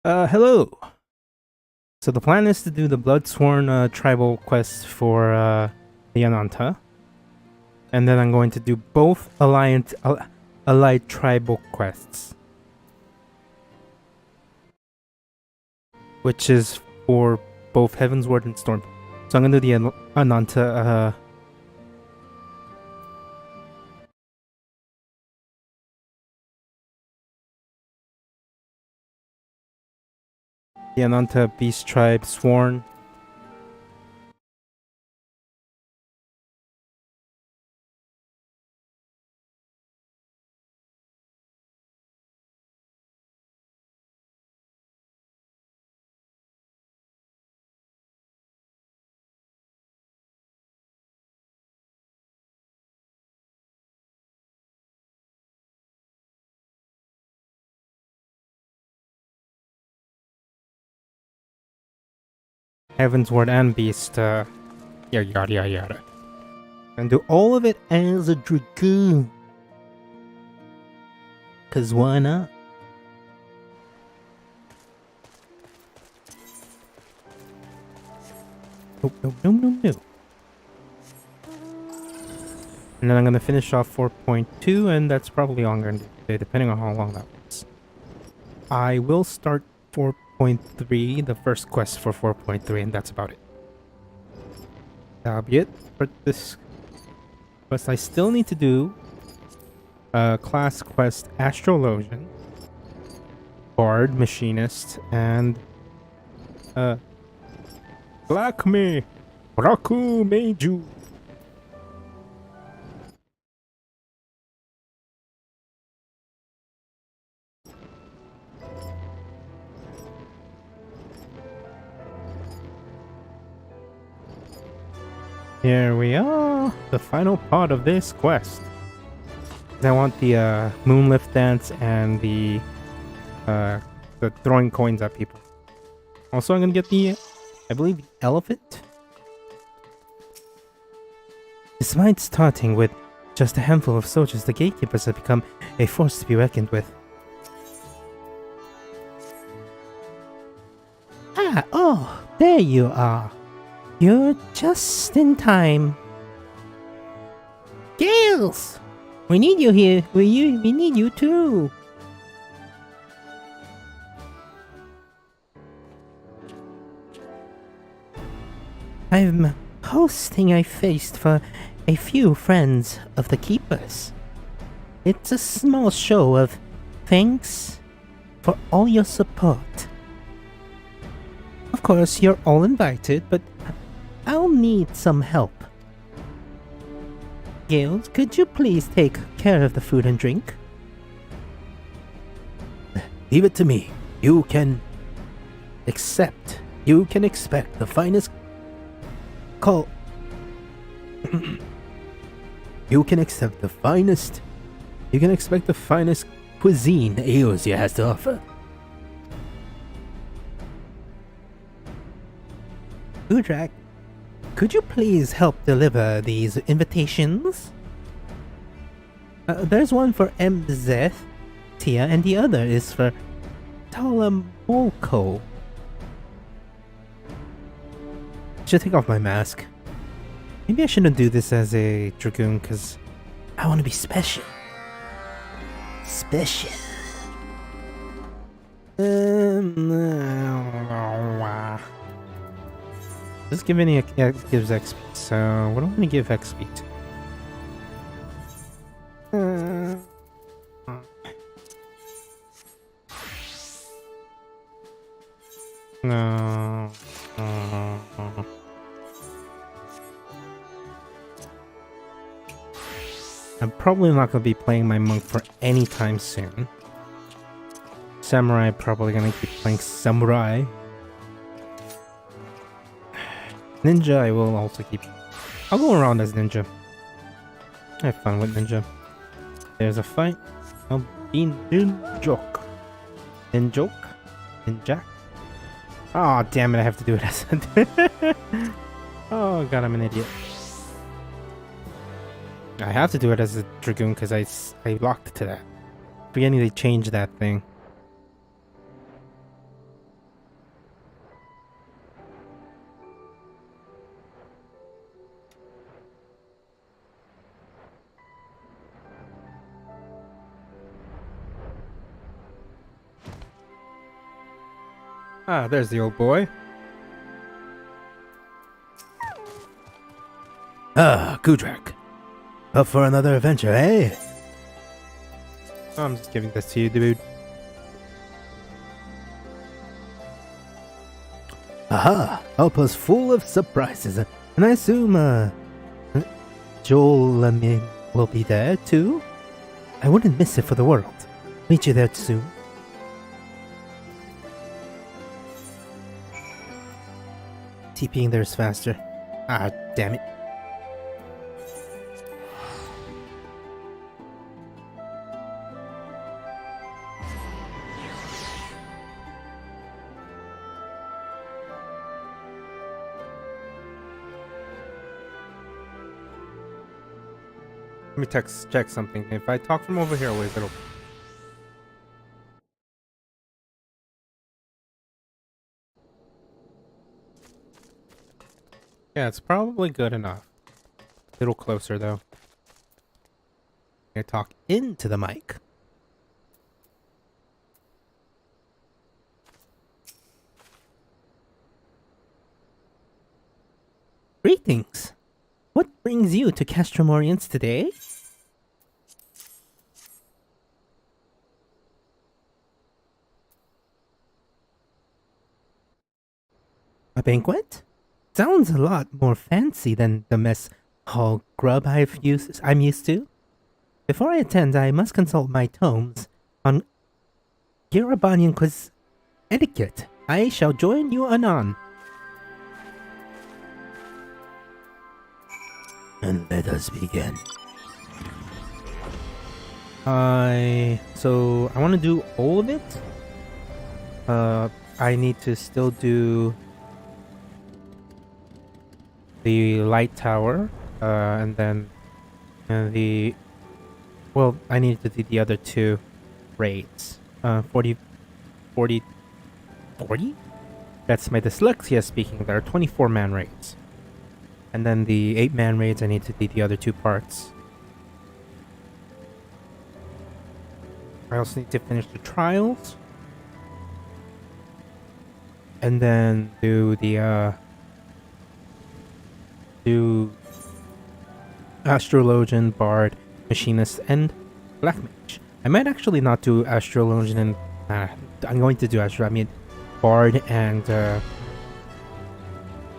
Hello. So the plan is to do the Bloodsworn tribal quest for the Ananta, and then I'm going to do both allied tribal quests, which is for both Heavensward and Storm. So I'm gonna do the Ananta. The Ananta Beast Tribe Sworn. Heavensward and Beast. Yada yada yada. And do all of it as a dragoon. Cause why not? Nope, nope, nope, nope, nope. And then I'm going to finish off 4.2, and that's probably longer today, depending on how long that was. I will start 4.3, the first quest for 4.3, and that's about it. That'll be it for this quest. I still need to do class quest Astrologian, Bard, Machinist, and Blackme, Raku Meiju. Here we are, the final part of this quest. I want the Moonlift Dance and the throwing coins at people. Also, I'm gonna get the, I believe, the Elephant. Despite starting with just a handful of soldiers, the gatekeepers have become a force to be reckoned with. Oh, there you are. You're just in time. Gales! We need you here. We need you too. I'm hosting a feast for a few friends of the Keepers. It's a small show of thanks for all your support. Of course, you're all invited, but I'll need some help. Gales, could you please take care of the food and drink? Leave it to me. You can expect the finest You can expect the finest cuisine Eosia has to offer. Udrak, could you please help deliver these invitations? There's one for Mzeth, Tia, and the other is for Talamolko. Should take off my mask. Maybe I shouldn't do this as a dragoon, because I want to be special. Special. Does give any gives XP, so what do I want to give XP to? No. I'm probably not going to be playing my monk for any time soon. Samurai, probably going to keep playing Samurai. Ninja, I will also keep. I'll go around as Ninja. I have fun with Ninja. There's a fight. I'll be Ninjok. Ninjok? Ninjak? Oh, damn it, I have to do it as a... Oh, god, I'm an idiot. I have to do it as a Dragoon because I locked to that. Forgetting they changed that thing. Ah, there's the old boy. Ah, Kudrak. Up for another adventure, eh? I'm just giving this to you, dude. Aha! Alpa's full of surprises. And I assume, Joel, will be there too? I wouldn't miss it for the world. Meet you there soon. TPing there's faster. Ah, damn it. Let me check something. If I talk from over here, always it'll. Yeah, it's probably good enough. A little closer though. I talk Into the mic. Greetings. What brings you to Castrum Orients today? A banquet? Sounds a lot more fancy than the mess hall grub I'm used to. Before I attend, I must consult my tomes on Girabanian quiz etiquette. I shall join you anon. And let us begin. So I want to do all of it. I need to still do the light tower, and then I need to do the other two raids. 40. That's my dyslexia speaking. There are 24-man raids. And then the 8-man raids, I need to do the other two parts. I also need to finish the trials. And then do the, do Astrologian, Bard, Machinist, and Black Mage. I might actually not do Astrologian and... I'm going to do Bard and...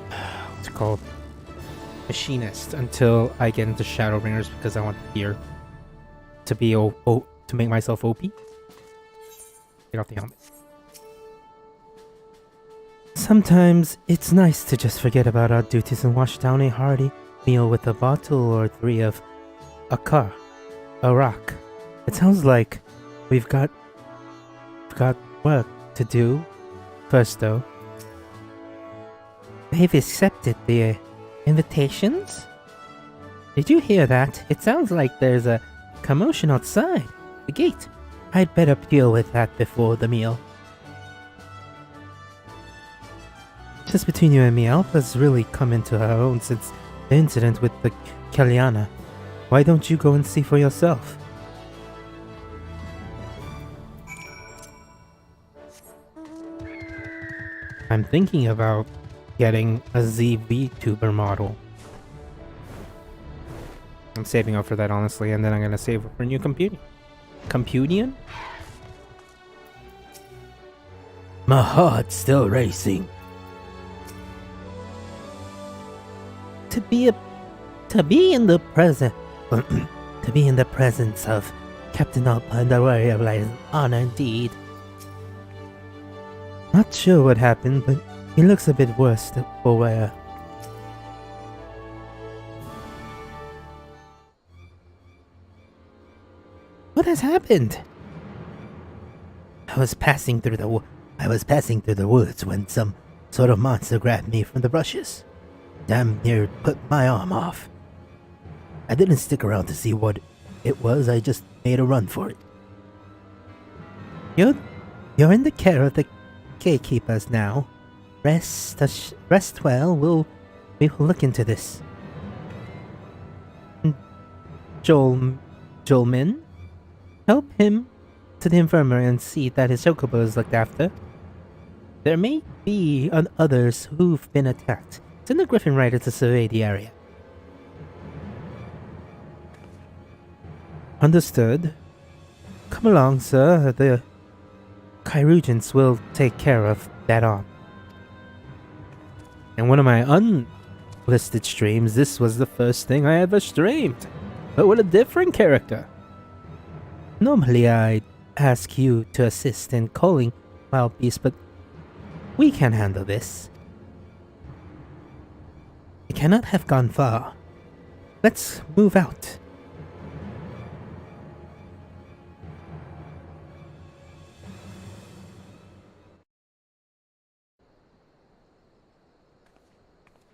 what's it called? Machinist until I get into Shadowbringers because I want gear to be to make myself OP. Take off the helmet. Sometimes it's nice to just forget about our duties and wash down a hearty meal with a bottle or three of a rock. It sounds like we've got work to do first, though. They've accepted the invitations? Did you hear that? It sounds like there's a commotion outside the gate. I'd better deal with that before the meal. Just between you and me, Alpha's really come into her own since the incident with the Kalyana. Why don't you go and see for yourself? I'm thinking about getting a ZVTuber model. I'm saving up for that, honestly, and then I'm gonna save up for new computing. Computian? My heart's still racing. To be in the presence of Captain Alpa and the Warrior of Light is an honor indeed. Not sure what happened, but he looks a bit worse for wear. What has happened? I was passing through the woods when some sort of monster grabbed me from the bushes. Damn near put my arm off. I didn't stick around to see what it was, I just made a run for it. You're in the care of the gatekeepers now. Rest well, we will look into this. Joelmin? Help him to the infirmary and see that his chocobo is looked after. There may be others who've been attacked. Send a Griffin Rider to survey the area. Understood. Come along, sir. The Chirurgians will take care of that arm. In one of my unlisted streams, this was the first thing I ever streamed, but with a different character. Normally I'd ask you to assist in calling wild beasts, but we can handle this. It cannot have gone far. Let's move out.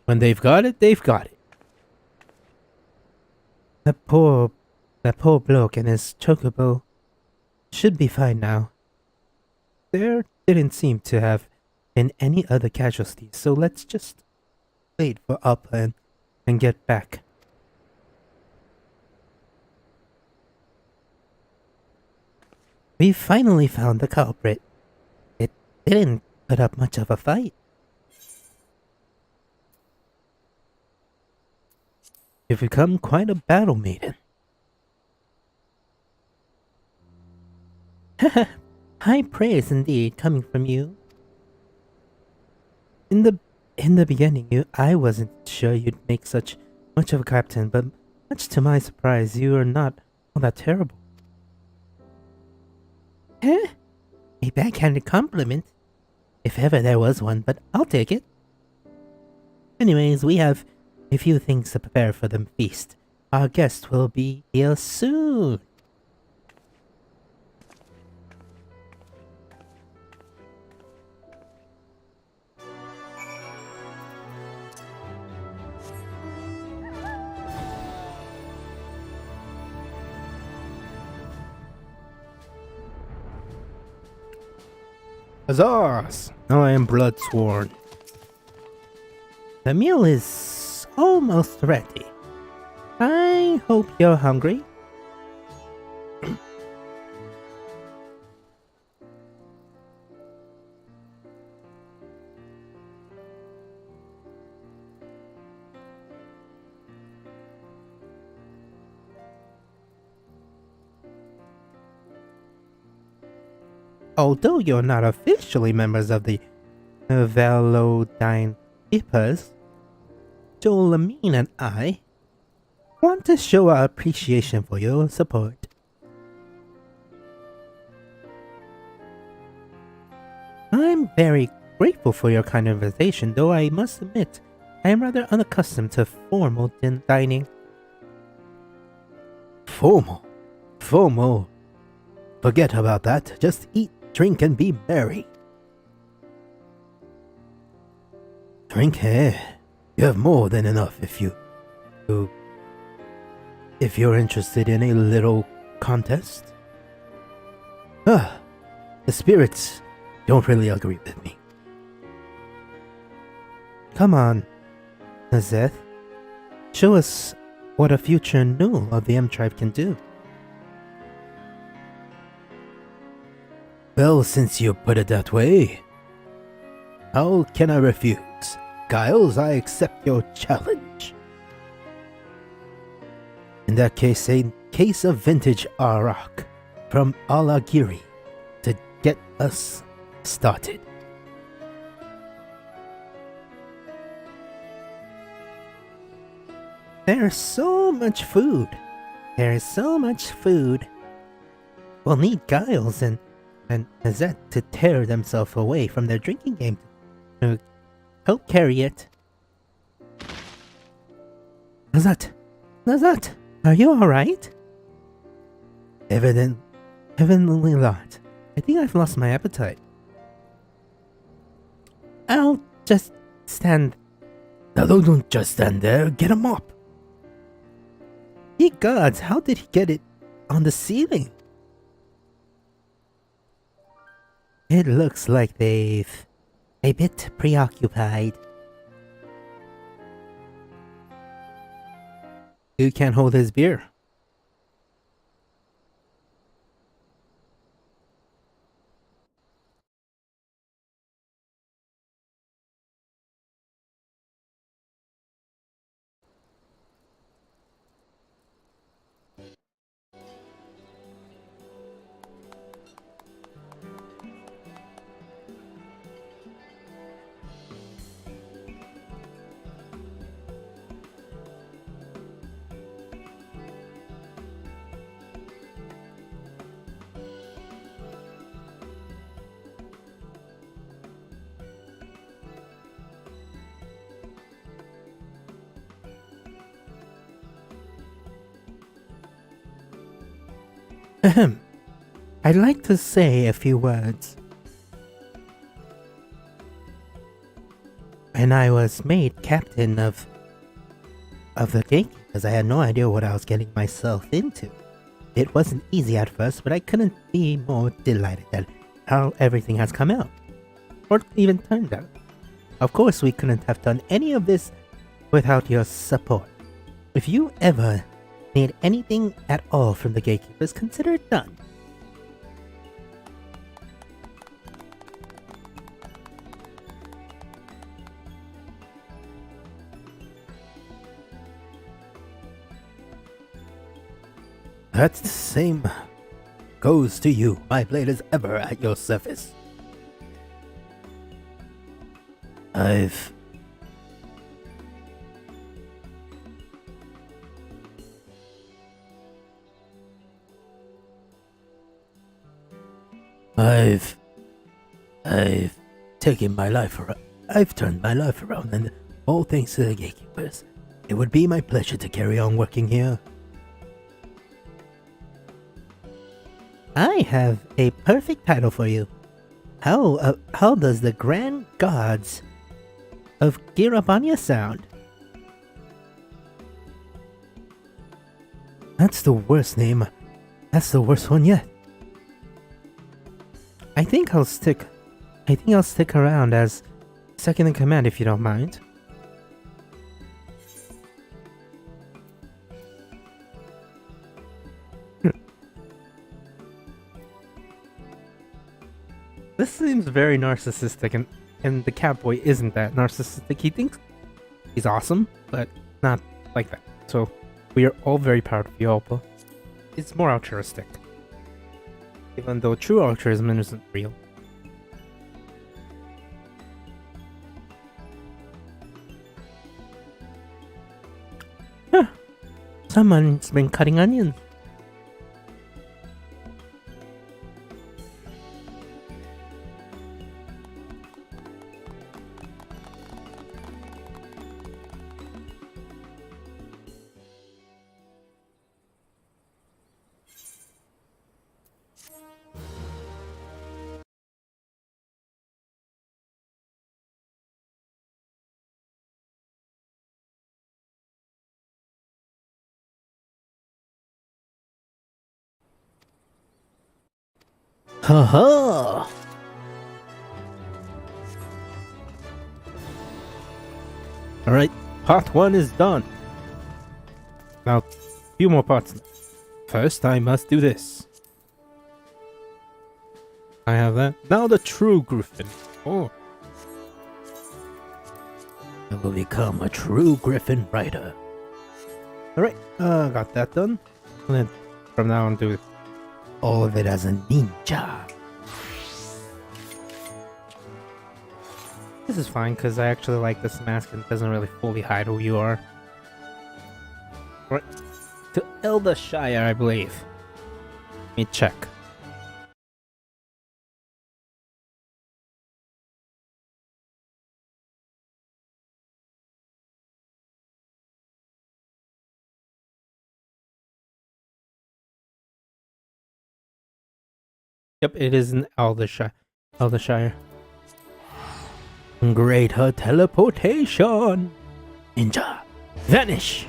When they've got it, they've got it. That poor bloke and his chocobo should be fine now. There didn't seem to have been any other casualties, so let's just wait for our plan and get back. We finally found the culprit. It didn't put up much of a fight. You've become quite a battle maiden. High praise indeed coming from you. In the beginning, I wasn't sure you'd make such much of a captain, but much to my surprise, you are not all that terrible. A backhanded compliment, if ever there was one, but I'll take it. Anyways, we have a few things to prepare for the feast. Our guest will be here soon. Huzzahs! Now I am blood sworn. The meal is almost ready. I hope you're hungry. Although you're not officially members of the Velodine Keepers, Jolamine and I want to show our appreciation for your support. I'm very grateful for your kind invitation, though I must admit I am rather unaccustomed to formal dining. Formal? Formal? Forget about that. Just eat, drink, and be merry. Drink, eh? You have more than enough if you're interested in a little contest. The spirits don't really agree with me. Come on, Nazeth. Show us what a future Nul of the M tribe can do. Well, since you put it that way, how can I refuse? Giles, I accept your challenge. In that case, a case of vintage Arak from Alagiri to get us started. There's so much food. There's so much food. We'll need Giles and Nazette to tear themselves away from their drinking game to help carry it. Nazette! Nazette! Are you alright? Evidently not. I think I've lost my appetite. I'll just stand. No, don't just stand there. Get him up. Ye gods, how did he get it on the ceiling? It looks like they've a bit preoccupied. Who can't hold his beer? Ahem. I'd like to say a few words. And I was made captain of the gate because I had no idea what I was getting myself into. It wasn't easy at first, but I couldn't be more delighted at how everything has come out. Or even turned out. Of course, we couldn't have done any of this without your support. If you ever need anything at all from the gatekeepers, consider it done. That same goes to you. My blade is ever at your service. I've taken my life around. I've turned my life around, and all thanks to the gatekeepers. It would be my pleasure to carry on working here. I have a perfect title for you. How does the Grand Gods of Girabanya sound? That's the worst name. That's the worst one yet. I think I'll stick around as second in command if you don't mind. This seems very narcissistic, and the Catboy isn't that narcissistic. He thinks he's awesome, but not like that. So we are all very proud of you all, but it's more altruistic. Even though true altruism isn't real. Huh. Someone's been cutting onions. Ha ha! Alright, part 1 is done. Now, a few more parts. First, I must do this. I have that. Now the true Griffin. Oh. I will become a true Griffin rider. Alright, got that done. And then from now on, do all of it as a ninja. This is fine because I actually like this mask and it doesn't really fully hide who you are. Right. To Eldershire, I believe. Let me check. Yep, it is in Eldershire. Greater teleportation! Ninja! Vanish!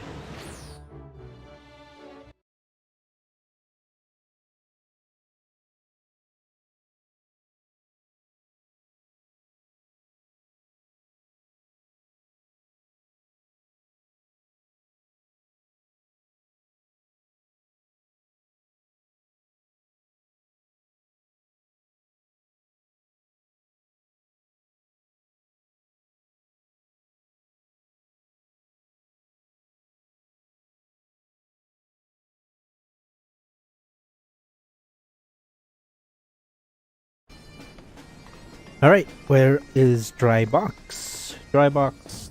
Alright, where is Dry Box? Dry Box.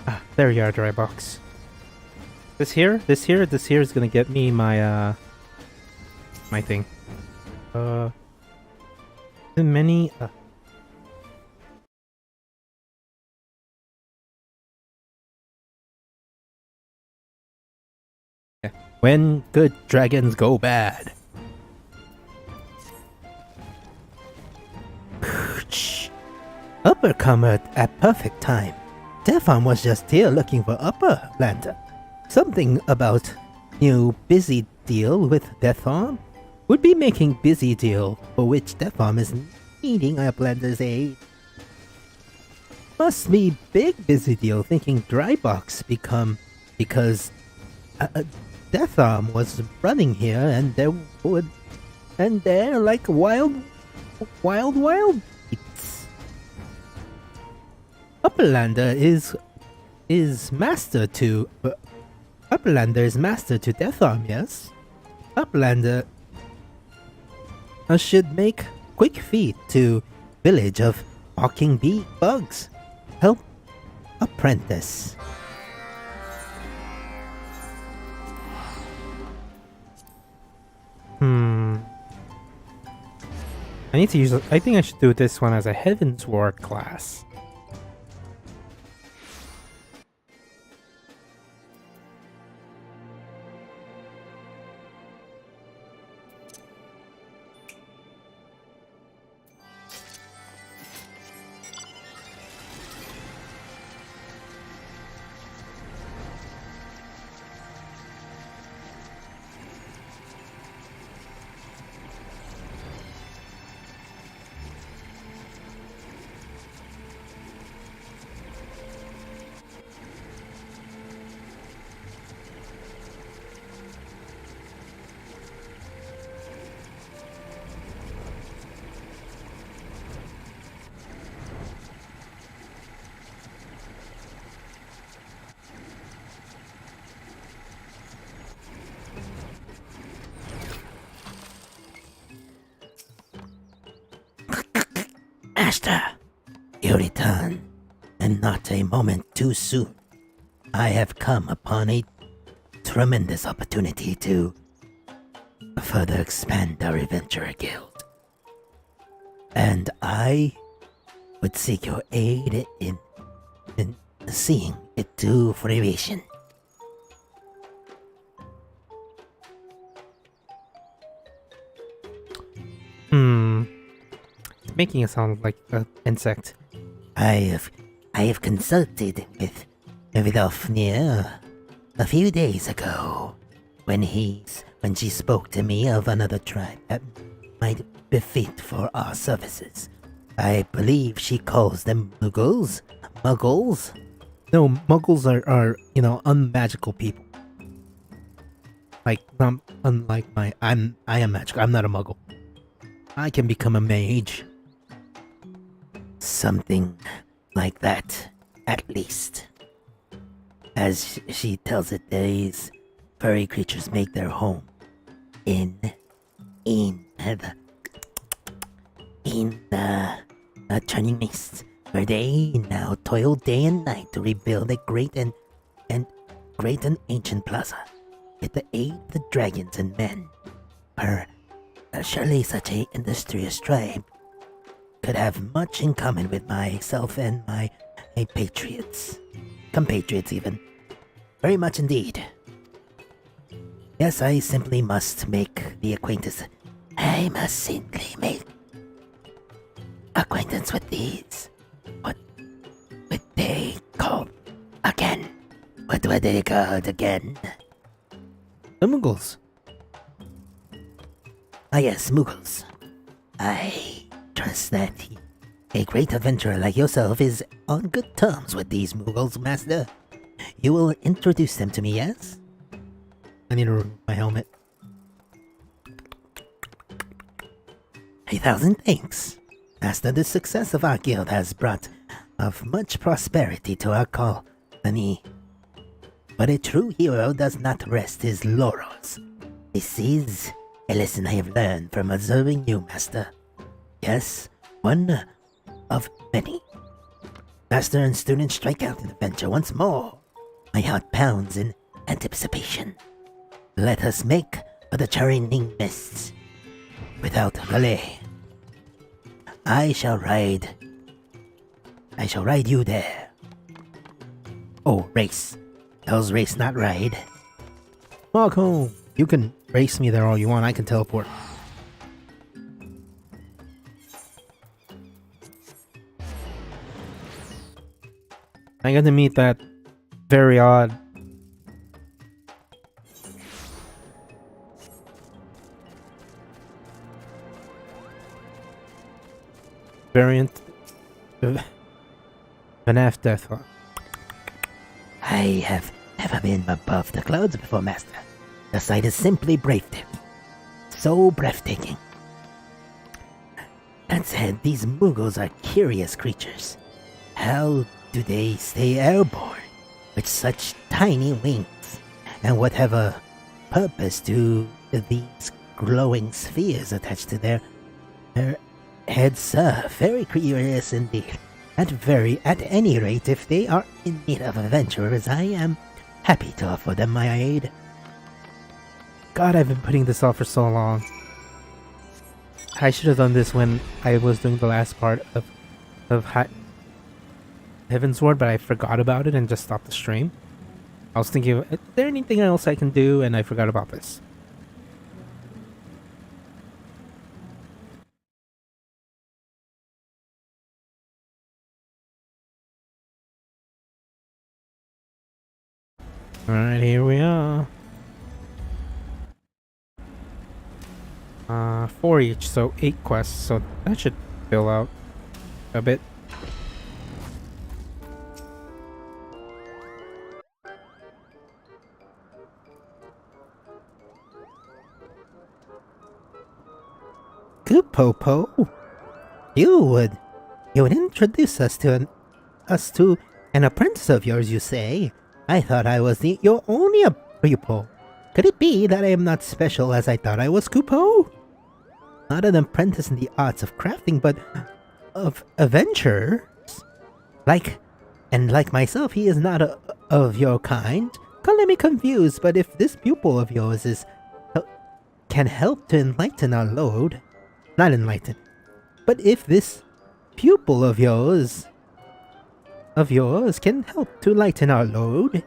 Ah, there you are, Dry Box. This here is gonna get me my, my thing. Many, yeah. When good dragons go bad. Upper come at perfect time. Stefan was just here looking for Upper Lander. Something about new busy deal with Deatharm would be making busy deal for which Deatharm is needing Uplander's aid. Must be big busy deal thinking Drybox become because Deatharm was running here and they're like wild beats. Upperlander is master to Upperlander is master to Deatharm, yes? Upperlander should make quick feet to village of walking bee bugs. Help apprentice. I need to use. I think I should do this one as a Heaven's Ward class. Master, you return, and not a moment too soon. I have come upon a tremendous opportunity to further expand our adventurer guild. And I would seek your aid in seeing it to fruition. Making it sound like an insect. I have consulted with Vidofnir a few days ago when she spoke to me of another tribe that might be fit for our services. I believe she calls them Muggles. Muggles? No, Muggles are unmagical people. Like unlike I am magical. I'm not a Muggle. I can become a mage. Something like that, at least. As she tells it, these furry creatures make their home in the turning mists, where they now toil day and night to rebuild a great and ancient plaza. With the aid of the dragons and men, surely such a industrious tribe could have much in common with myself and my compatriots even. Very much indeed. Yes, I simply must make the acquaintance. I must simply make acquaintance with these. What would they call again? What were they called again? The Muggles. Ah yes, Muggles. I trust that a great adventurer like yourself is on good terms with these Muggles, Master. You will introduce them to me, yes? I need to remove my helmet. 1,000 thanks. Master, the success of our guild has brought of much prosperity to our colony. But a true hero does not rest his laurels. This is a lesson I have learned from observing you, Master. Yes, one of many. Master and student strike out in adventure once more. My heart pounds in anticipation. Let us make for the churning mists. Without delay. I shall ride you there. Oh, race. Those race, not ride. Walk home. You can race me there all you want. I can teleport. I'm gonna meet that very odd variant of FNAF Deathlock. I have never been above the clouds before, Master. The sight is simply breathtaking. So breathtaking. That said, these Muggles are curious creatures. How do they stay airborne with such tiny wings? And whatever purpose do these glowing spheres attached to their heads serve? Very curious indeed. At any rate, if they are in need of adventurers, I am happy to offer them my aid. God, I've been putting this off for so long. I should have done this when I was doing the last part of Heaven's Ward, but I forgot about it and just stopped the stream. I was thinking, is there anything else I can do? And I forgot about this. Alright, here we are. 4 each, so 8 quests, so that should fill out a bit. Kupopo, you would introduce us to an apprentice of yours, you say? I thought I was your only pupil. Could it be that I am not special as I thought I was, Kupo? Not an apprentice in the arts of crafting, but of adventurers? Like myself, he is not of your kind. Don't let me confused, but if this pupil of yours can help to enlighten our load, not enlighten, but if this pupil of yours can help to lighten our load,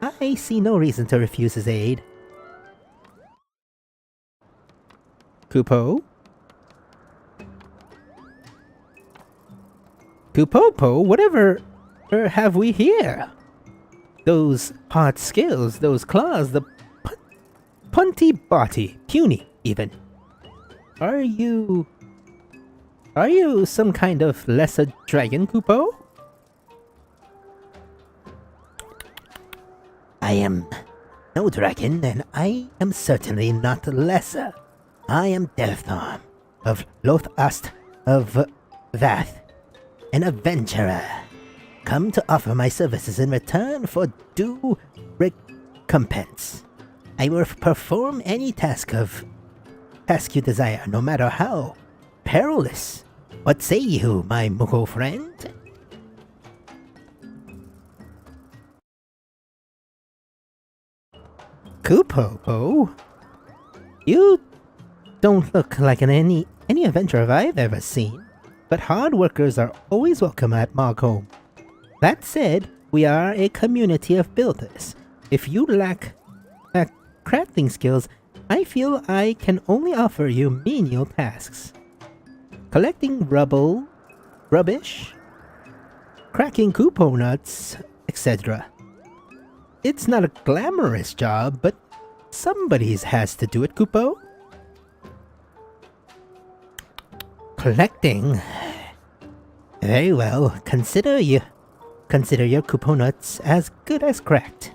I see no reason to refuse his aid. Kupo? Kupopo, whatever have we here? Those hard scales, those claws, the punty body, puny even. Are you some kind of lesser dragon, Kupo? I am no dragon, and I am certainly not lesser. I am Delthorn of Lothast of Vath, an adventurer, come to offer my services in return for due recompense. I will perform any task you desire, no matter how perilous. What say you, my Muggle friend? Kupopo, you don't look like any adventurer I've ever seen, but hard workers are always welcome at Margholm. That said, we are a community of builders. If you lack crafting skills, I feel I can only offer you menial tasks. Collecting rubbish, cracking Kupo nuts, etc. It's not a glamorous job, but somebody's has to do it, Kupo. Collecting? Very well. Consider your Kupo nuts as good as cracked.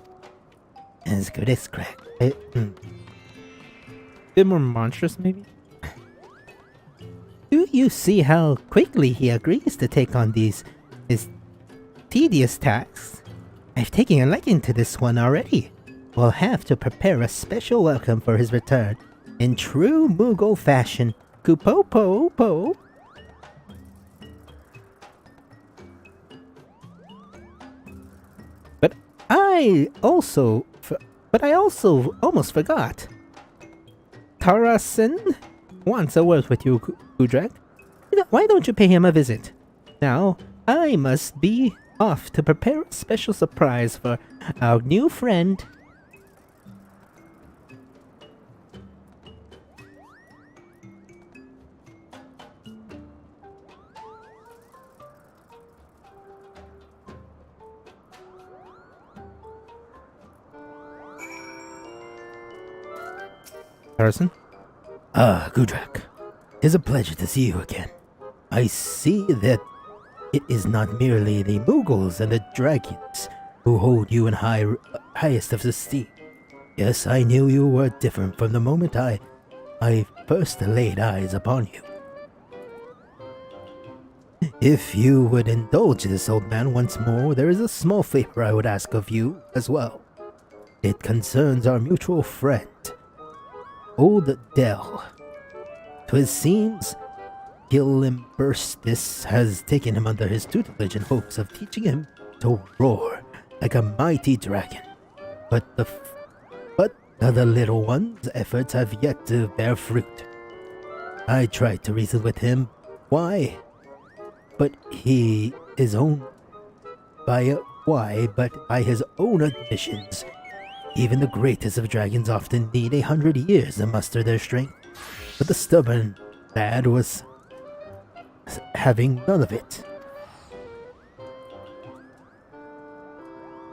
As good as cracked. Bit more monstrous, maybe? Do you see how quickly he agrees to take on his tedious tasks? I've taken a liking to this one already. We'll have to prepare a special welcome for his return. In true Moogle fashion, Kupopo. But I also almost forgot. Tarasen wants a word with you, Kudrak. Why don't you pay him a visit? Now, I must be off to prepare a special surprise for our new friend. comparison. Ah, Gudrak. Tis a pleasure to see you again. I see that it is not merely the Mughals and the dragons who hold you in highest of esteem. Yes, I knew you were different from the moment I first laid eyes upon you. If you would indulge this old man once more, there is a small favor I would ask of you as well. It concerns our mutual friend, Old Dell. 'Twas seems Gillimburstis has taken him under his tutelage in hopes of teaching him to roar like a mighty dragon. But the little one's efforts have yet to bear fruit. I tried to reason with him why, but by his own admissions, even the greatest of dragons often need 100 years to muster their strength. But the stubborn lad was having none of it.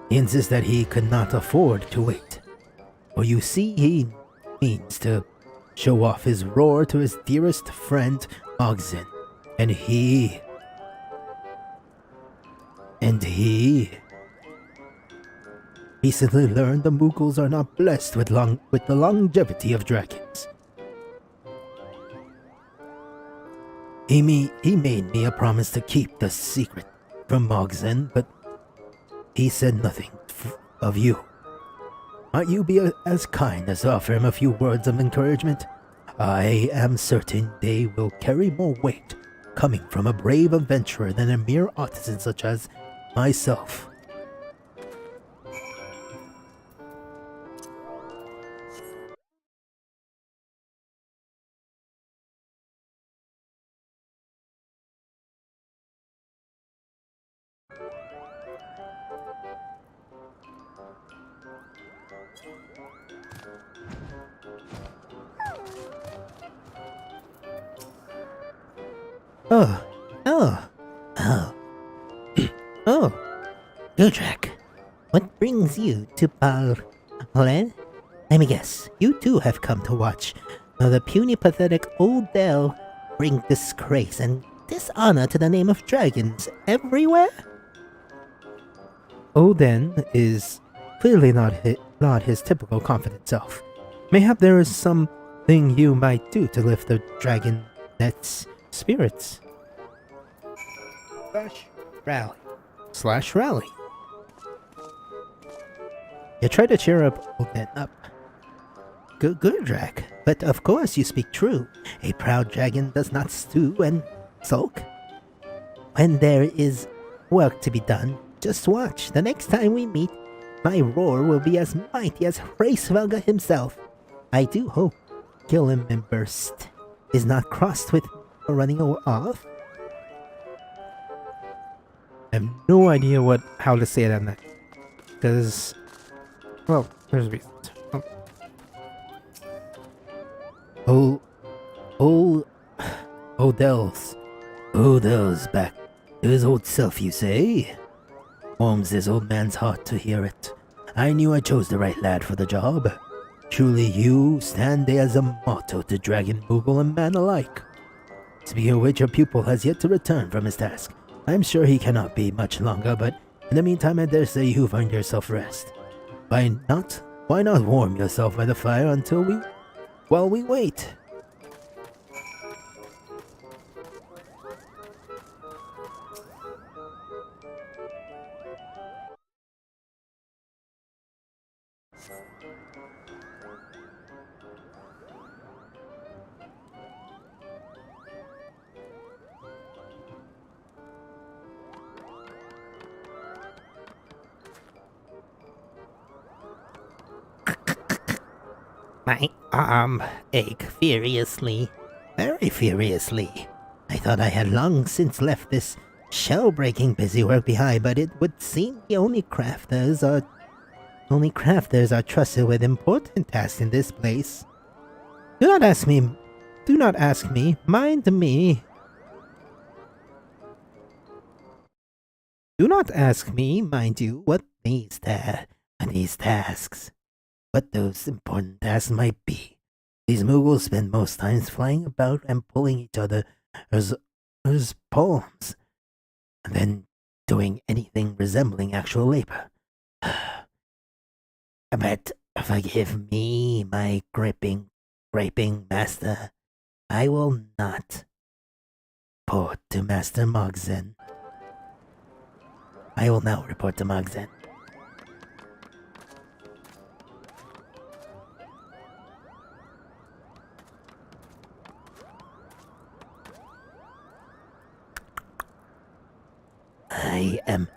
He insists that he could not afford to wait. For you see, he means to show off his roar to his dearest friend, Mogzen. And he recently learned the Mughals are not blessed with the longevity of dragons. He made me a promise to keep the secret from Mogzen, but he said nothing of you. Might you be as kind as to offer him a few words of encouragement? I am certain they will carry more weight coming from a brave adventurer than a mere artisan such as myself. Oh, Gudrak, what brings you to Let me guess, you too have come to watch the puny, pathetic old Dell bring disgrace and dishonor to the name of dragons everywhere? Oden is clearly not his typical confident self. Mayhap there is something you might do to lift the dragon net's spirits. /rally. You try to cheer Oden up. Gudrak, but of course you speak true. A proud dragon does not stew and sulk. When there is work to be done, just watch. The next time we meet, my roar will be as mighty as Hraesvelga himself. I do hope Gillimburst is not crossed with running off. I have no idea how to say that next. Because, well, there's reasons. Odell's back to his old self, you say? Warms this old man's heart to hear it. I knew I chose the right lad for the job. Truly you stand as a motto to dragon, Moogle, and man alike. Speaking of which, your pupil has yet to return from his task. I'm sure he cannot be much longer, but in the meantime I dare say you've earned yourself rest. Why not warm yourself by the fire until we wait? My arm ache furiously, very furiously. I thought I had long since left this shell-breaking busywork behind, but it would seem the only crafters are trusted with important tasks in this place. Do not ask me, mind me. Do not ask me, mind you, what these tasks, what those important tasks might be. These Mughals spend most times flying about and pulling each other's palms, and then doing anything resembling actual labor. But forgive me, my graping master. I will not report to Master Mogzen. I will now report to Mogzen. I am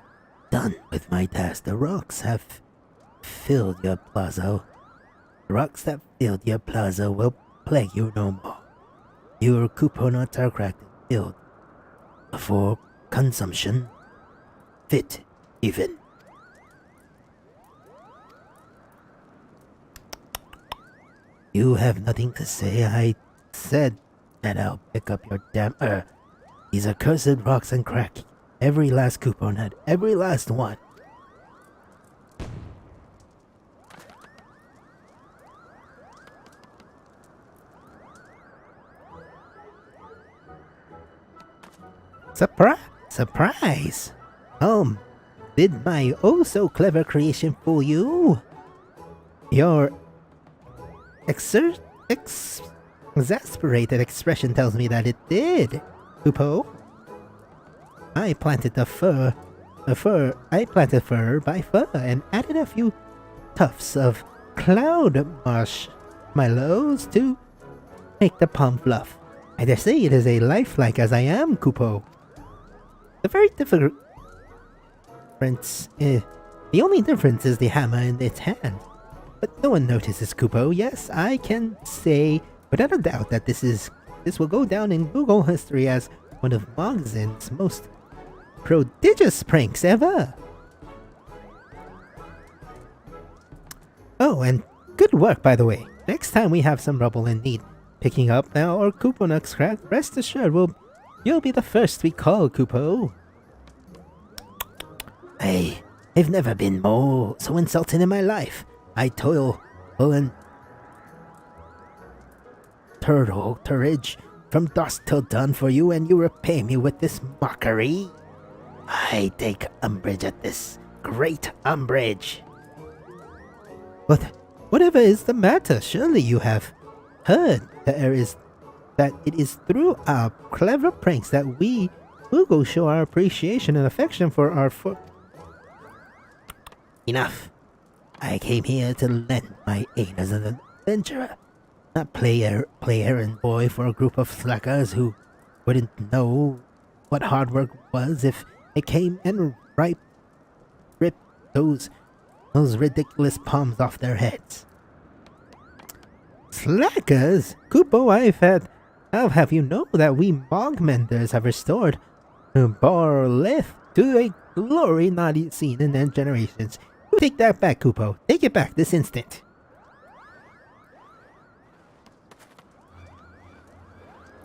done with my task. The rocks have filled your plaza. The rocks that filled your plaza will plague you no more. Your couponuts are cracked and filled for consumption. Fit, even. You have nothing to say. I said that I'll pick up your damn these accursed rocks and crack every last couponut, every last one. Surprise! Did my oh-so-clever creation fool you? Your exasperated expression tells me that it did, Kupo. I planted fur by fur and added a few tufts of cloud marshmallows to make the palm fluff. I dare say it is a lifelike as I am, Kupo. The very difference. The only difference is the hammer in its hand. But no one notices, Kupo. Yes, I can say without a doubt that this will go down in Google history as one of Mogzen's most prodigious pranks ever. Oh, and good work, by the way. Next time we have some rubble in need picking up now or couponut scrap, rest assured you'll be the first we call, Kupo. I've never been so insulted in my life. I toil and turridge from dusk till dawn for you, and you repay me with this mockery. I take umbrage at this. Great umbrage. Whatever is the matter? Surely you have heard that it is through our clever pranks that we will show our appreciation and affection for our Enough. I came here to lend my aid as an adventurer, not play errand boy for a group of slackers who wouldn't know what hard work was if it came and ripped those ridiculous palms off their heads. Slackers? Kupo, I'll have you know that we Mogmenders have restored Barlith to a glory not seen in generations. You take that back, Kupo. Take it back this instant.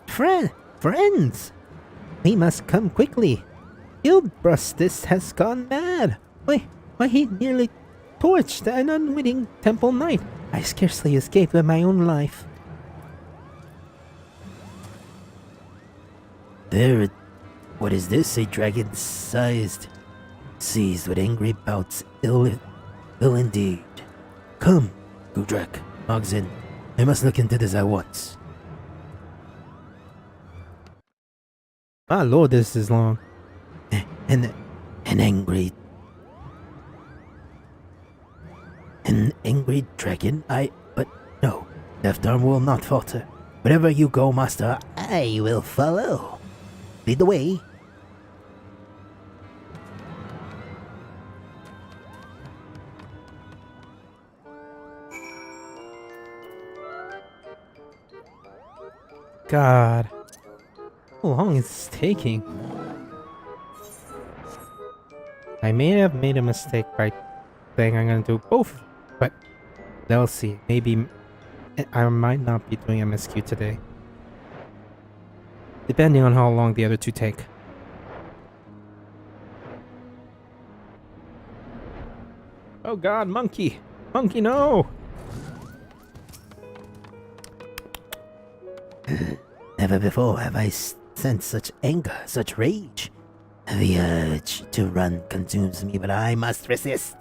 Friends! We must come quickly. Ilbrustis has gone mad. Why he nearly torched an unwitting temple knight. I scarcely escaped with my own life. What is this? A dragon-sized, seized with angry bouts, ill indeed. Come, Gudrak, Mogzen, I must look into this at once. Ah, Lord, this is long. An angry dragon? But no, Left Arm will not falter. Wherever you go, Master, I will follow. Lead the way. God. How long is this taking? I may have made a mistake by saying I'm gonna do both, but they'll see. Maybe I might not be doing MSQ today. Depending on how long the other two take. Oh god, monkey! Monkey, no! Never before have I sensed such anger, such rage. The urge to run consumes me, but I must resist.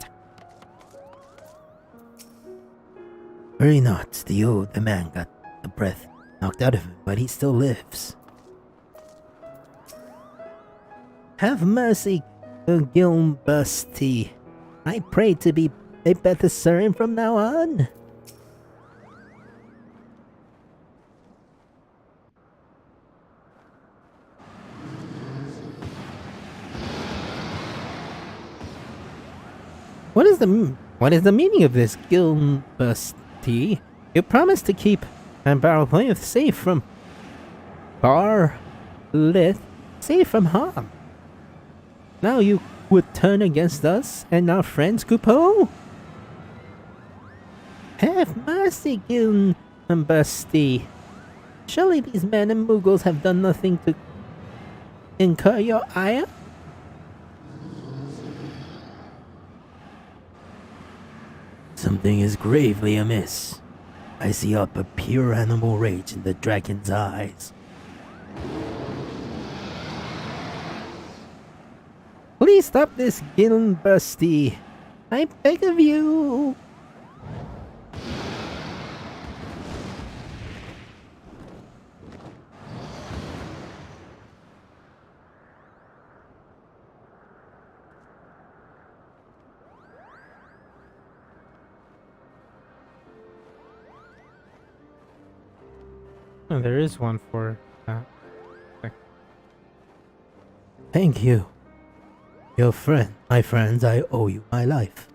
Worry not, the man got the breath knocked out of him, but he still lives. Have mercy, Gilbursty. I pray to be a better servant from now on. What is the meaning of this, Gilbursty? You promised to keep Barlith safe from safe from harm. Now you would turn against us and our friends, Kupo? Have mercy, Gilbursty. Surely these men and Mughals have done nothing to incur your ire? Something is gravely amiss. I see up a pure animal rage in the dragon's eyes. Please stop this, Gilbursty. I beg of you. Oh, there is one for that. Thank you. My friends, I owe you my life.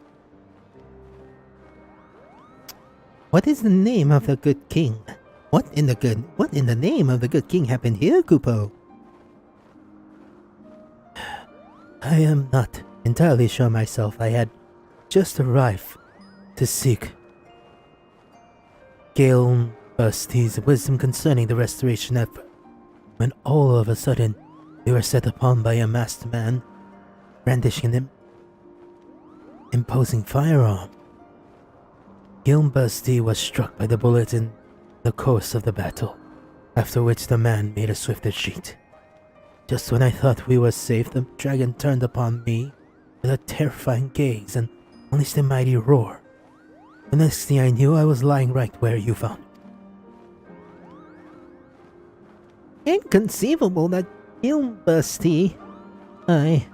What is the name of the good king? What in the name of the good king happened here, Kupo? I am not entirely sure myself. I had just arrived to seek Gilbursty's wisdom concerning the restoration effort, when all of a sudden we were set upon by a masked man brandishing an imposing firearm. Gilbursty was struck by the bullet in the course of the battle, after which the man made a swift retreat. Just when I thought we were safe, the dragon turned upon me with a terrifying gaze and unleashed a mighty roar. The next thing I knew, I was lying right where you found me. Inconceivable that Gilbursty, I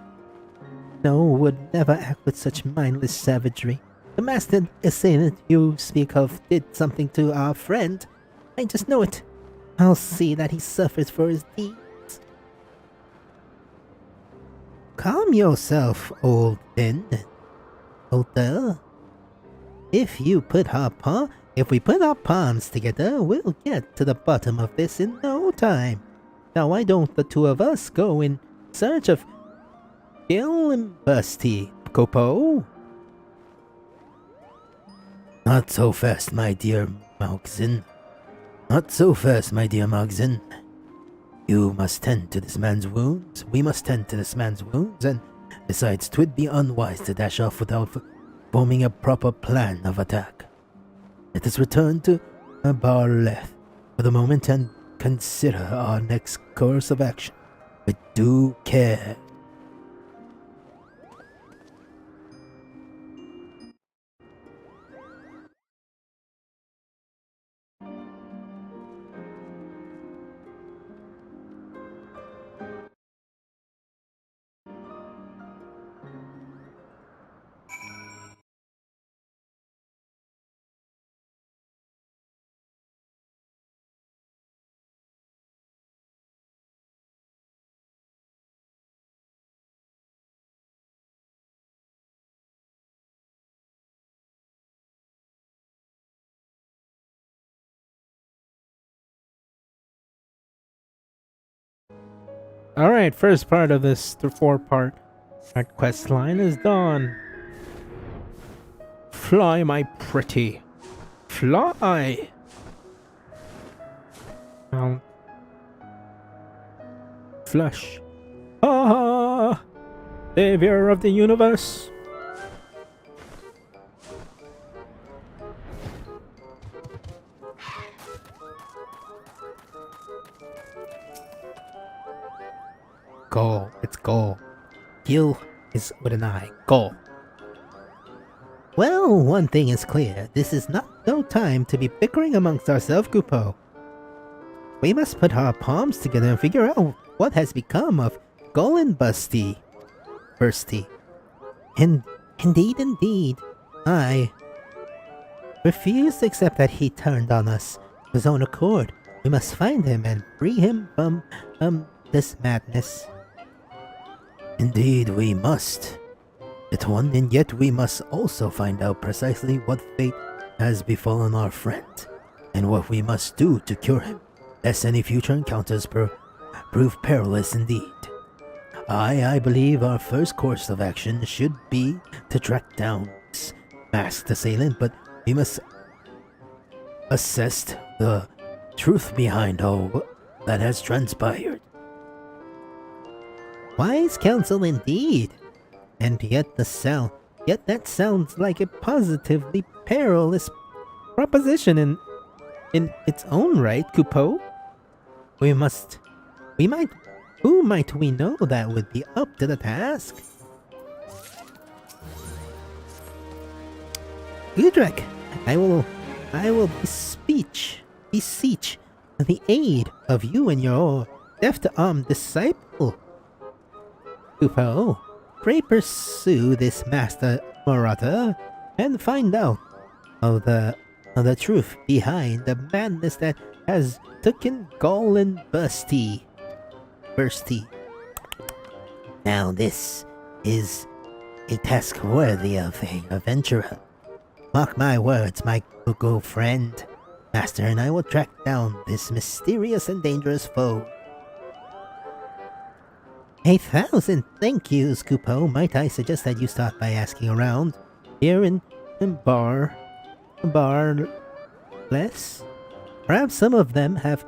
know, would never act with such mindless savagery. The masked assailant you speak of did something to our friend. I just know it. I'll see that he suffers for his deeds. Calm yourself, old Ben. Older. If we put our palms together, we'll get to the bottom of this in no time. Now why don't the two of us go in search of Gilbursty, Kupo? Not so fast, my dear Mogzin. Not so fast, my dear Mogzin. You must tend to this man's wounds. We must tend to this man's wounds, and besides, 'twould be unwise to dash off without forming a proper plan of attack. Let us return to Barleth for the moment and consider our next course of action with due care. Alright, first part of this 4-part quest line is done. Fly, my pretty. Fly! Now, flush. Ah! Savior of the universe. Goal. It's goal. Gil is with an I. Goal. Well, one thing is clear. This is no time to be bickering amongst ourselves, Kupo. We must put our palms together and figure out what has become of Golan Bursty. Indeed. I refuse to accept that he turned on us of his own accord. We must find him and free him from, this madness. Indeed, we must. And yet we must also find out precisely what fate has befallen our friend, and what we must do to cure him, lest any future encounters prove perilous indeed. I believe our first course of action should be to track down this masked assailant, but we must assess the truth behind all that has transpired. Wise counsel indeed. And yet that sounds like a positively perilous proposition in its own right, Kupo. Who might we know that would be up to the task? Udrek, I will beseech the aid of you and your deft-armed disciple. Kupo, pray pursue this master marauder and find out of the truth behind the madness that has taken Golan Bursty. Now this is a task worthy of an adventurer. Mark my words, my good friend. Master and I will track down this mysterious and dangerous foe. 1,000 thank yous, Kupo. Might I suggest that you start by asking around here in Barless? Perhaps some of them have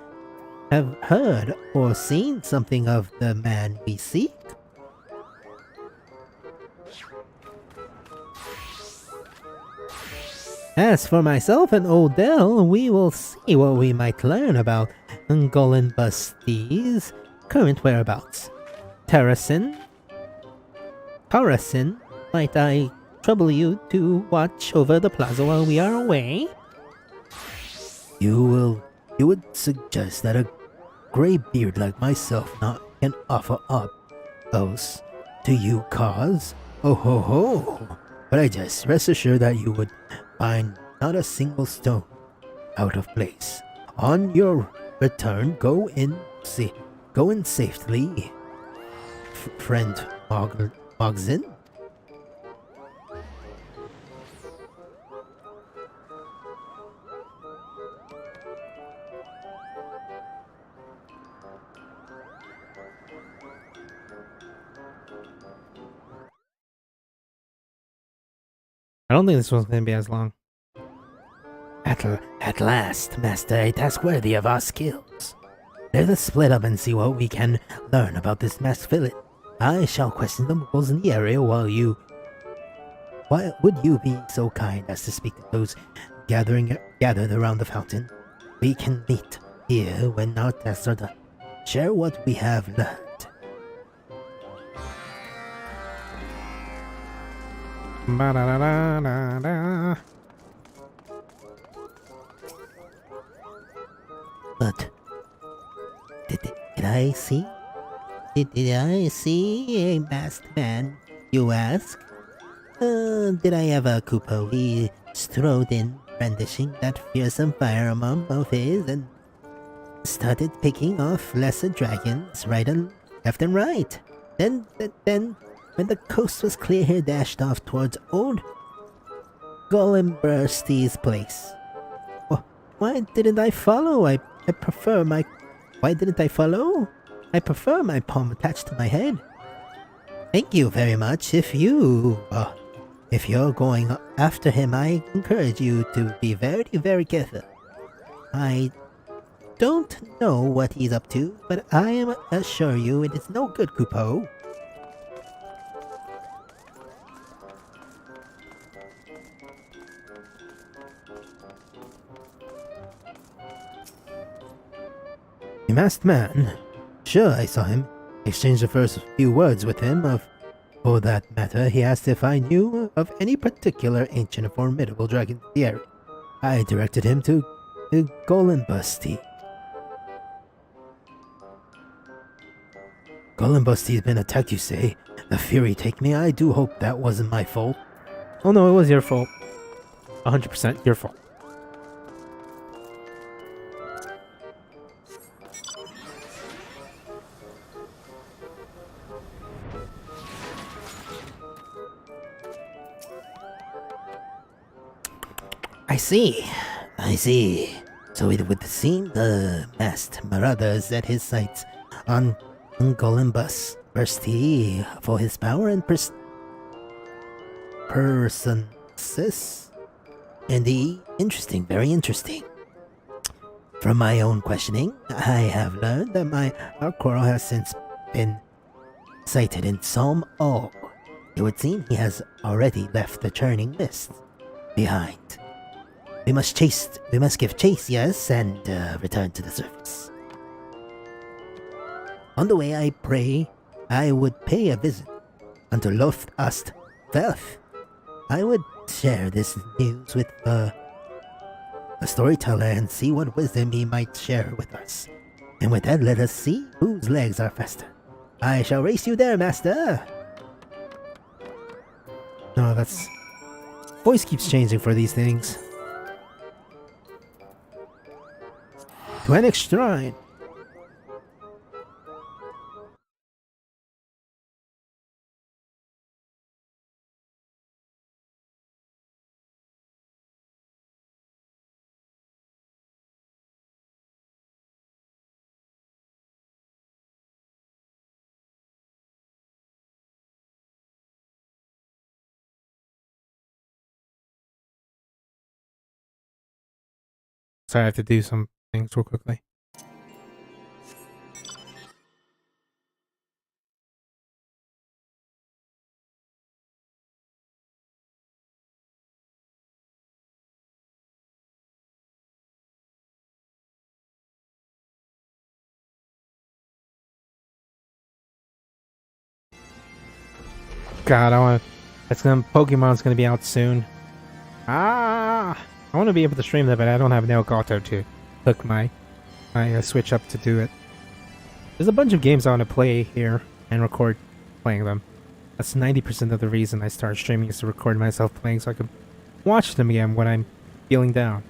heard or seen something of the man we seek. As for myself and Odell, we will see what we might learn about Golan Busty's current whereabouts. Tarasin, might I trouble you to watch over the plaza while we are away? You would suggest that a gray beard like myself not can offer up those to you cause? Oh ho ho! But I just rest assured that you would find not a single stone out of place. On your return, go in safely, friend Mogzin. I don't think this one's going to be as long. At last, Master, a task worthy of our skills. Let us split up and see what we can learn about this masked villain. I shall question the locals in the area while would you be so kind as to speak to those gathered around the fountain? We can meet here when our tests are done. Share what we have learned. Ba-da-da-da-da-da. But did I see? Did I see a masked man, you ask? Did I ever, Kupo? He strode in, brandishing that fearsome firearm of his, and started picking off lesser dragons left and right. Then, when the coast was clear, he dashed off towards old Golembursty's place. Why didn't I follow? Why didn't I follow? I prefer my palm attached to my head. Thank you very much. If you're going after him, I encourage you to be very, very careful. I don't know what he's up to, but I assure you it is no good, Kupo. masked man? Sure, I saw him. Exchanged the first few words with him. For that matter, he asked if I knew of any particular ancient or formidable dragon in the area. I directed him to Golenbusty. Golenbusty's been attacked, you say? The fury take me. I do hope that wasn't my fault. Oh no, it was your fault. 100% your fault. I see. I see. So it would seem the masked marauders at his sights on Golenbus Bursty for his power and personsis. Indeed, interesting, very interesting. From my own questioning, I have learned that our quarrel has since been cited in Psalm O. It would seem he has already left the churning mist behind. We must give chase, yes, and return to the surface. On the way, I pray I would pay a visit unto Loft Ast Velth. I would share this news with a storyteller and see what wisdom he might share with us. And with that, let us see whose legs are faster. I shall race you there, master. No, that's... Voice keeps changing for these things. To an shrine. Sorry, I have to do some things real quickly. God, Pokemon's gonna be out soon. I want to be able to stream that, but I don't have an Elgato to hook my Switch up to do it. There's a bunch of games I want to play here and record playing them. That's 90% of the reason I start streaming, is to record myself playing so I can watch them again when I'm feeling down.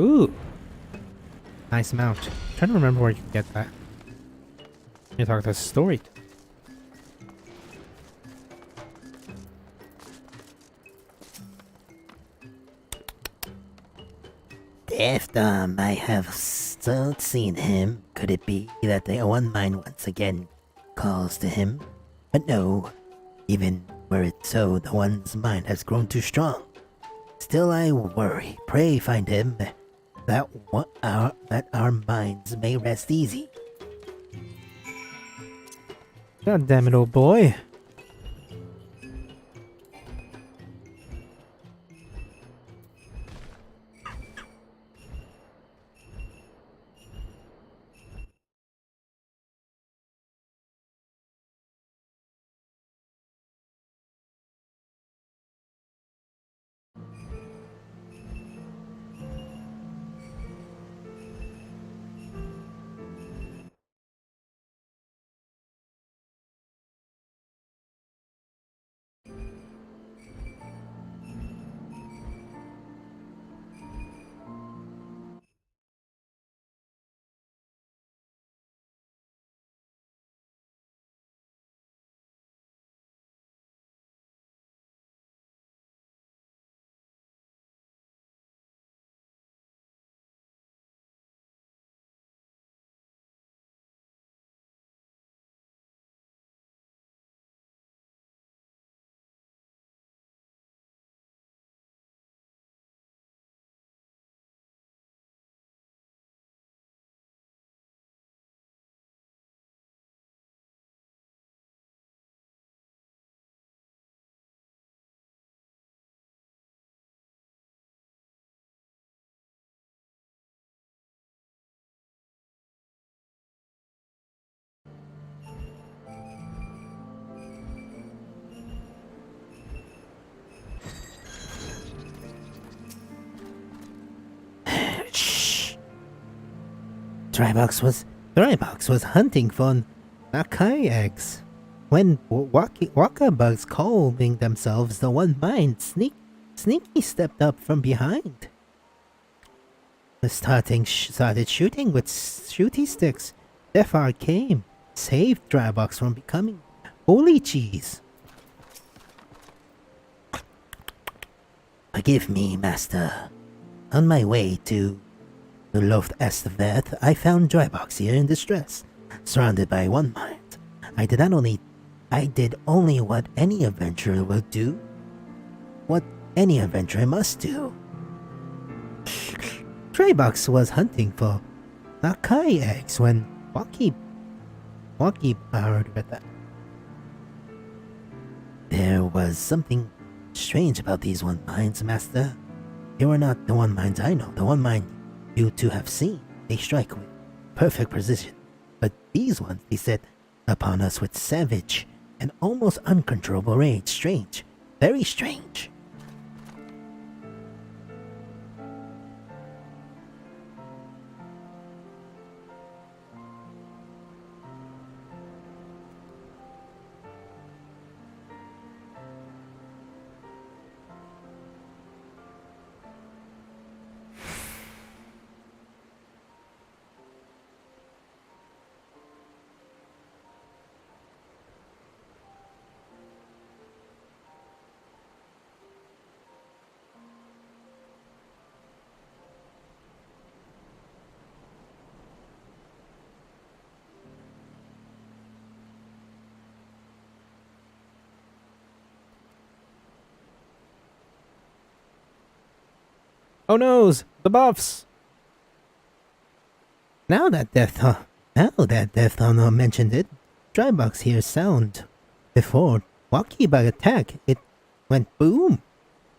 Ooh. Nice mount. I'm trying to remember where you can get that. You're talking about story. If I have still seen him, could it be that the one mind once again calls to him? But no, even were it so, the one's mind has grown too strong. Still I worry, pray find him, that our minds may rest easy. God damn it, old boy. Drybox was hunting for Nakai eggs. When Waka bugs calling themselves the One Mind, Sneaky stepped up from behind. Started shooting with shooty sticks. Defar came, saved Drybox from becoming holy cheese. Forgive me, Master. On my way to the Loft Esteveth, I found Drybox here in distress, surrounded by One Mind. I did only what any adventurer will do. What any adventurer must do. Drybox was hunting for Nakai eggs when Waki powered with that. There was something strange about these One Minds, Master. They were not the One Minds I know. The One Mind you two have seen. They strike with perfect precision. But these ones, they set upon us with savage and almost uncontrollable rage. Strange. Very strange. Oh noes! The buffs! Now that Death Honor mentioned it, Drybox hears sound. Before Waki bug attack, it went boom.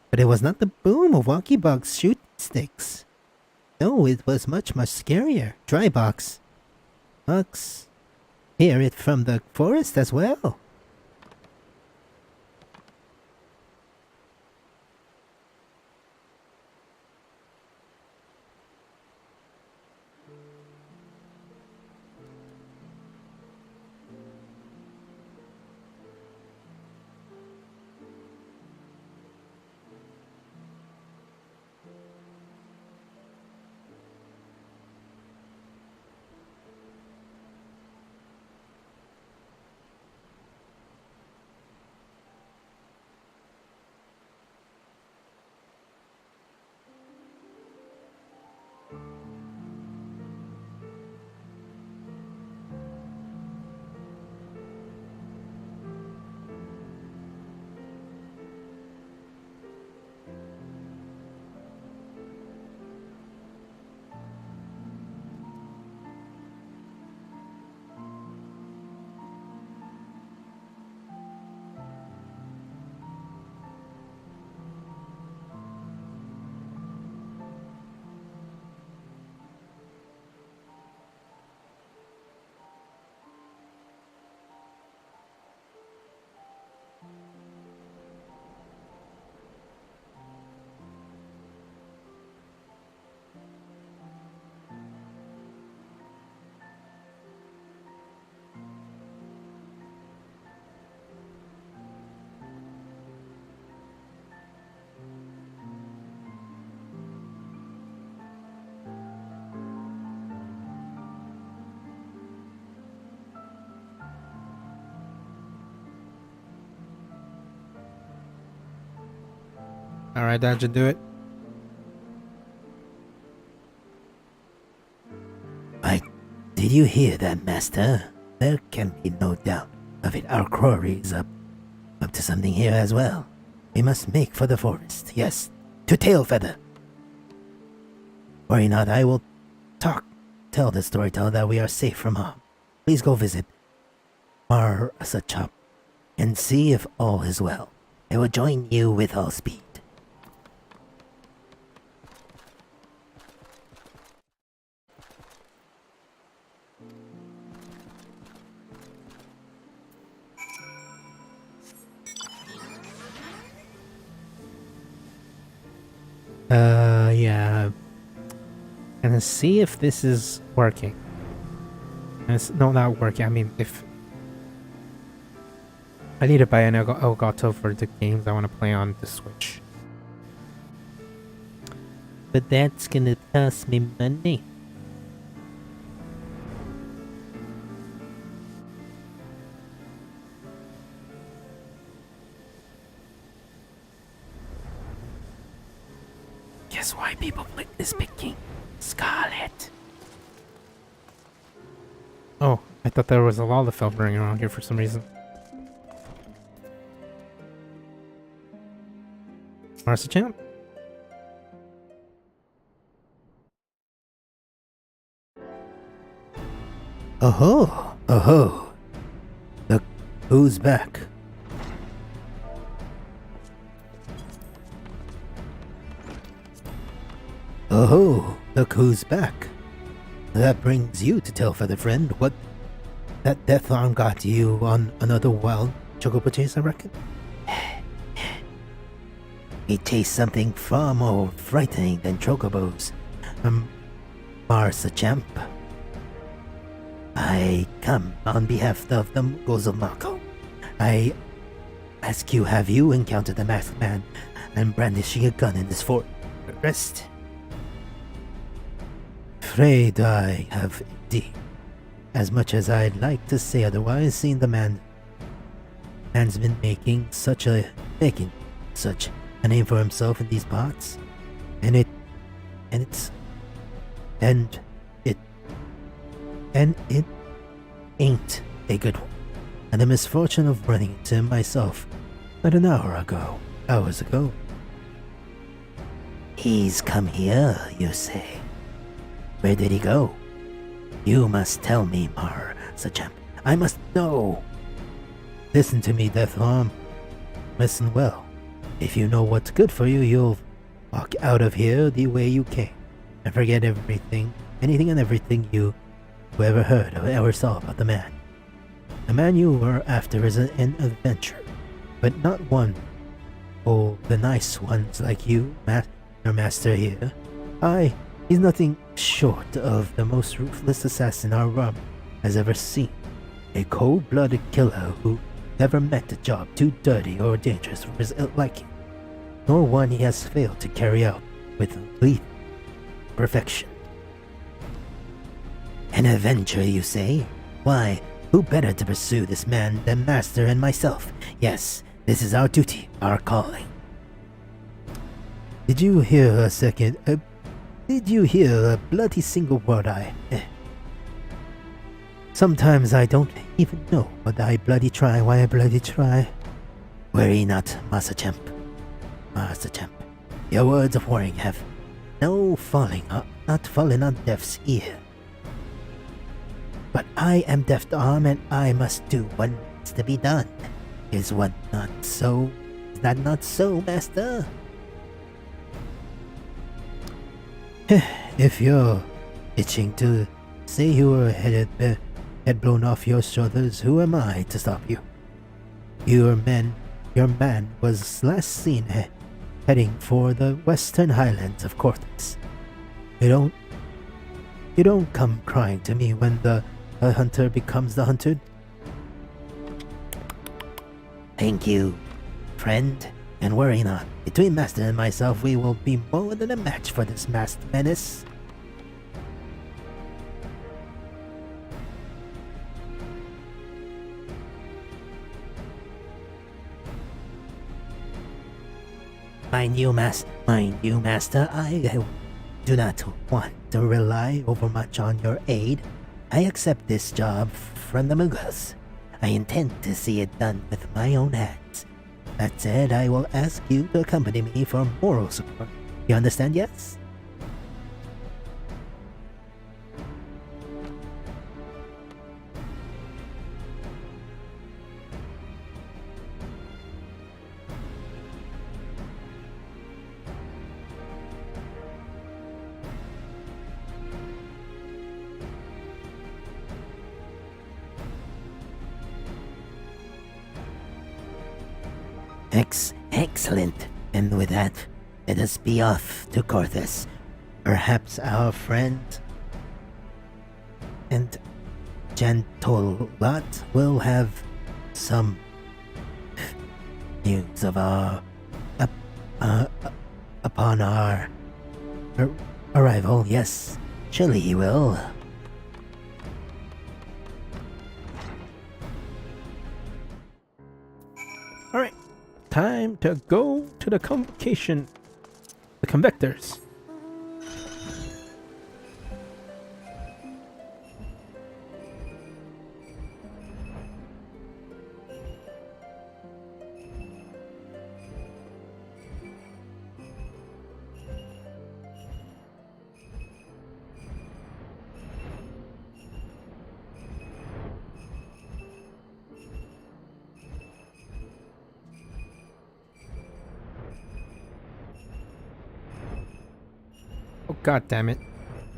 But it was not the boom of Waki bug's shoot sticks. No, it was much scarier. Drybox hear it from the forest as well. Alright, that should do it. Did you hear that, Master? There can be no doubt of it. Our quarry is up to something here as well. We must make for the forest. Yes, to Tailfeather. Worry not, I will tell the storyteller that we are safe from harm. Please go visit Marsachop and see if all is well. I will join you with all speed. Yeah. Gonna see if this is working. And it's no, not working. I mean, if I need to buy an Elgato for the games I want to play on the Switch. But that's gonna cost me money. Guess why people is picking Scarlet? Oh, I thought there was a Lalafell running around here for some reason. Marsa-champ? Oh ho! Look, who's back? Oh, look who's back. That brings you to tell, feather friend, what that death arm got you on another wild chocobo chase, I reckon? He tastes something far more frightening than chocobos. Marsa-champ. I come on behalf of the Mughals of Mako. I ask you, have you encountered the masked man and brandishing a gun in his forest? Afraid I have indeed. As much as I'd like to say otherwise, seeing the man's been making such a name for himself in these parts, and it ain't a good one. And the misfortune of running into him myself not an hours ago. He's come here, you say? Where did he go? You must tell me, Marsa-champ. I must know. Listen to me, Death Arm. Listen well. If you know what's good for you, you'll walk out of here the way you came and forget anything and everything you ever heard or ever saw about the man. The man you were after is an adventurer, but not one. Oh, the nice ones like you, your master here. He's nothing short of the most ruthless assassin our realm has ever seen. A cold-blooded killer who never met a job too dirty or dangerous for his ill liking, nor one he has failed to carry out with lethal perfection. An avenger, you say? Why, who better to pursue this man than Master and myself? Yes, this is our duty, our calling. Did you hear a second? Did you hear a bloody single word Sometimes I don't even know why I bloody try. Worry not, Marsa-champ. Marsa-champ, your words of warning have not fallen on deaf's ear. But I am Death Arm, and I must do what needs to be done. Is that not so, Master? If you're itching to say you were head blown off your shoulders, who am I to stop you? Your man was last seen heading for the western highlands of Cortes. You don't come crying to me when the hunter becomes the hunted. Thank you, friend, and worry not. Between Master and myself, we will be more than a match for this masked menace. Mind you, Master, I do not want to rely overmuch on your aid. I accept this job from the Mughals. I intend to see it done with my own hands. That said, I will ask you to accompany me for moral support. You understand, yes? Excellent. And with that, let us be off to Cortes. Perhaps our friend and gentle lot will have some news of our upon our arrival. Yes, surely he will. All right, time to go to the convocation. The convectors. Oh, god damn it.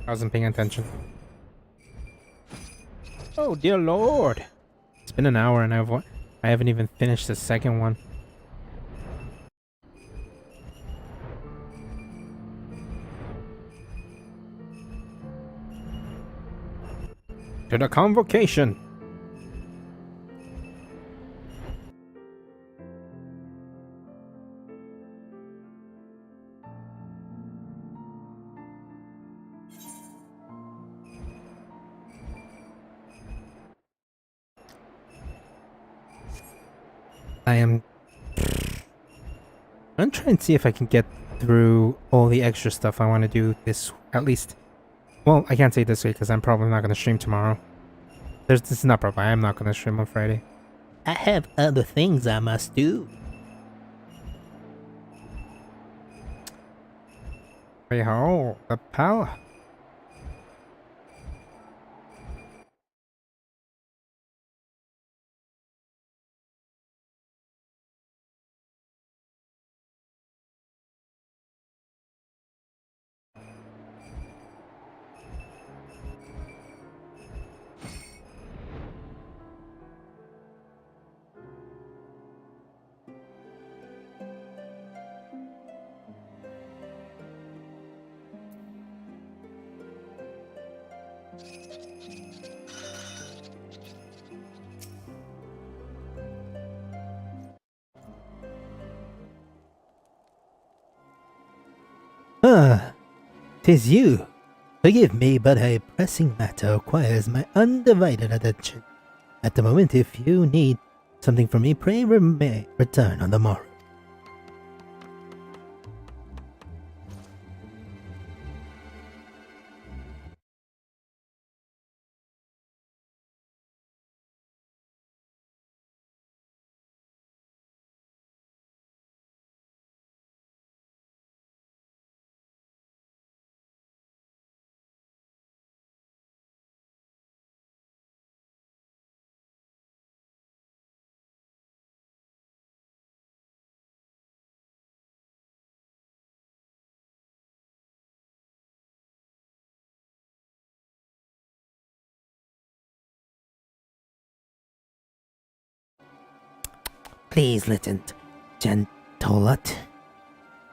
I wasn't paying attention. Oh, dear lord. It's been an hour and I haven't even finished the second one. To the convocation. I'm trying to see if I can get through all the extra stuff I want to do this, at least. Well, I can't say this week because I'm probably not going to stream tomorrow. This is not probably. I'm not going to stream on Friday. I have other things I must do. Behold, the power. Ah, 'tis you. Forgive me, but a pressing matter requires my undivided attention. At the moment, if you need something from me, pray return on the morrow. Please listen, Gentolat.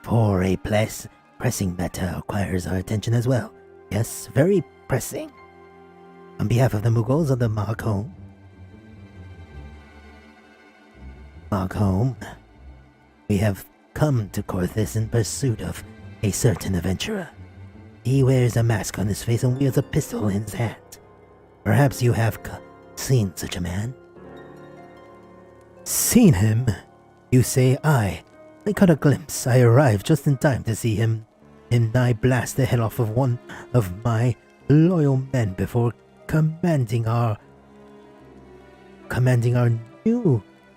For a pressing matter requires our attention as well. Yes, very pressing. On behalf of the Mughals of the Mark home, we have come to Korthis in pursuit of a certain adventurer. He wears a mask on his face and wields a pistol in his hand. Perhaps you have seen such a man? Seen him? You say I caught a glimpse. I arrived just in time to see him nigh blast the head off of one of my loyal men before commanding our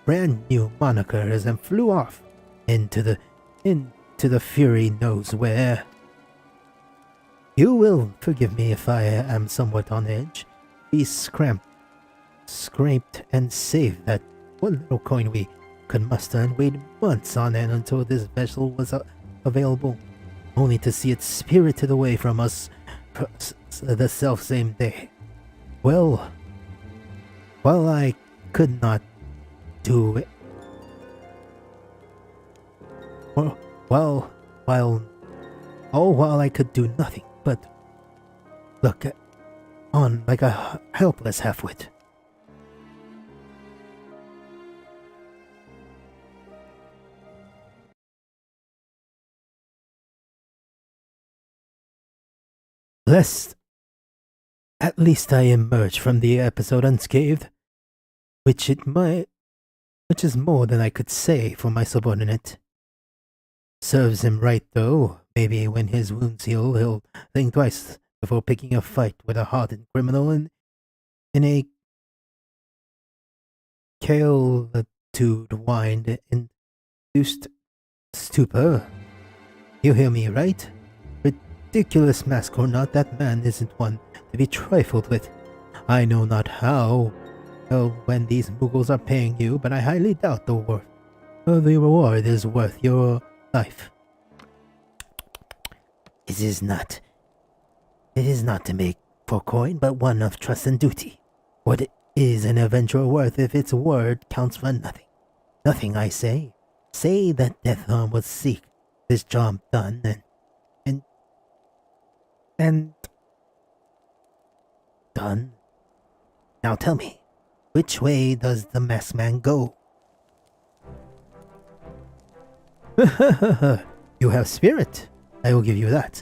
brand new monikers and flew off into the fury knows where. You will forgive me if I am somewhat on edge. We scraped and saved that one little coin we could muster and waited months on end until this vessel was available, only to see it spirited away from us the self-same day. Well, while I could not do it, while I could do nothing but look on like a helpless halfwit. Lest at least I emerge from the episode unscathed, which is more than I could say for my subordinate. Serves him right, though. Maybe when his wounds heal, he'll think twice before picking a fight with a hardened criminal in a wine-induced stupor. You hear me, right? Ridiculous mask or not, that man isn't one to be trifled with. I know not how, when these Mughals are paying you, but I highly doubt the reward is worth your life. It is not to make for coin, but one of trust and duty. What is an adventurer worth if its word counts for nothing? Nothing, I say. Say that Deathharm will seek this job done, and done. Now tell me, which way does the masked man go? You have spirit. I will give you that.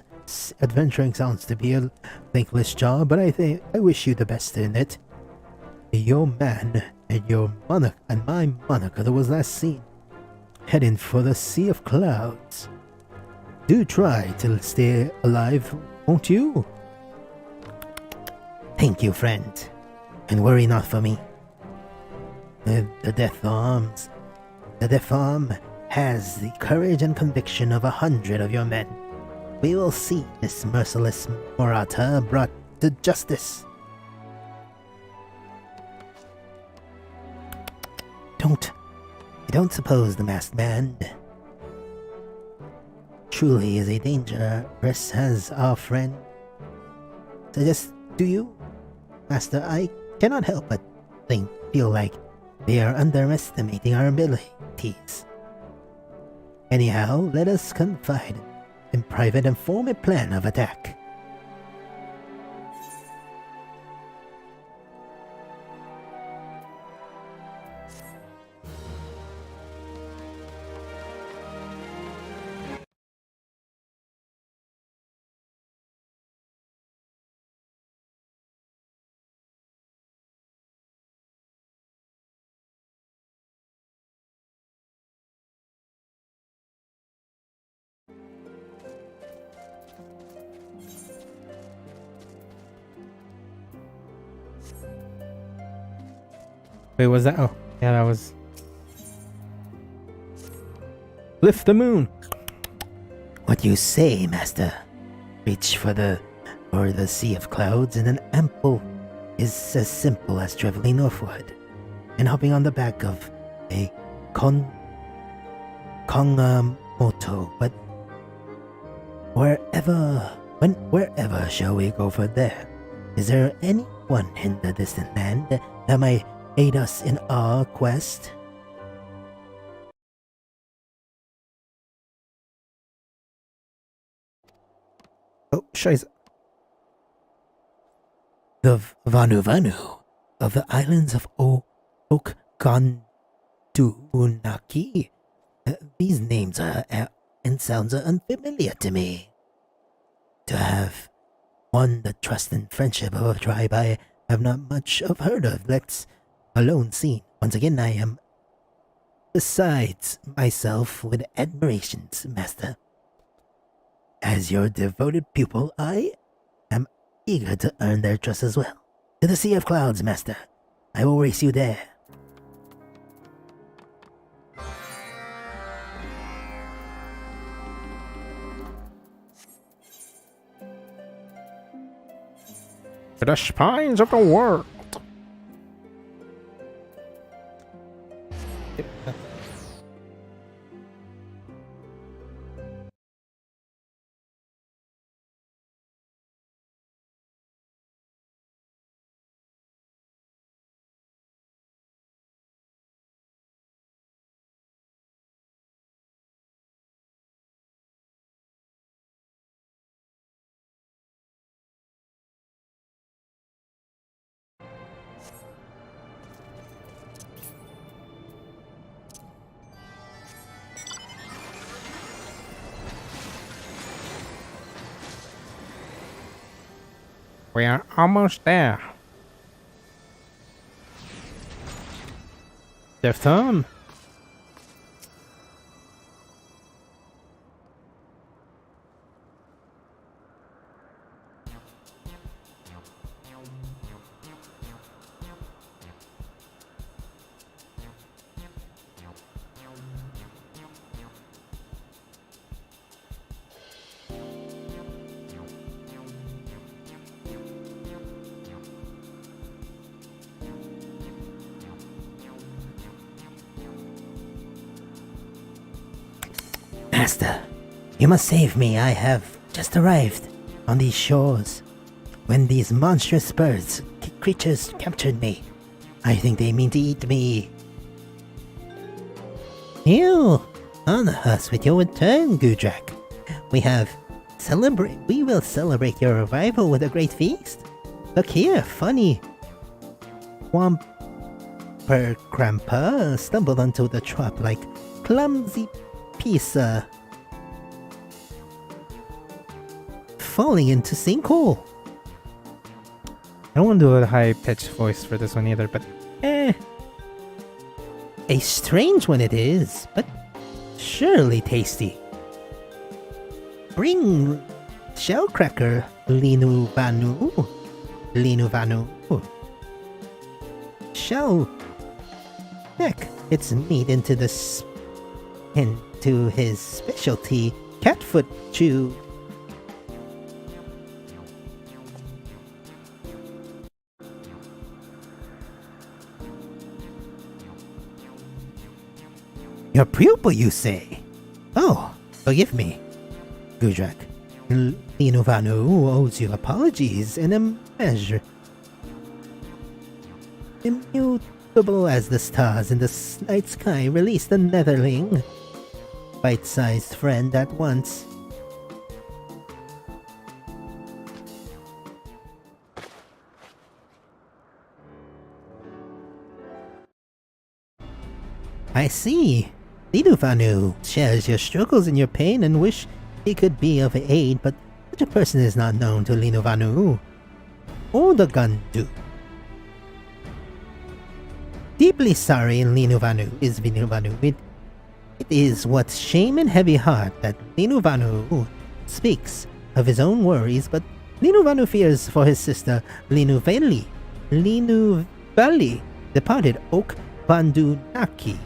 Adventuring sounds to be a thankless job, but I wish you the best in it. Your man and my moniker was last seen heading for the Sea of Clouds. Do try to stay alive, won't you? Thank you, friend. And worry not for me. The Death Arm has the courage and conviction of 100 of your men. We will see this merciless Murata brought to justice. I don't suppose the masked man truly is a dangerous as our friend suggests. Do you, Master? I cannot help but feel like they are underestimating our abilities. Anyhow, let us confide in private and form a plan of attack. Wait, was that? Oh, yeah, that was. Lift the moon. What you say, Master? Reach for the Sea of Clouds, and an ample is as simple as traveling northward and hopping on the back of a Kongamoto. But wherever shall we go from there? Is there anyone in the distant land that might aid us in our quest? Oh, scheiße. The Vanu of the islands of Okandunaki. These names and sounds are unfamiliar to me. To have won the trust and friendship of a tribe I have not much of heard of, let's alone seen. Once again, I am besides myself with admirations, Master. As your devoted pupil, I am eager to earn their trust as well. To the Sea of Clouds, Master. I will race you there. To the spines of the world. We are almost there. Death Tom. Master, you must save me. I have just arrived on these shores when these monstrous birds, creatures captured me. I think they mean to eat me. You honor us with your return, Gudrak. We will celebrate your arrival with a great feast. Look here, funny. Wamper Grandpa stumbled onto the trap like clumsy pizza falling into sinkhole. I don't want to do a high-pitched voice for this one either, but A strange one it is, but surely tasty. Bring shellcracker, Linu Vanu. Shell neck its meat into his specialty catfoot chew. Your pupil, you say? Oh, forgive me, Gudrak. Linovanu owes you apologies in a measure. Immutable as the stars in the night sky, release the netherling. Bite-sized friend at once. I see. Liduvanu shares your struggles and your pain and wish he could be of aid, but such a person is not known to Linuvanu or the Gandu. Deeply sorry, Linuvanu is Linuvanu. It is with shame and heavy heart that Linuvanu speaks of his own worries, but Linuvanu fears for his sister Linuvali, departed Oak Bandunaki.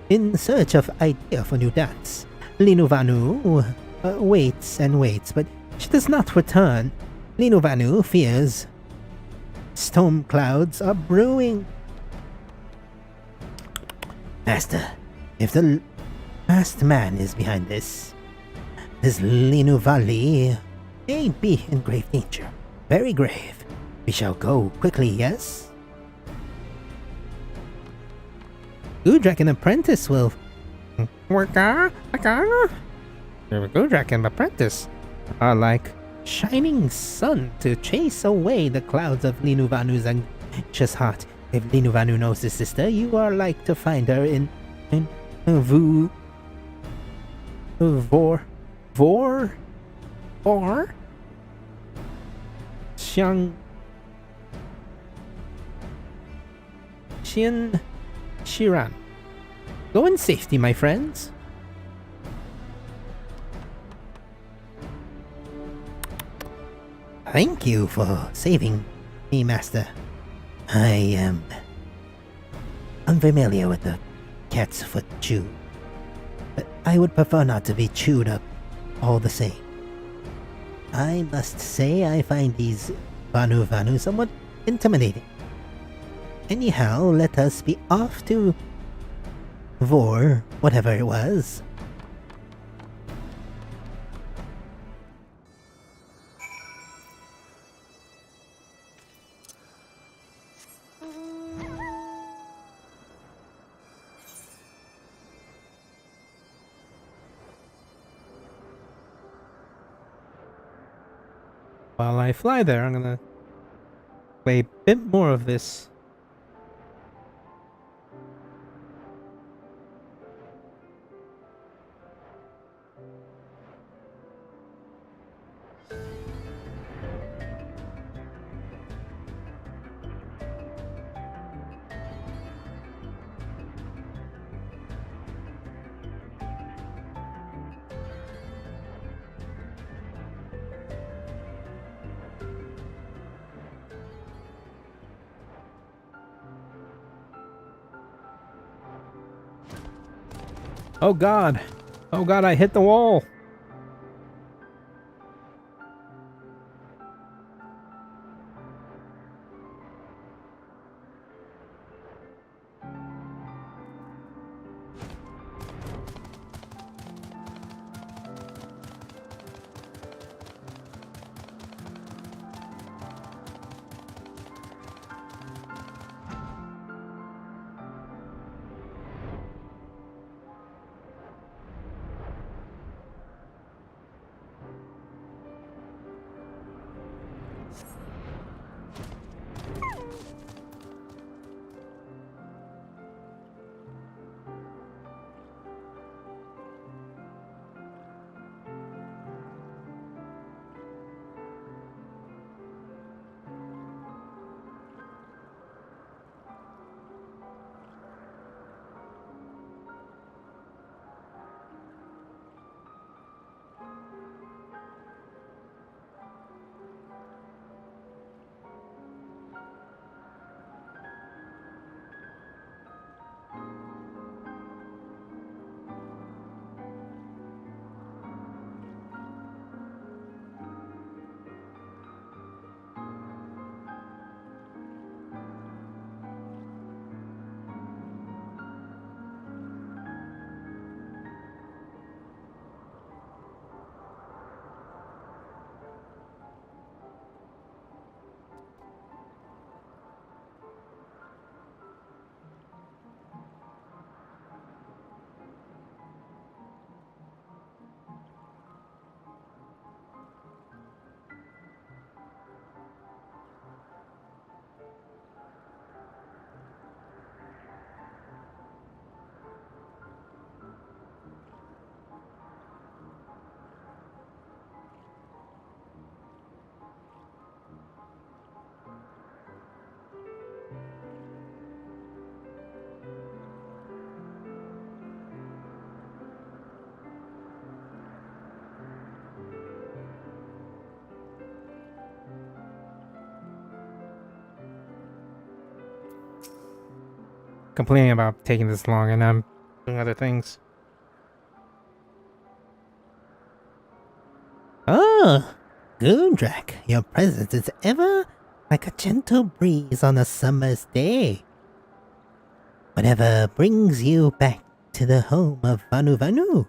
In search of idea for new dance. Linuvanu waits and waits, but she does not return. Linuvanu fears storm clouds are brewing. Master, if the last man is behind this Linuvali may be in grave danger. Very grave. We shall go quickly, yes? Gudrak and apprentice will Gudrak and apprentice are like shining sun to chase away the clouds of Linuvanu's anxious heart. If Linuvanu knows his sister, you are like to find her in Shiran. Go in safety, my friends. Thank you for saving me, Master. I am unfamiliar with the cat's foot chew, but I would prefer not to be chewed up all the same. I must say I find these Vanu somewhat intimidating. Anyhow, let us be off to Vor, whatever it was. while I fly there, I'm gonna play a bit more of this. Oh god. Oh god, I hit the wall. Complaining about taking this long and I'm doing other things. Oh, Goondrak, your presence is ever like a gentle breeze on a summer's day. Whatever brings you back to the home of Vanu Vanu?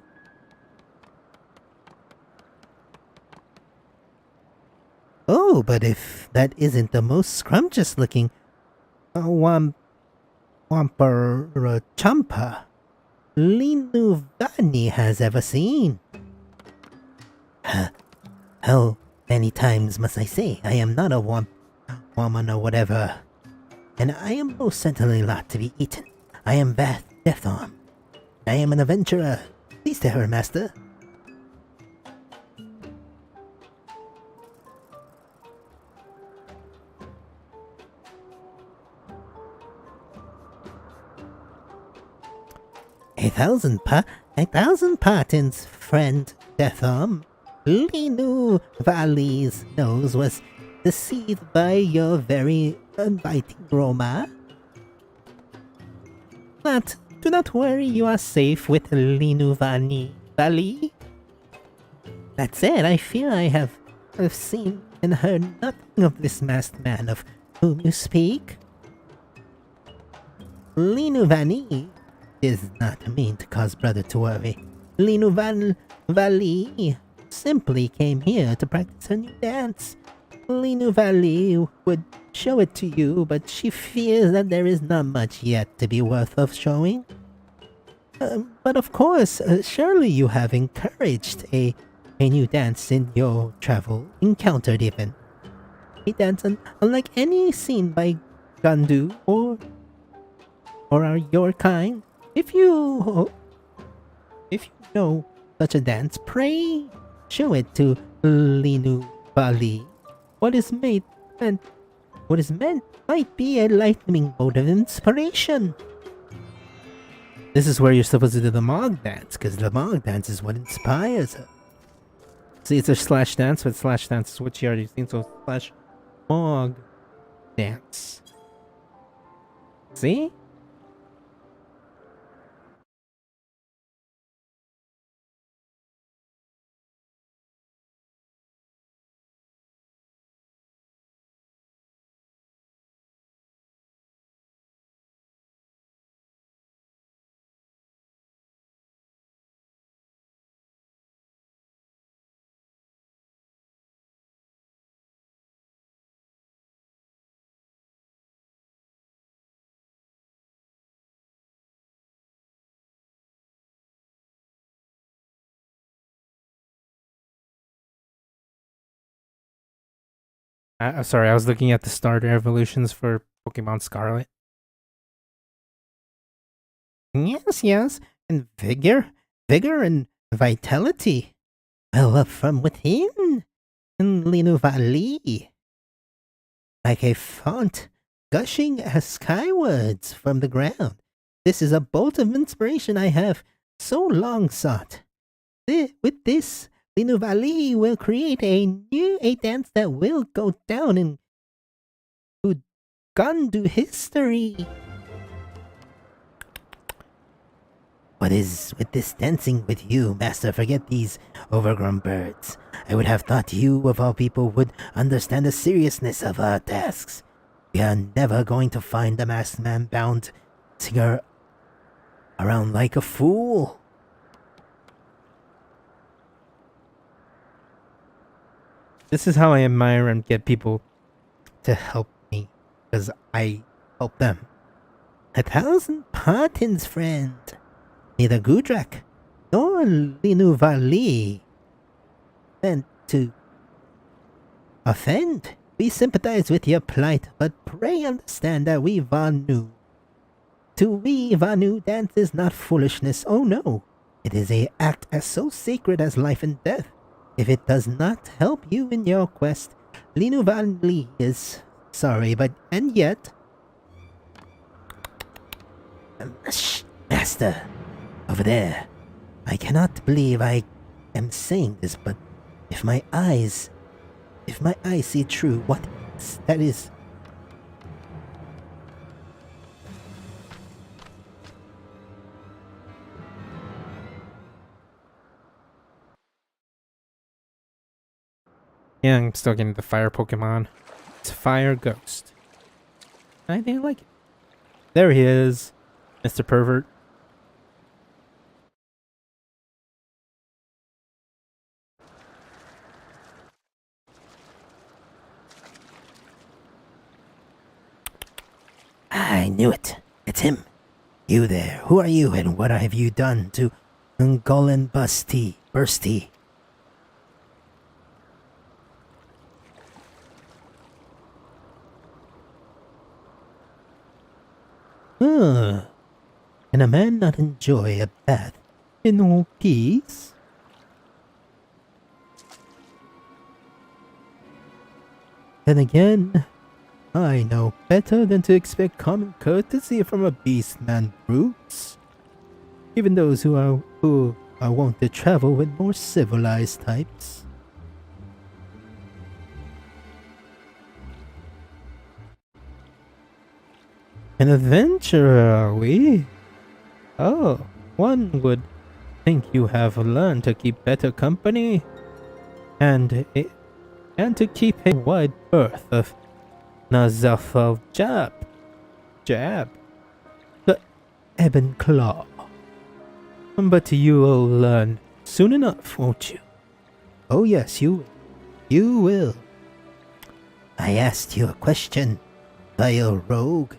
Oh, but if that isn't the most scrumptious looking Wampa Champa Linuvani has ever seen. How many times must I say I am not a woman or whatever, and I am most certainly not to be eaten. I am Deatharm. I am an adventurer. Please tell her, master. A thousand pardons, friend Deatharm. Linu Valley's nose was deceived by your very inviting aroma. But do not worry, you are safe with Linu Valley. That said, I fear I have seen and heard nothing of this masked man of whom you speak. Linu Valley is not mean to cause brother to worry. Linu Valley simply came here to practice her new dance. Linu Valley would show it to you, but she fears that there is not much yet to be worth of showing. But of course, surely you have encouraged a new dance in your travel, encountered even. A dance unlike any seen by Gandu or your kind. If you know such a dance, pray show it to Linu Bali. What is meant might be a lightning bolt of inspiration. This is where you're supposed to do the Mog dance, because the Mog dance is what inspires her. See, it's a slash dance, but slash dance is what she already seen, so slash Mog dance. See? Sorry, I was looking at the starter evolutions for Pokemon Scarlet. Yes, yes, and vigor and vitality. Well up from within, in Linu Valley. Like a fount gushing skywards from the ground. This is a bolt of inspiration I have so long sought. With this, Linu Valley will create a dance that will go down in Gandu history. What is with this dancing with you, Master? Forget these overgrown birds. I would have thought you, of all people, would understand the seriousness of our tasks. We are never going to find the masked man bound singer around like a fool. This is how I admire and get people. To help me, because I help them. 1,000 pardons, friend. Neither Gudrak nor Linu Valley meant to offend. We sympathize with your plight, but pray understand that we Vanu. To we Vanu, dance is not foolishness. Oh no, it is a act as so sacred as life and death. If it does not help you in your quest, Linu Valley is sorry, but and yet, shh, Master. Over there. I cannot believe I am saying this, but if my eyes see true, that is. Yeah, I'm still getting the fire Pokemon. It's Fire Ghost. I think I like it. There he is, Mr. Pervert. I knew it. It's him. You there. Who are you and what have you done to Ngolan Bursty? Can a man not enjoy a bath in all peace? Then again, I know better than to expect common courtesy from a beast-man brutes. Even those who are wont to travel with more civilized types. An adventurer, are we? Oh, one would think you have learned to keep better company, and to keep a wide berth of Nazafal Jab, the Ebon Claw. But you will learn soon enough, won't you? Oh yes, you will. I asked you a question, vile rogue.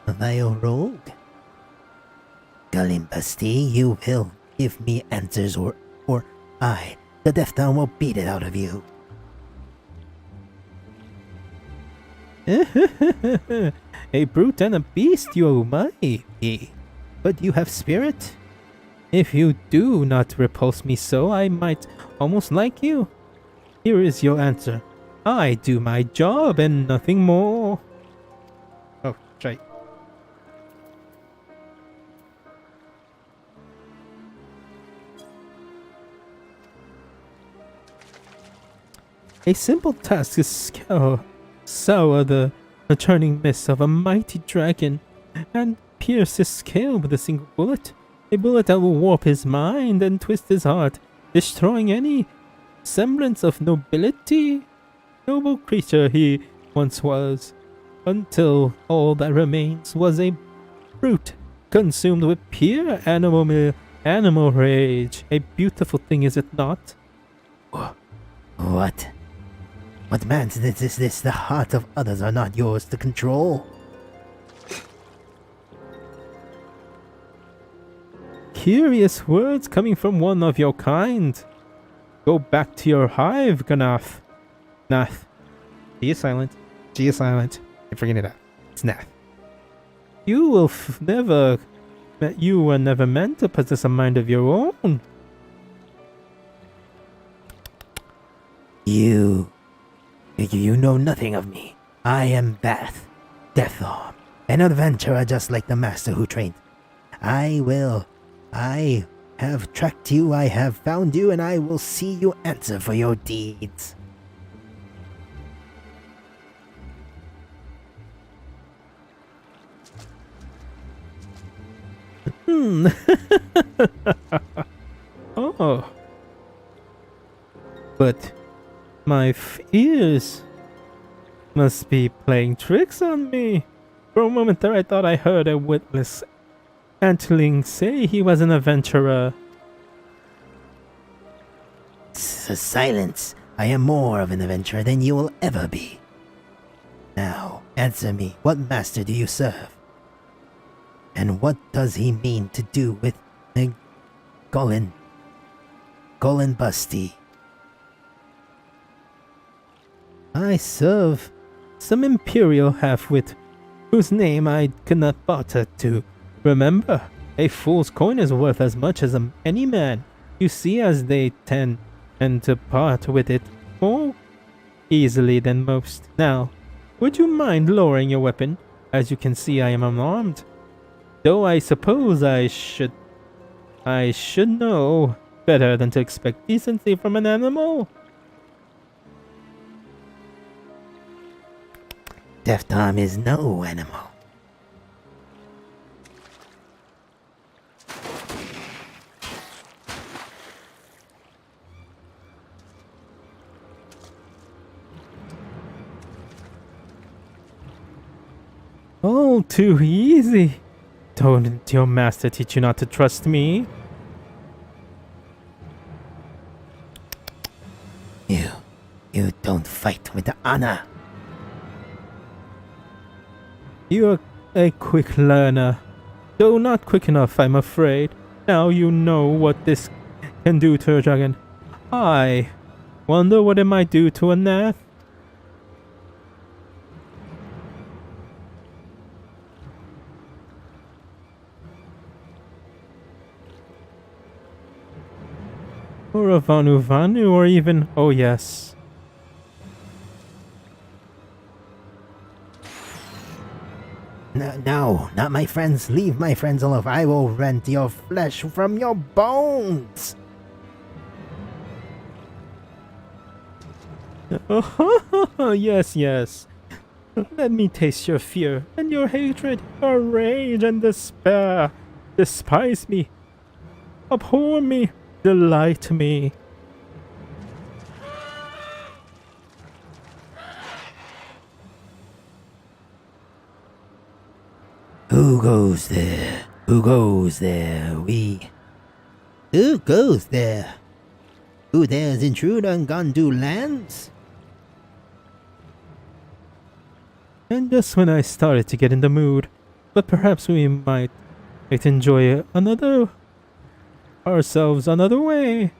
Vile rogue? Galimbasti, you will give me answers or I, the Death Down, will beat it out of you. A brute and a beast you might be, but you have spirit. If you do not repulse me so, I might almost like you. Here is your answer. I do my job and nothing more. Oh, right. A simple task is sour the churning mist of a mighty dragon and pierce his scale with a single bullet. A bullet that will warp his mind and twist his heart, destroying any semblance of nobility. Noble creature he once was, until all that remains was a brute consumed with pure animal rage. A beautiful thing, is it not? What? What madness is this? The heart of others are not yours to control. curious words coming from one of your kind. Go back to your hive, Ganath. Nath. She is silent. She is silent. I'm forgetting that. It's Nath. You will never... You were never meant to possess a mind of your own. You know nothing of me. I am Bath, Deatharm, an adventurer just like the master who trained. I have tracked you, I have found you, and I will see you answer for your deeds. Oh. But my ears must be playing tricks on me. For a moment there I thought I heard a witless antling say he was an adventurer. Silence. I am more of an adventurer than you will ever be. Now, answer me, what master do you serve? And what does he mean to do with Golan Busty? I serve some imperial half-wit whose name I could not bother to remember. A fool's coin is worth as much as any man. You see, as they tend to part with it more easily than most. Now, would you mind lowering your weapon? As you can see, I am unarmed. Though I suppose I should know better than to expect decency from an animal. Deatharm is no animal. All too easy. Don't your master teach you not to trust me? You don't fight with honor. You're a quick learner, though not quick enough, I'm afraid. Now you know what this can do to a dragon. I wonder what it might do to a Nath. Or a Vanu, or even... oh yes. No, not my friends. Leave my friends alone. I will rend your flesh from your bones. Yes. Let me taste your fear and your hatred, your rage and despair. Despise me. Abhor me. Delight me. Who goes there? Who goes there? Who goes there? Who dares intrude on Gondu lands? And just when I started to get in the mood, but perhaps we might enjoy ourselves another way.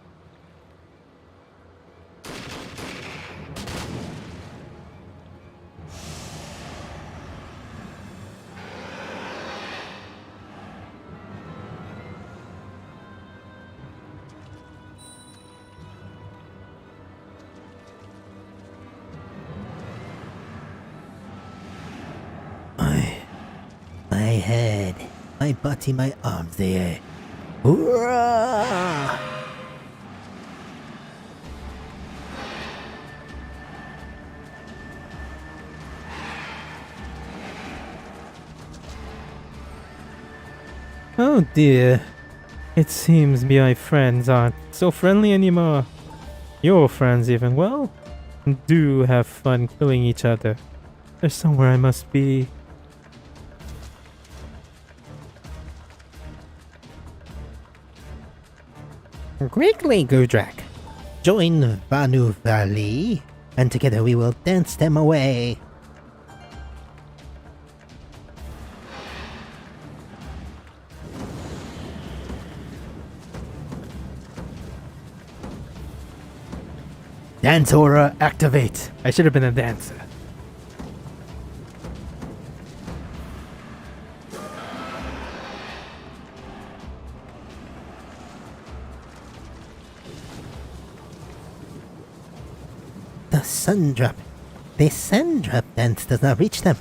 My head, my body, my arms, they Hurrah! Oh dear. It seems my friends aren't so friendly anymore. Your friends even, well, do have fun killing each other. There's somewhere I must be. Quickly, Gudrak. Join Vanu Valley, and together we will dance them away. Dance aura activate. I should have been a dancer. The sun drop. The sun drop dance does not reach them.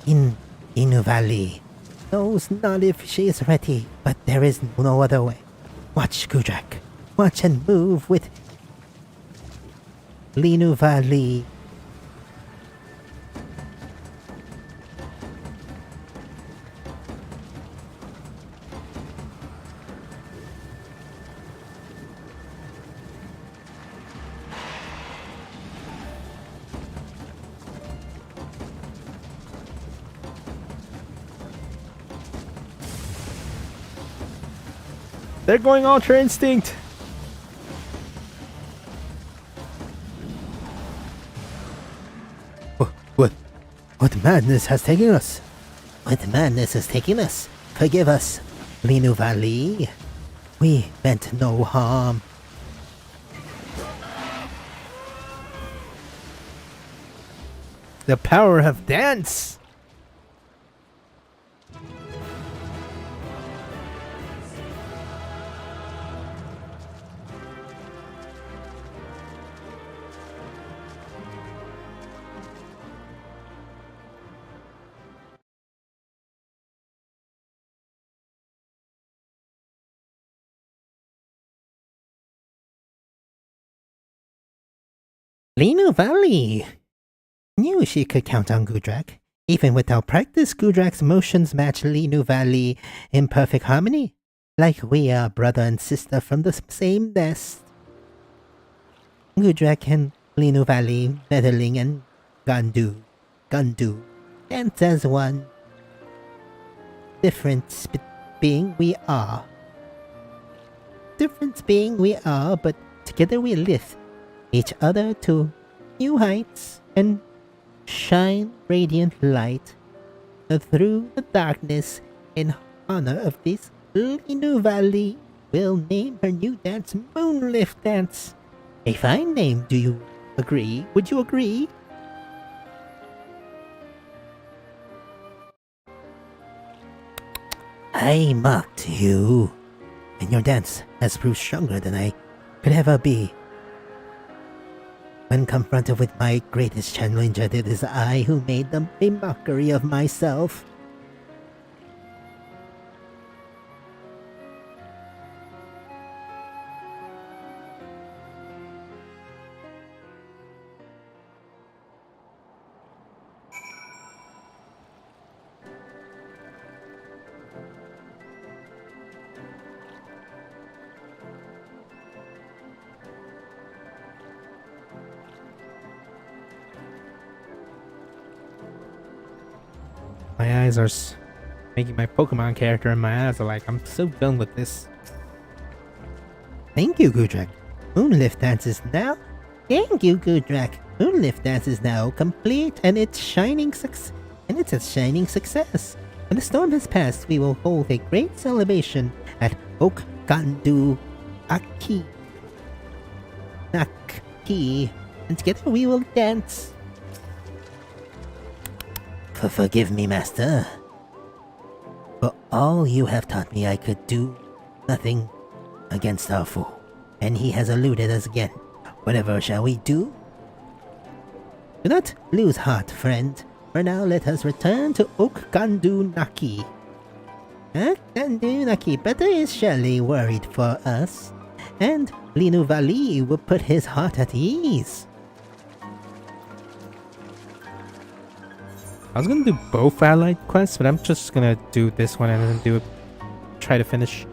In Inu Valley knows not if she is ready, but there is no other way. Watch, Gudrak. Watch and move with Linu Valley. They're going Ultra Instinct! What madness has taken us? What madness is taking us? Forgive us, Linu Valley. We meant no harm. The power of dance! Linu Valley knew she could count on Gudrak. Even without practice, Gudrak's motions match Linu Valley in perfect harmony. Like we are brother and sister from the same nest. Gudrak and Linu Valley, Meddling and Gandu dance as one. Difference being we are. Difference being we are, but together we lift each other to new heights and shine radiant light through the darkness. In honor of this, Linu Valley will name her new dance Moonlift Dance. A fine name, do you agree? Would you agree? I mocked you, and your dance has proved stronger than I could ever be. When confronted with my greatest challenger, it is I who made them a mockery of myself. My eyes are making my Pokemon character and my eyes are like, I'm so done with this. Thank you, Gudrak. Moonlift Dance is now... Thank you, Gudrak. Moonlift Dance is now complete and it's a shining success. When the storm has passed, we will hold a great celebration at Oak Gandu Aki. Naki. And together we will dance. Forgive me, Master. For all you have taught me, I could do nothing against our foe. And he has eluded us again. Whatever shall we do? Do not lose heart, friend. For now, let us return to Oak Gandu Naki. Gandu Naki, Brother is surely worried for us. And Linu Valley will put his heart at ease. I was gonna do both allied quests, but I'm just gonna do this one and then try to finish.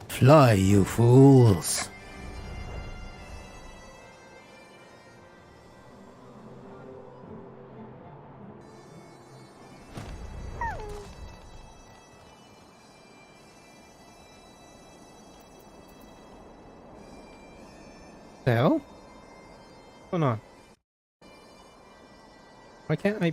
Fly, you fools. The hell? going on? Why can't I?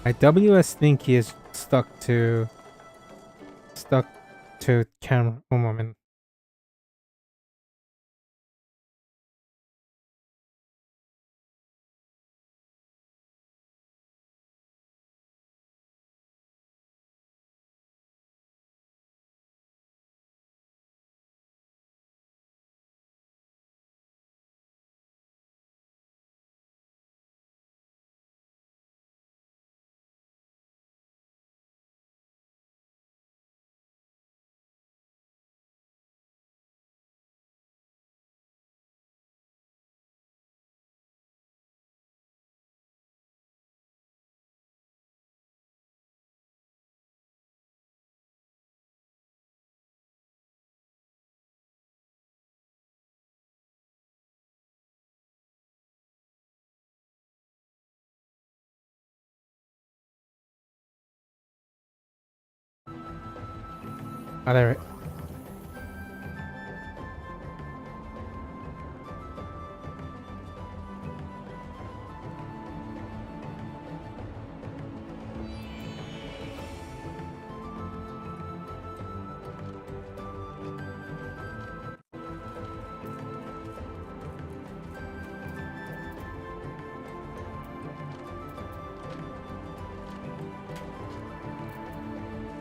My WS Thinky is stuck to camera. One moment. Ah, there.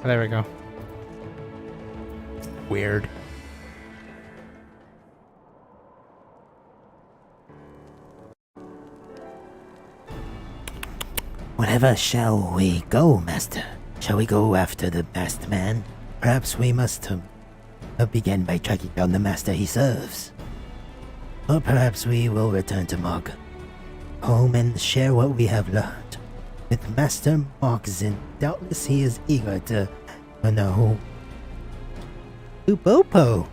Ah, there we go. Weird. Whatever shall we go, Master? Shall we go after the masked man? Perhaps we must begin by tracking down the master he serves. Or perhaps we will return to Mog, home and share what we have learned. With Master Mogzin, doubtless he is eager to know. Upopo!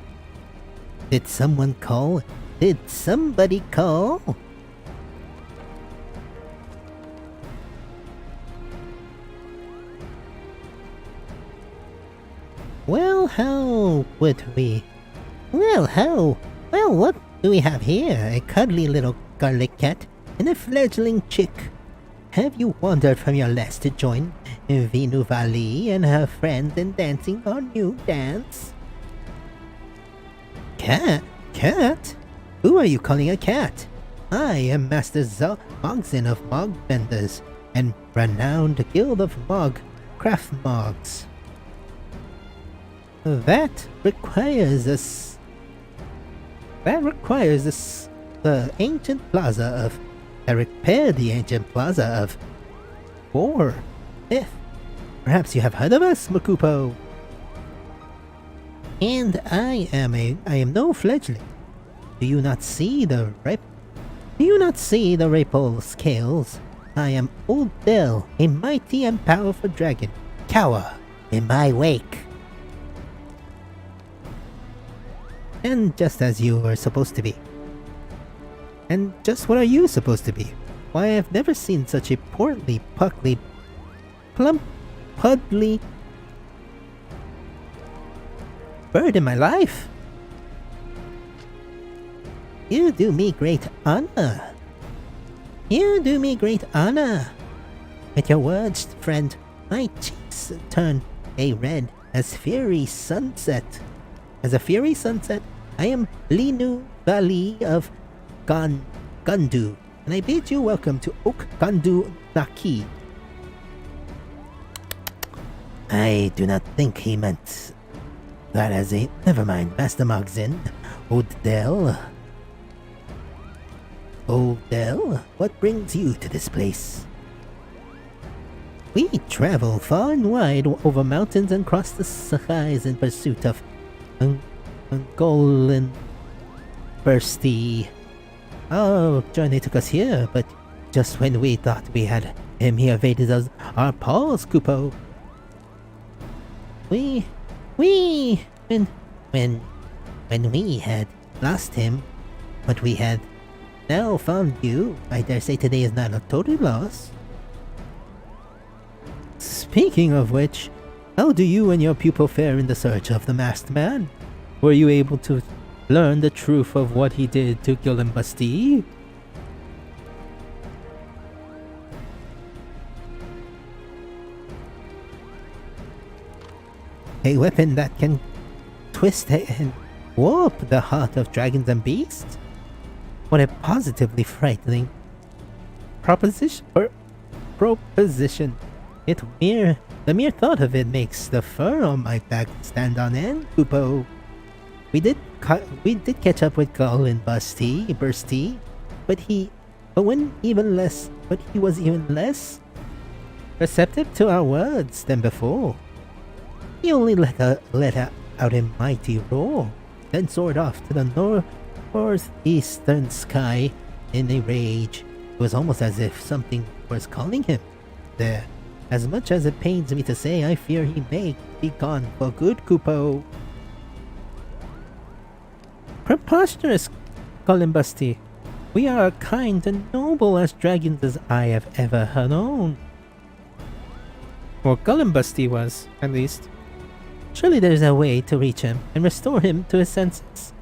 Did someone call? Did somebody call? Well, how would we? Well, what do we have here? A cuddly little garlic cat and a fledgling chick. Have you wandered from your nest to join Vinu Vali and her friends in dancing our new dance? Cat? Cat? Who are you calling a cat? I am Master Mogzin of Mog Benders and renowned Guild of Mog Craft Mogs. That requires the ancient plaza of repair the ancient plaza of 4th. Perhaps you have heard of us, Makupo. And I am no fledgling. Do you not see the ripple scales? I am Old Dell, a mighty and powerful dragon. Cower in my wake. And just as you were supposed to be. And just what are you supposed to be? Why, I've never seen such a portly, puckly, plump, puddly bird in my life. You do me great honor. You do me great honor. With your words, friend, my cheeks turn a red as fiery sunset. As a fiery sunset, I am Linu Valley of Gandu, and I bid you welcome to Oak Gandu Naki. I do not think he meant that as a... Never mind, Master Mogzin. Odell, what brings you to this place? We travel far and wide over mountains and across the skies in pursuit of golden bursty. Our journey took us here, but just when we thought we had him, he evaded us our paws, Kupo. When when we had lost him, but we had now found you, I dare say today is not a total loss. Speaking of which, how do you and your pupil fare in the search of the masked man? Were you able to learn the truth of what he did to Gilimbasti? A weapon that can twist and warp the heart of dragons and beasts? What a positively frightening proposition. The mere thought of it makes the fur on my back stand on end, Kupo. We did catch up with Gull and Bursty, but he was even less receptive to our words than before. He only let out a mighty roar, then soared off to the northeastern sky in a rage. It was almost as if something was calling him there. As much as it pains me to say, I fear he may be gone for good, Kupo. Preposterous, Gilimbasti. We are kind and noble as dragons as I have ever known. Well, Gilimbasti was, at least. Surely there's a way to reach him and restore him to his senses.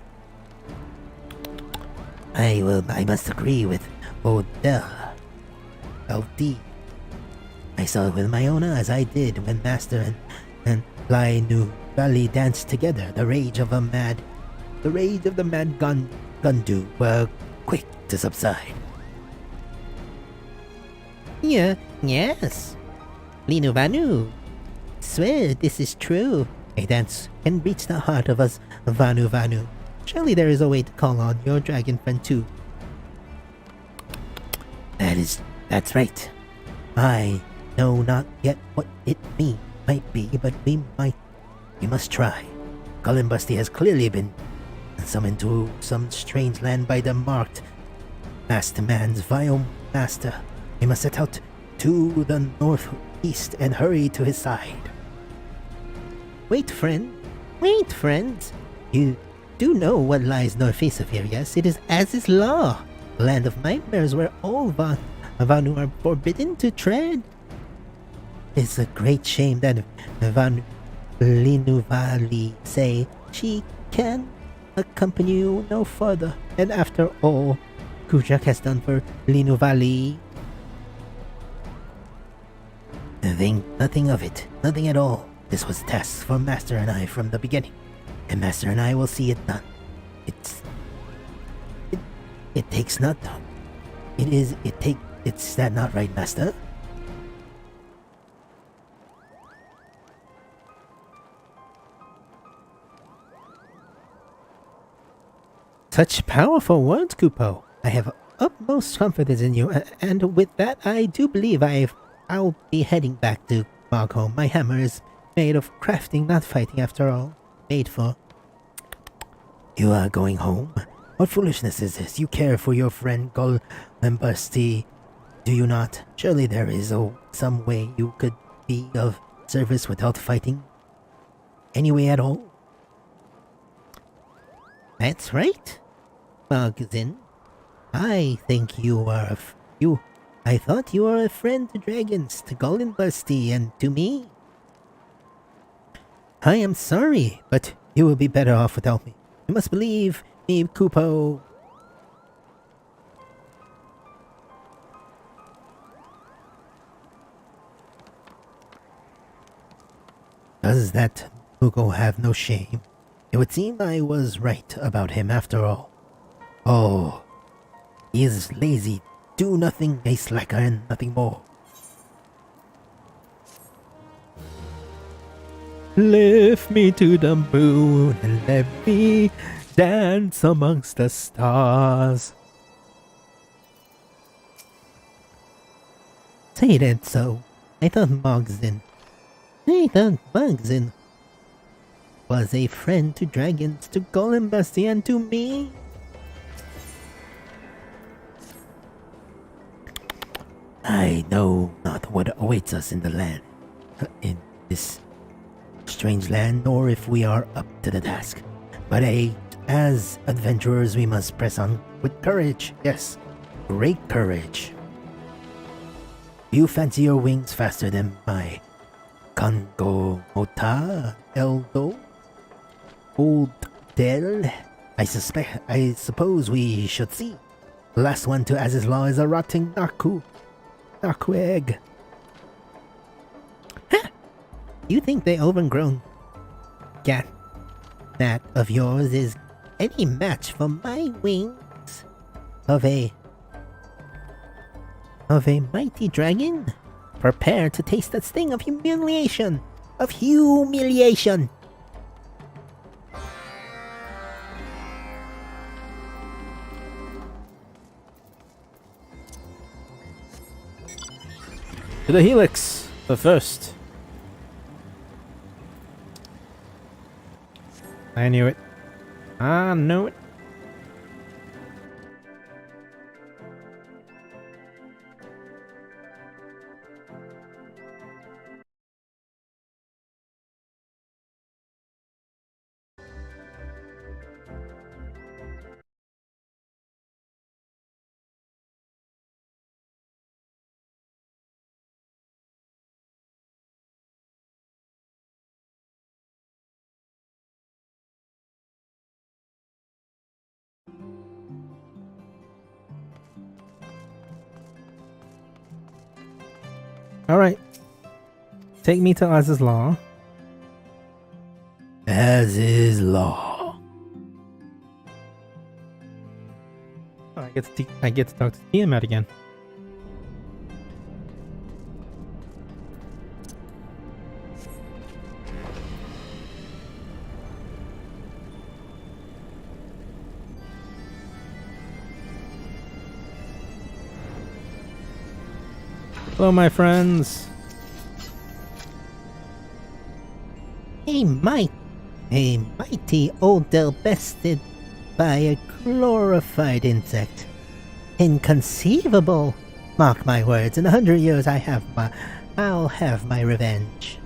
I must agree with Odell. LD. I saw it with my own eyes. I did when Master and Lainu Valley danced together. The rage of the mad Gundu were quick to subside. Yeah, yes. Linu Vanu. Swear this is true. A dance can reach the heart of us, Vanu. Surely there is a way to call on your dragon friend too. That's right. I know not yet what it might be, but we must try. Gilimbasti has clearly been summoned to some strange land by the marked masked man's vile master. We must set out to the northeast and hurry to his side. Wait, friend. You do know what lies northeast of here, yes? It is as is law. Land of nightmares where all Vanu are forbidden to tread. It's a great shame that Linuvali say she can accompany you no further. And after all Kujak has done for Linuvali, think nothing of it. Nothing at all. This was tasked for Master and I from the beginning. And Master and I will see it done. It takes not. It's that not right, Master? Such powerful words, Kupo. I have utmost confidence in you, and with that, I do believe I'll be heading back to Markholm. My hammer is made of crafting, not fighting after all. Made for. You are going home? What foolishness is this? You care for your friend Gilimbasti, do you not? Surely there is some way you could be of service without fighting? Any way at all? That's right, Magazine. I think I thought you were a friend to dragons, to Gilimbasti, and to me. I am sorry, but you will be better off without me. You must believe me, Kupo. Does that Mugo have no shame? It would seem I was right about him after all. Oh, he is lazy, do nothing, a slacker, and nothing more. Lift me to the moon and let me dance amongst the stars. Say that so. I thought Mogzin was a friend to dragons, to Gilimbasti, and to me. I know not what awaits us in the land, in this strange land, nor if we are up to the task. But as adventurers, we must press on with courage. Yes, great courage. You fancy your wings faster than my Congo Mota Eldo? Old Del? I suppose we should see. The last one to Az's law is a rotting Naku egg. Huh! You think the overgrown cat that of yours is any match for my wings of a mighty dragon? Prepare to taste the sting of humiliation. Of humiliation. To the helix, the first. I knew it. I knew it. Alright. Take me to Az's Law. Az's law. Oh, I get to talk to Tiamat again. Hello, my friends. A mighty odor bested by a glorified insect. Inconceivable. Mark my words, in 100 years I'll have my revenge.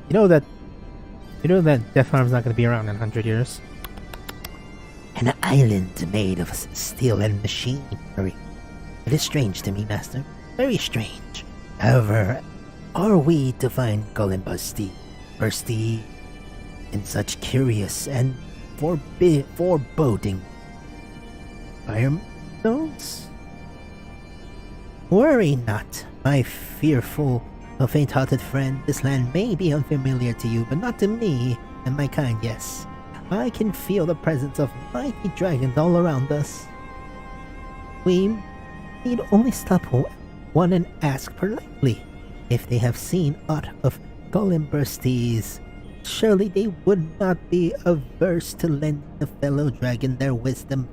You know that Death Farm's not going to be around in 100 years. An island made of steel and machinery. It is strange to me, Master. Very strange. However, are we to find Golem Bursty in such curious and foreboding environments? Worry not, my fearful, faint-hearted friend. This land may be unfamiliar to you, but not to me and my kind, yes. I can feel the presence of mighty dragons all around us. We need only stop one and ask politely if they have seen aught of Golem Bursties. Surely they would not be averse to lend a fellow dragon their wisdom.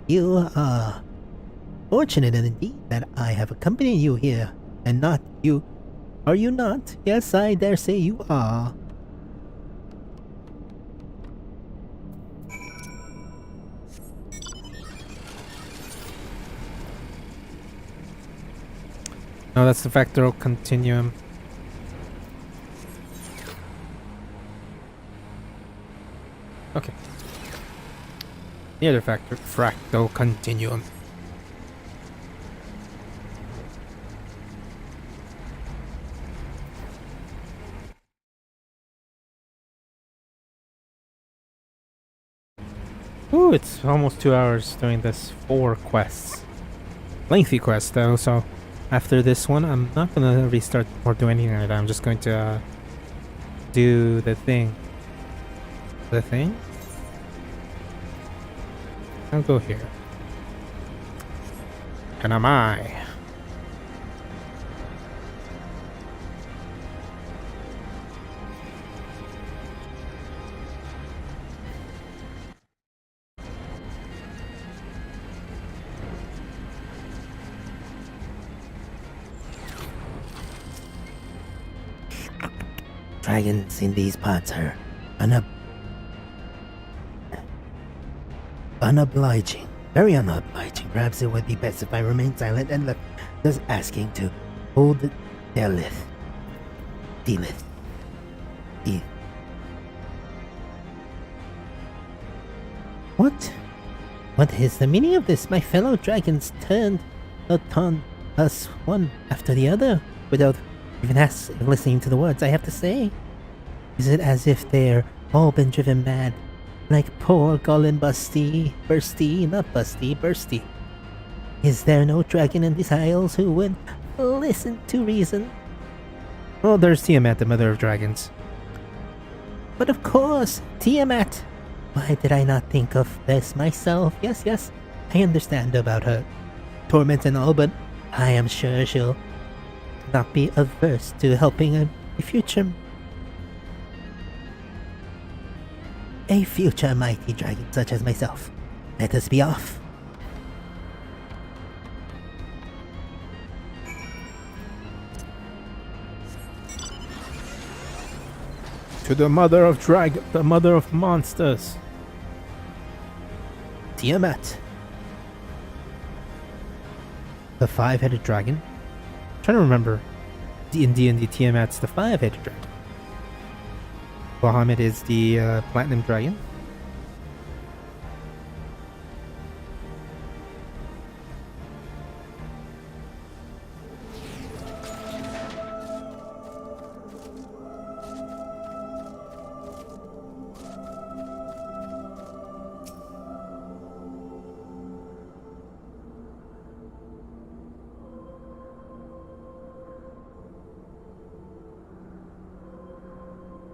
You are fortunate indeed that I have accompanied you here, and not you. Are you not? Yes, I dare say you are. No, that's the fractal continuum. Okay. The other fractal continuum. Ooh, it's almost 2 hours doing this 4 quests. Lengthy quest though, so after this one, I'm not gonna restart or do anything like that. I'm just going to do the thing. The thing? I'll go here. And am I? Dragons in these parts are unobliging. Very unobliging. Perhaps it would be best if I remained silent and left just asking to hold Delith. What? What is the meaning of this? My fellow dragons turned upon us one after the other without even listening to the words I have to say. Is it as if they're all been driven mad? Like poor Gollum Bursty. Is there no dragon in these isles who would listen to reason? Well, there's Tiamat, the mother of dragons. But of course, Tiamat! Why did I not think of this myself? Yes, I understand about her torment and all, but I am sure she'll not be averse to helping a future mighty dragon such as myself. Let us be off. To the mother of monsters. Tiamat. The five-headed dragon? I'm trying to remember. In D&D, Tiamat's the five-headed dragon. Bahamut is the platinum dragon.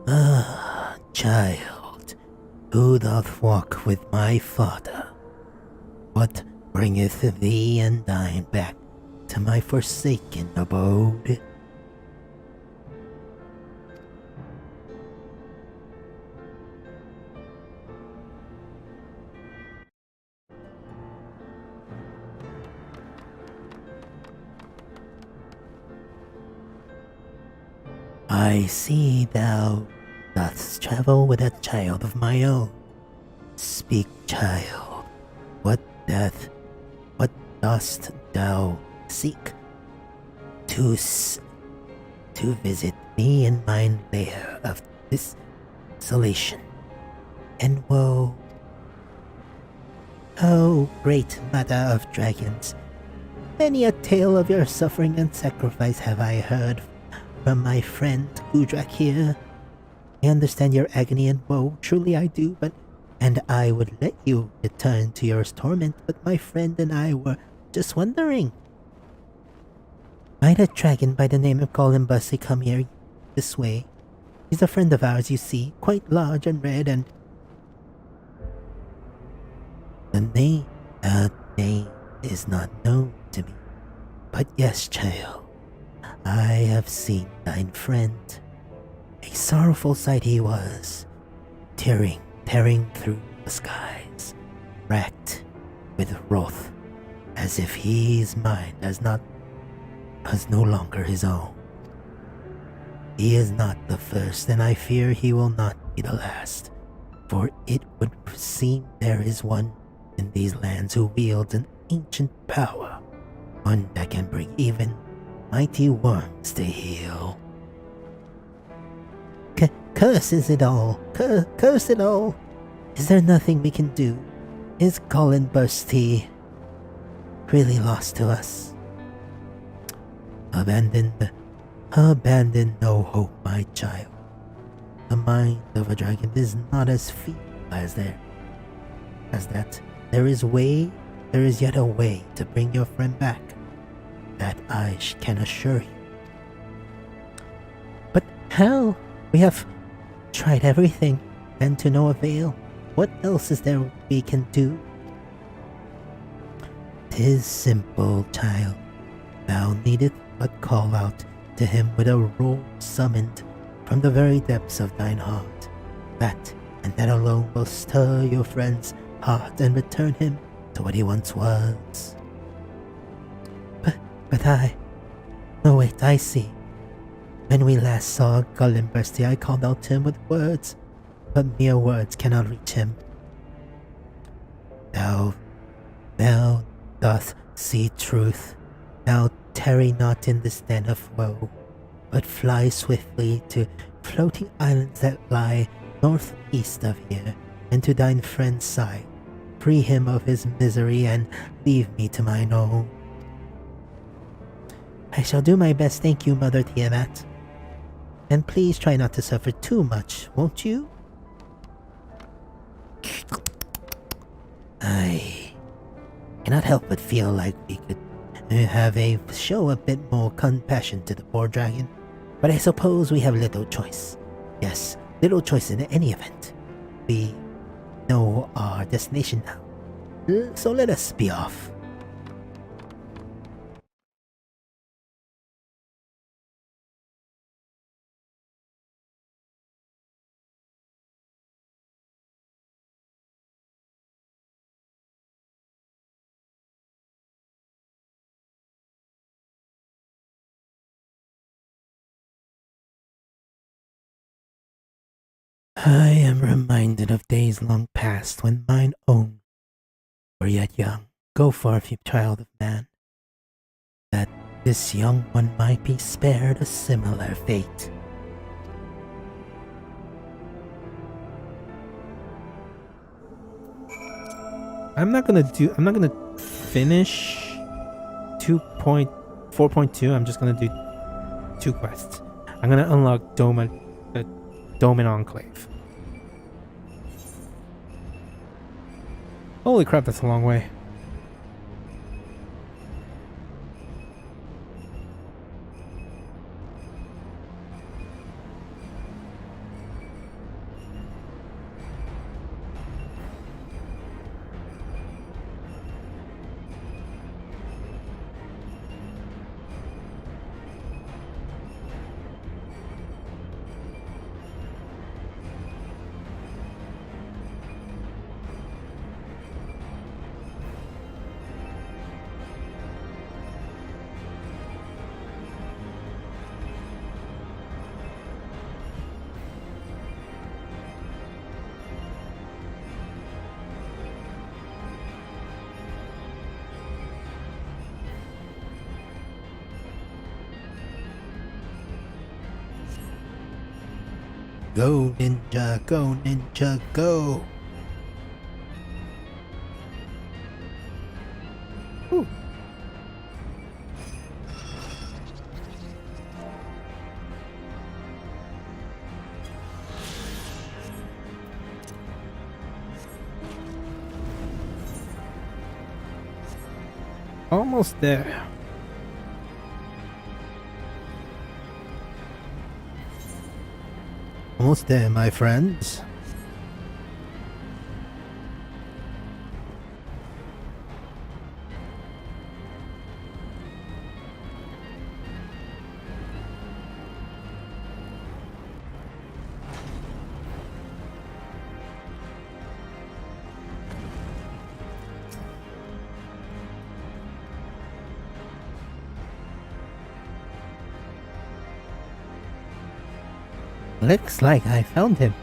Ah, child, who doth walk with my father? What bringeth thee and thine back to my forsaken abode? I see thou dost travel with a child of my own. Speak, child, what dost thou seek? To visit me in mine lair of desolation and woe. Oh, great mother of dragons, many a tale of your suffering and sacrifice have I heard from my friend Gudrak here. I understand your agony and woe, truly I do, and I would let you return to your torment, but my friend and I were just wondering. Might a dragon by the name of Gollum Bussy come here this way? He's a friend of ours, you see, quite large and red, and the name is not known to me. But yes, child, I have seen thine friend. A sorrowful sight he was, tearing through the skies, racked with wrath, as if his mind was no longer his own. He is not the first, and I fear he will not be the last, for it would seem there is one in these lands who wields an ancient power, one that can bring even mighty worms to heal. Curses it all! Curse it all! Is there nothing we can do? Is Gollum Bursty really lost to us? Abandon no hope, my child. The mind of a dragon is not as feeble as that. There is yet a way to bring your friend back. That I can assure you. But how? We have tried everything, and to no avail. What else is there we can do? 'Tis simple, child. Thou needest but call out to him with a roar summoned from the very depths of thine heart. That, and that alone, will stir your friend's heart and return him to what he once was. No wait, I see. When we last saw Gollum Bursty, I called out to him with words, but mere words cannot reach him. Thou doth see truth. Thou tarry not in this den of woe, but fly swiftly to floating islands that lie northeast of here, and to thine friend's side. free him of his misery and leave me to mine own. I shall do my best, thank you, Mother Tiamat. And please try not to suffer too much, won't you? I cannot help but feel like we could show a bit more compassion to the poor dragon. But I suppose we have little choice. Yes, little choice in any event. We know our destination now. So let us be off. I am reminded of days long past when mine own were yet young. Go forth, you child of man, that this young one might be spared a similar fate. I'm not gonna finish 2.4.2. I'm just gonna do 2 quests. I'm gonna unlock the Doman Enclave. Holy crap, that's a long way. Go, ninja, go, ninja, go! Ooh. Almost there. Almost there, my friends. Looks like I found him.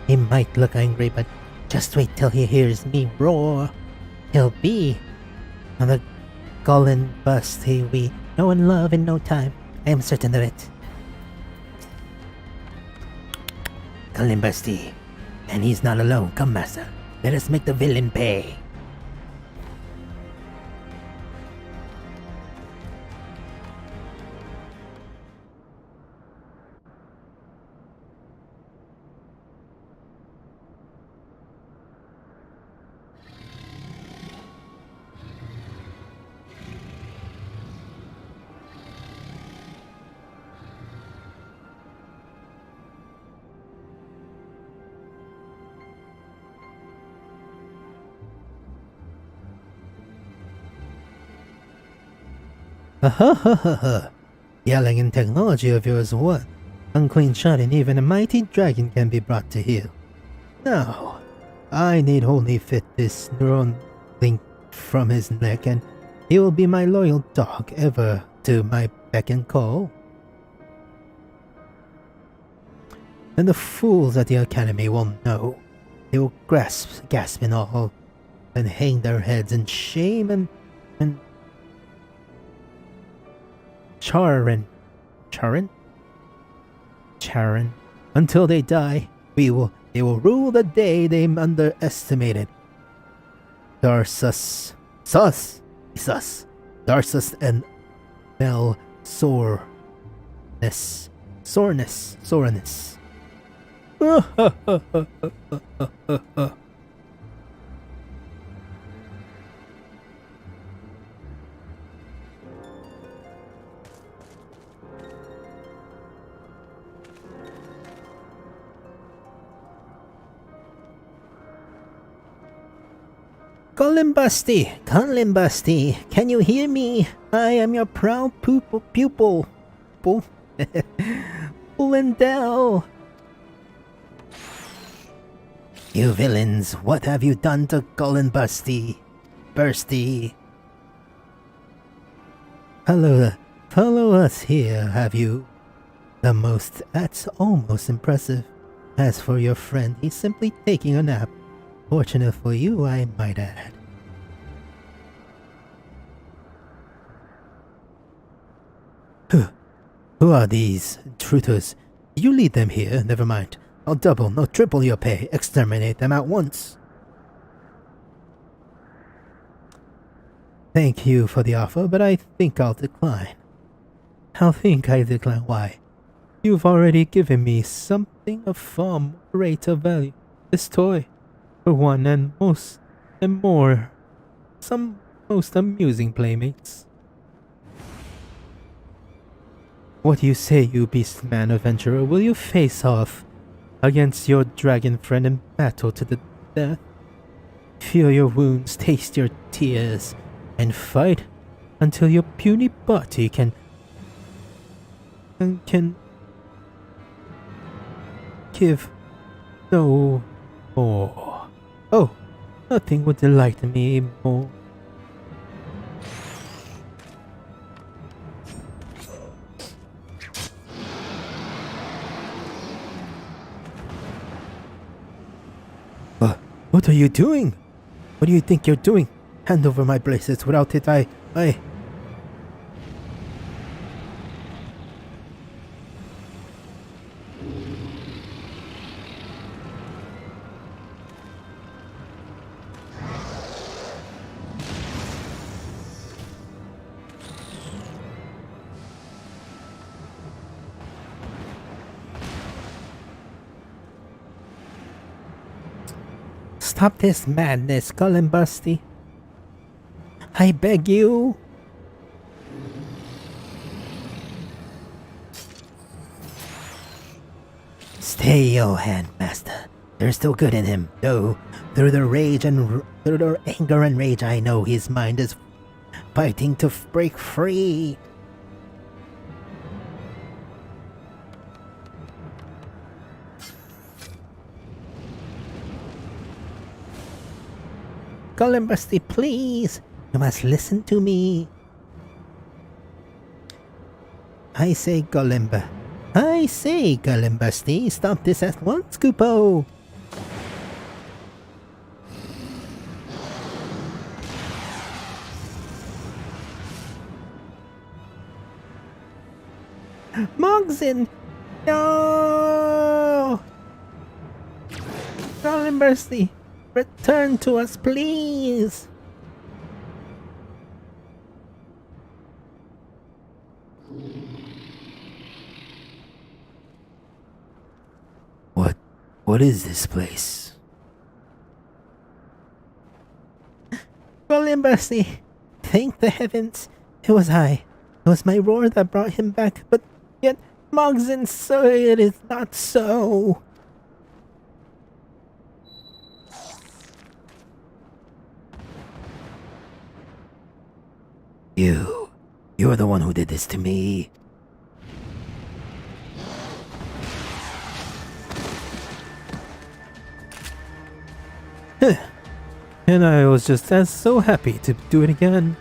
He might look angry, but just wait till he hears me roar. He'll be on the golden bust we know and love in no time. I am certain of it. Golden Busty. And he's not alone. Come, master. Let us make the villain pay. Ha ha ha ha! Yelling and technology of yours, what? Unclean shot and even a mighty dragon can be brought to heel. Now, I need only fit this neuron link from his neck and he will be my loyal dog ever to my beck and call. And the fools at the academy won't know. They will gasp in all, and hang their heads in shame and Charin. Until they die, they will rule the day they underestimated. Darsus. Sus! Sus. Darsus and Mel Soreness. Soreness. Soreness. Colin Busty, can you hear me? I am your proud pupil. Lindell. You villains, what have you done to Colin Busty? Bursty. Follow us here, have you? That's almost impressive. As for your friend, he's simply taking a nap. Fortunate for you, I might add. Who are these intruders? You lead them here, never mind. I'll double, no triple your pay. Exterminate them at once. Thank you for the offer, but I think I'll decline. Why? You've already given me something of far greater value. This toy. For one and most amusing playmates. What do you say, you beastman adventurer? Will you face off against your dragon friend in battle to the death? Feel your wounds, taste your tears, and fight until your puny body can give no more. Oh, nothing would delight me more. What are you doing? What do you think you're doing? Hand over my bracelets. Without it, I... Stop this madness, Colin Busty. I beg you. Stay your hand, master. There's still good in him, though. Through the anger and rage, I know his mind is fighting to break free. Colin Busty, please. You must listen to me. I say, Colin Busty, stop this at once, Kupo. Mogzin! No! Colin Busty, return to us, please! What is this place? Colin Busty, thank the heavens. It was I. It was my roar that brought him back, but yet Mogzin, so it is not so. You're the one who did this to me. And I was just so happy to do it again.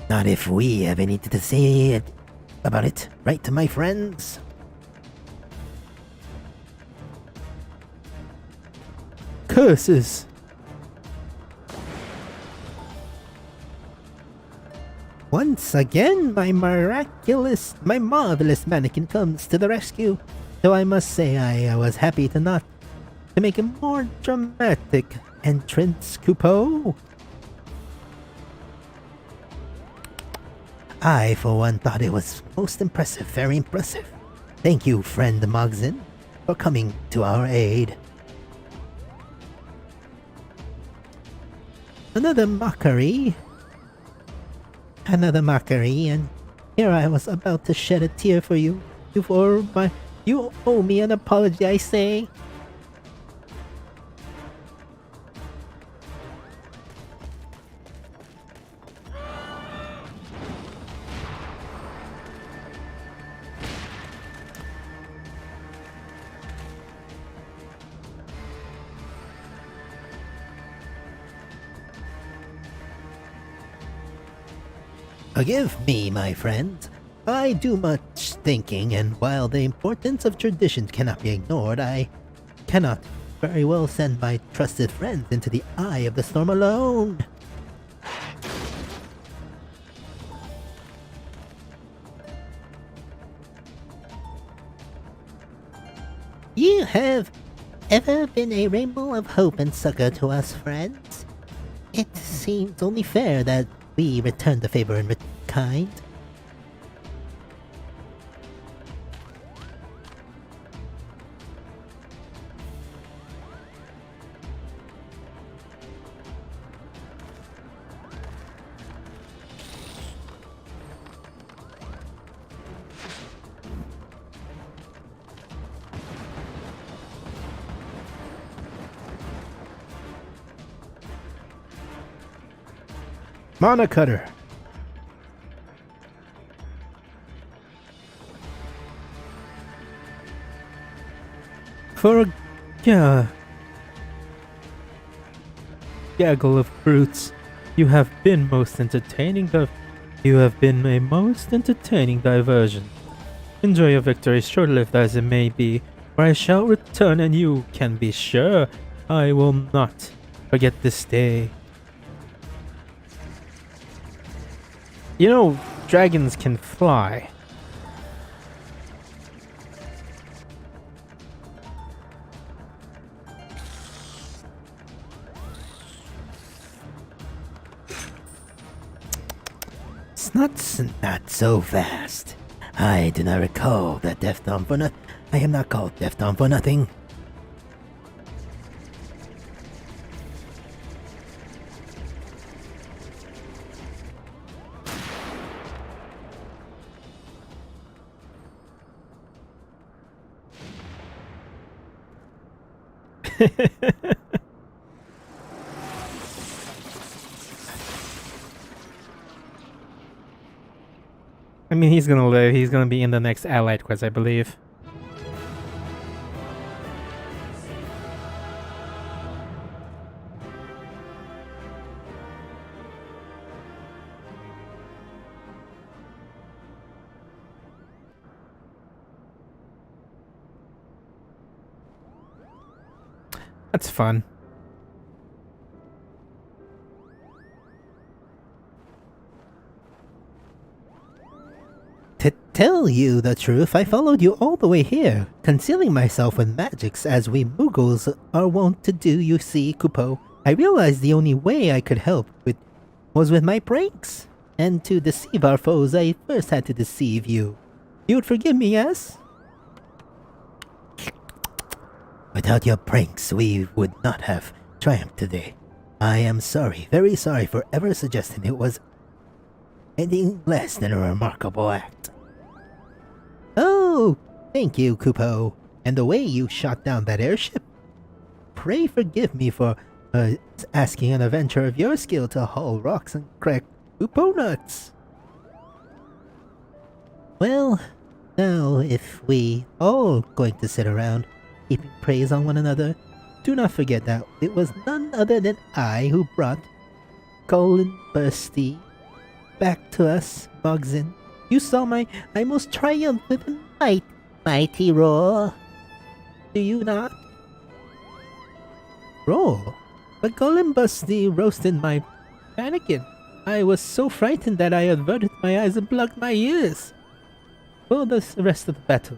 Not if we have anything to say about it, right, to my friends? Curses! Once again, my marvelous mannequin comes to the rescue. Though I must say I was happy to make a more dramatic entrance, Kupo. I, for one, thought it was most impressive, very impressive. Thank you, friend Mogzin, for coming to our aid. Another mockery, and here I was about to shed a tear for you. You owe me an apology, I say. Forgive me, my friend. I do much thinking, and while the importance of tradition cannot be ignored, I cannot very well send my trusted friends into the eye of the storm alone. You have ever been a rainbow of hope and succor to us, friends. It seems only fair that we return the favor in kind. Mana Cutter. For a gaggle of brutes, you have been a most entertaining diversion. Enjoy your victory, short-lived as it may be, for I shall return, and you can be sure I will not forget this day. You know, dragons can fly. It's not so fast. I do not recall that Death Dom for nothing. I am not called Death Dom for nothing. I mean, he's gonna live. He's gonna be in the next allied quest, I believe. That's fun. To tell you the truth, I followed you all the way here, concealing myself with magics as we Mughals are wont to do, you see, Kupo. I realized the only way I could help was with my pranks. And to deceive our foes, I first had to deceive you. You would forgive me, yes? Without your pranks, we would not have triumphed today. I am sorry, very sorry for ever suggesting it was anything less than a remarkable act. Oh, thank you, Kupo. And the way you shot down that airship? Pray forgive me for asking an adventurer of your skill to haul rocks and crack Kupo nuts. Well, now if we all going to sit around heaping praise on one another, do not forget that it was none other than I who brought Golden Bursty back to us, Mogzin. You saw my most triumphant and mighty roar. Do you not? Roar? But Golden Bursty roasted my mannequin. I was so frightened that I averted my eyes and plugged my ears. Well, the rest of the battle.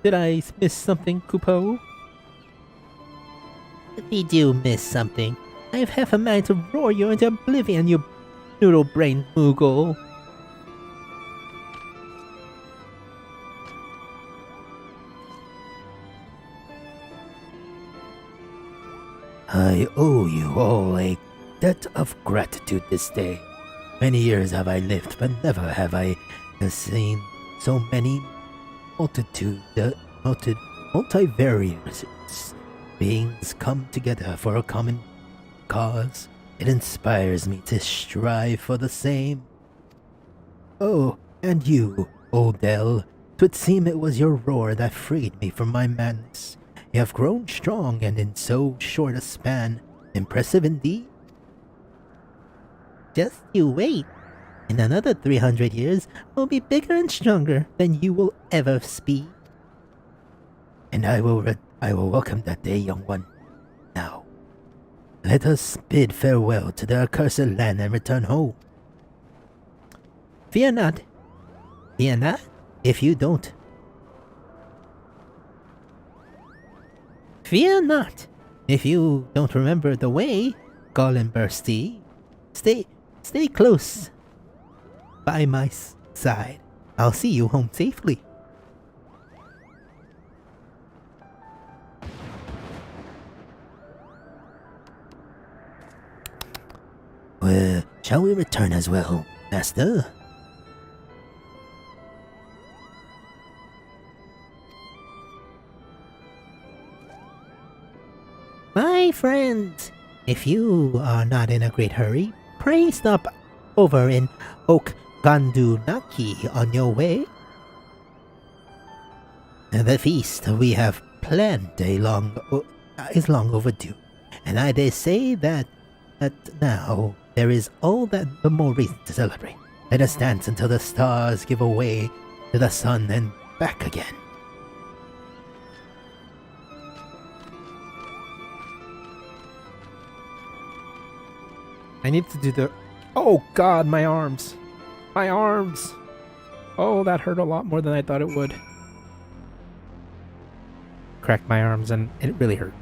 Did I miss something, Kupo? Did you miss something? I have half a mind to roar you into oblivion, you noodle-brained Moogle. I owe you all a debt of gratitude this day. Many years have I lived, but never have I seen so many multivarious beings come together for a common cause. It inspires me to strive for the same. Oh, and you, Odell, 'twould seem it was your roar that freed me from my madness. You have grown strong, and in so short a span, impressive indeed. Just you wait. In another 300 years, we'll be bigger and stronger than you will ever be. And I will welcome that day, young one. Now, let us bid farewell to the accursed land and return home. Fear not. Fear not if you don't. Fear not if you don't remember the way, Gollenbursty. Stay close by my side. I'll see you home safely. Well, shall we return as well, Master? My friends, if you are not in a great hurry, pray stop over in Oak Gandunaki on your way. The feast we have planned is long overdue, and I dare say that now there is all that the more reason to celebrate. Let us dance until the stars give away to the sun and back again. I need to do the... Oh god, my arms. My arms. Oh, that hurt a lot more than I thought it would. Cracked my arms and it really hurt.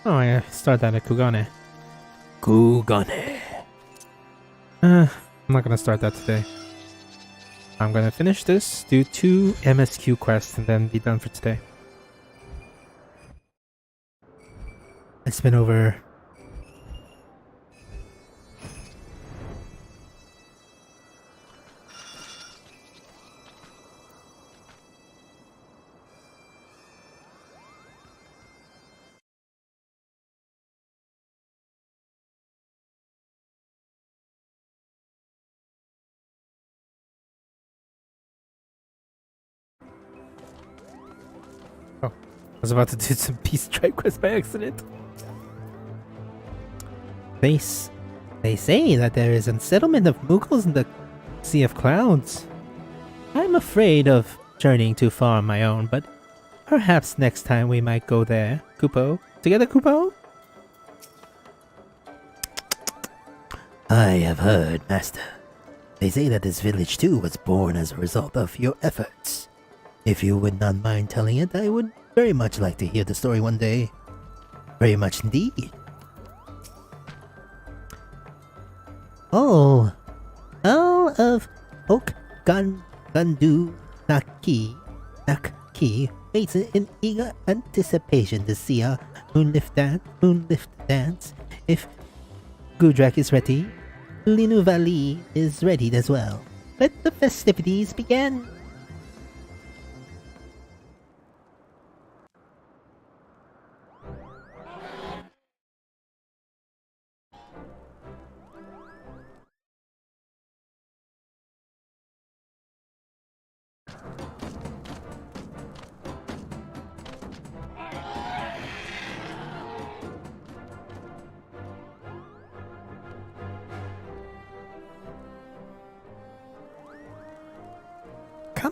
Oh, I start that at Kugane. Kugane. I'm not gonna start that today. I'm gonna finish this, do 2 MSQ quests, and then be done for today. It's been over... Oh, I was about to do some peace tribe quest by accident. They say that there is a settlement of Muggles in the Sea of Clouds. I'm afraid of journeying too far on my own, but perhaps next time we might go there. Kupo? Together, Kupo? I have heard, Master. They say that this village too was born as a result of your efforts. If you would not mind telling it, I would very much like to hear the story one day. Very much indeed. Oh, all of Oak Gandu Naki waits in eager anticipation to see our moonlift dance. If Gudrak is ready, Linu Valley is ready as well. Let the festivities begin.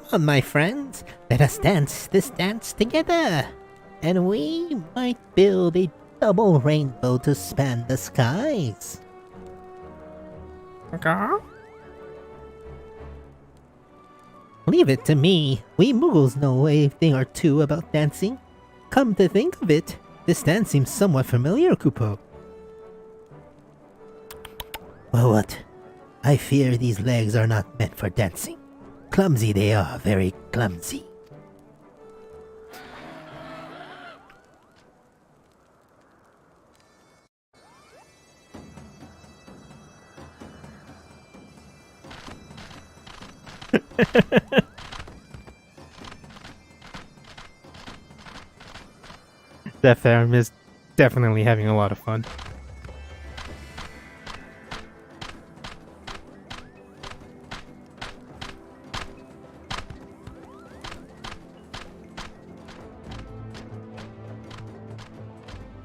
Come on, my friends. Let us dance this dance together. And we might build a double rainbow to span the skies. Okay. Leave it to me. We Muggles know a thing or two about dancing. Come to think of it, this dance seems somewhat familiar, Kupo. Well, what? I fear these legs are not meant for dancing. Clumsy they are, very clumsy. That farm is definitely having a lot of fun.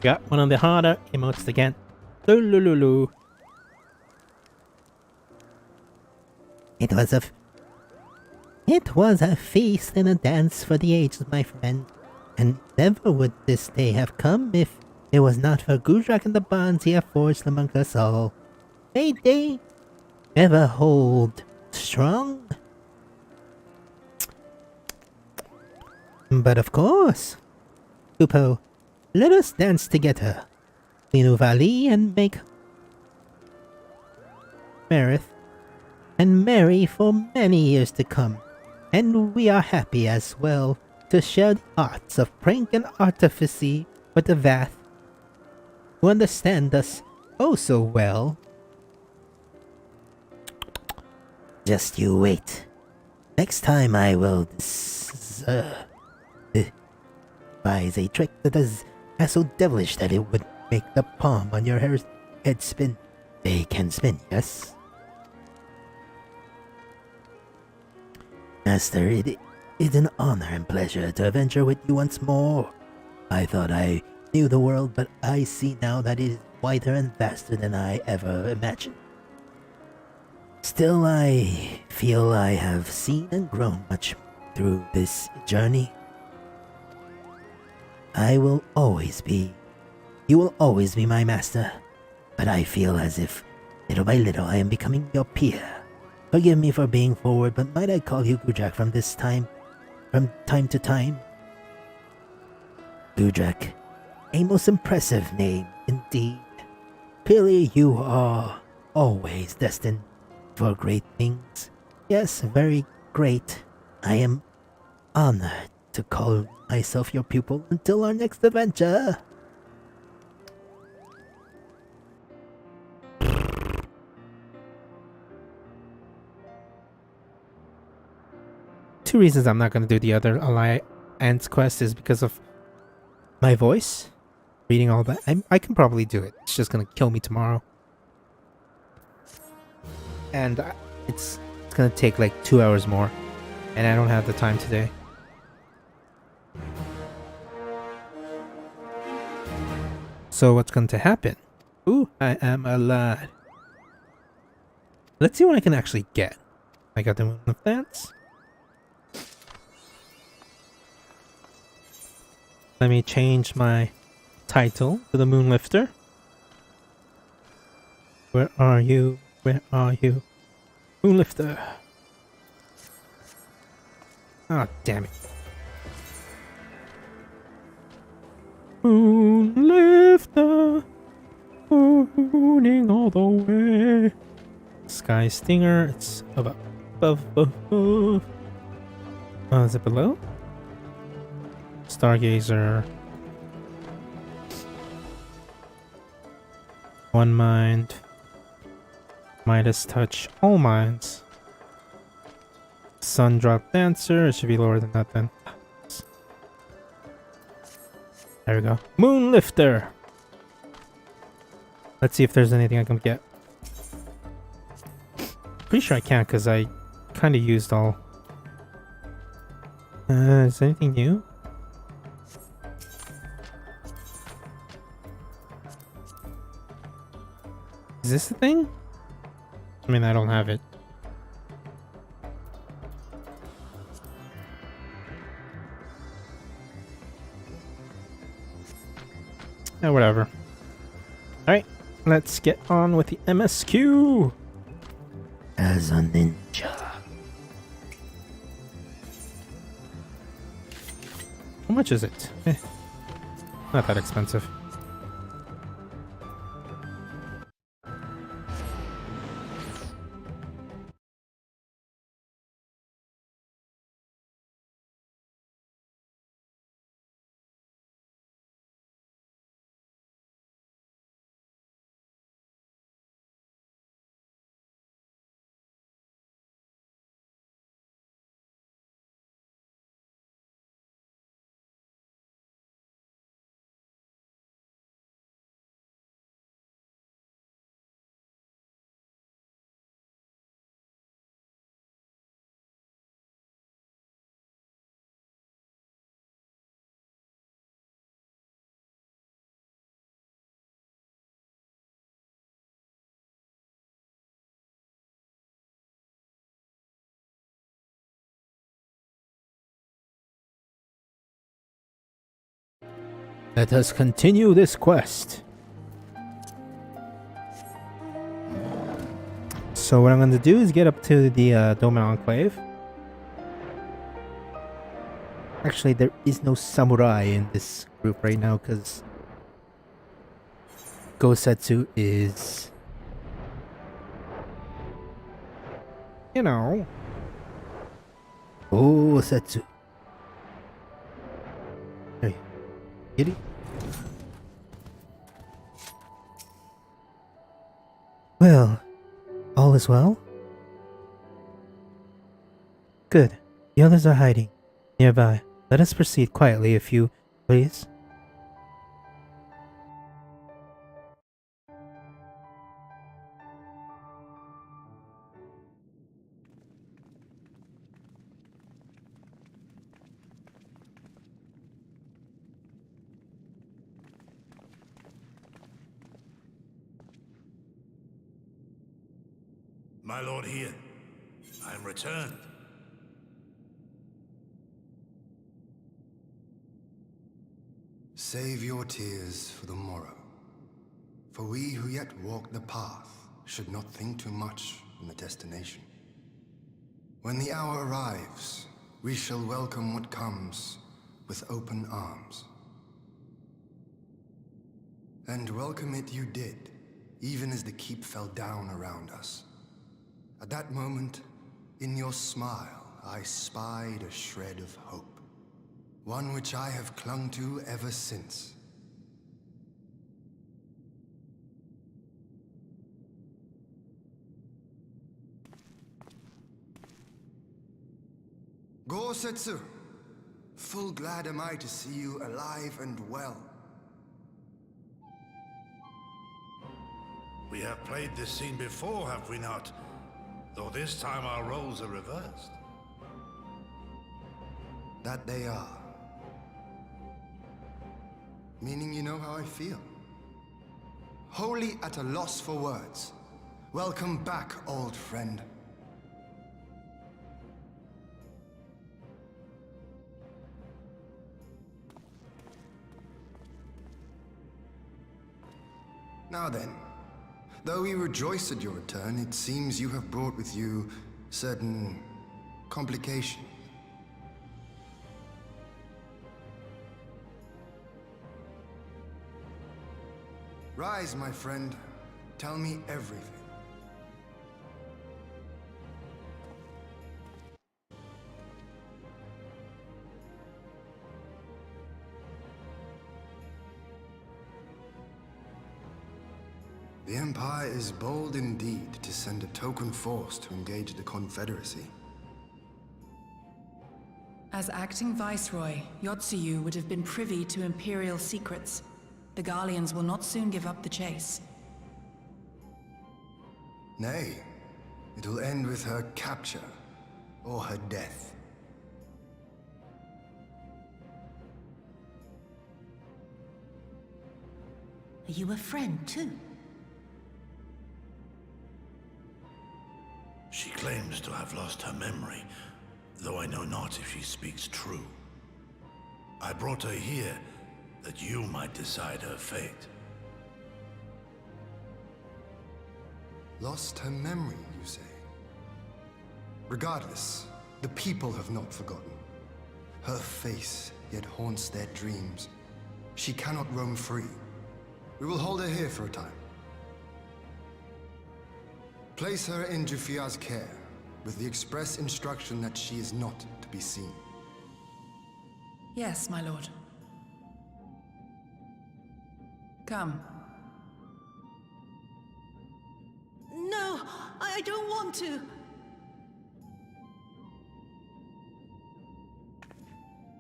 Got one of the harder emotes again. Lulululu. It was a feast and a dance for the ages, my friend. And never would this day have come if it was not for Gudrak and the bonds he have forged among us all. May they ever hold strong. But of course, Kupo, let us dance together. Minuvali and make Merith and merry for many years to come. And we are happy as well to share the arts of prank and artifice with the Vath, who understand us oh so well. Just you wait. Next time I will devise a trick that is so devilish that it would make the palm on your head spin. They can spin, yes? Master, it is an honor and pleasure to adventure with you once more. I thought I knew the world, but I see now that it is wider and vaster than I ever imagined. Still, I feel I have seen and grown much through this journey. You will always be my master, but I feel as if, little by little, I am becoming your peer. Forgive me for being forward, but might I call you Gudrak from time to time? Gudrak, a most impressive name indeed. Clearly you are always destined for great things. Yes, very great. I am honored to call myself your pupil until our next adventure. Two reasons I'm not going to do the other Alliance quest is because of my voice. Reading all that. I can probably do it. It's just going to kill me tomorrow. And it's going to take like 2 hours more. And I don't have the time today. So what's going to happen? Ooh, I am a lad. Let's see what I can actually get. I got the Moon of Dance. Let me change my title to the Moonlifter. Where are you? Where are you? Moonlifter. Ah, damn it. Moonlifter. Mooning all the way. Sky Stinger. It's above. Is it below? Stargazer. One mind. Midas Touch. All minds. Sun Drop Dancer. It should be lower than that then. There we go. Moonlifter. Let's see if there's anything I can get. Pretty sure I can't because I kind of used all. Is there anything new? Is this the thing? I mean, I don't have it. whatever. Alright, let's get on with the MSQ! As a ninja. How much is it? Not that expensive. Let us continue this quest. So what I'm going to do is get up to the Dome Enclave. Actually, there is no samurai in this group right now because Gosetsu is... You know. Gosetsu. Hey, kitty. Well, all is well? Good. The others are hiding nearby. Let us proceed quietly if you please. My lord here, I am returned. Save your tears for the morrow. For we who yet walk the path should not think too much on the destination. When the hour arrives, we shall welcome what comes with open arms. And welcome it you did, even as the keep fell down around us. At that moment, in your smile, I spied a shred of hope. One which I have clung to ever since. Gosetsu, full glad am I to see you alive and well. We have played this scene before, have we not? Though this time our roles are reversed. That they are. Meaning you know how I feel. Wholly at a loss for words. Welcome back, old friend. Now then, though we rejoice at your return, it seems you have brought with you certain complications. Rise, my friend. Tell me everything. The Empire is bold indeed to send a token force to engage the Confederacy. As acting Viceroy, Yotsuyu would have been privy to Imperial secrets. The Garleans will not soon give up the chase. Nay, it'll end with her capture, or her death. Are you a friend, too? She claims to have lost her memory, though I know not if she speaks true. I brought her here, that you might decide her fate. Lost her memory, you say? Regardless, the people have not forgotten. Her face yet haunts their dreams. She cannot roam free. We will hold her here for a time. Place her in Jufia's care, with the express instruction that she is not to be seen. Yes, my lord. Come. No, I don't want to.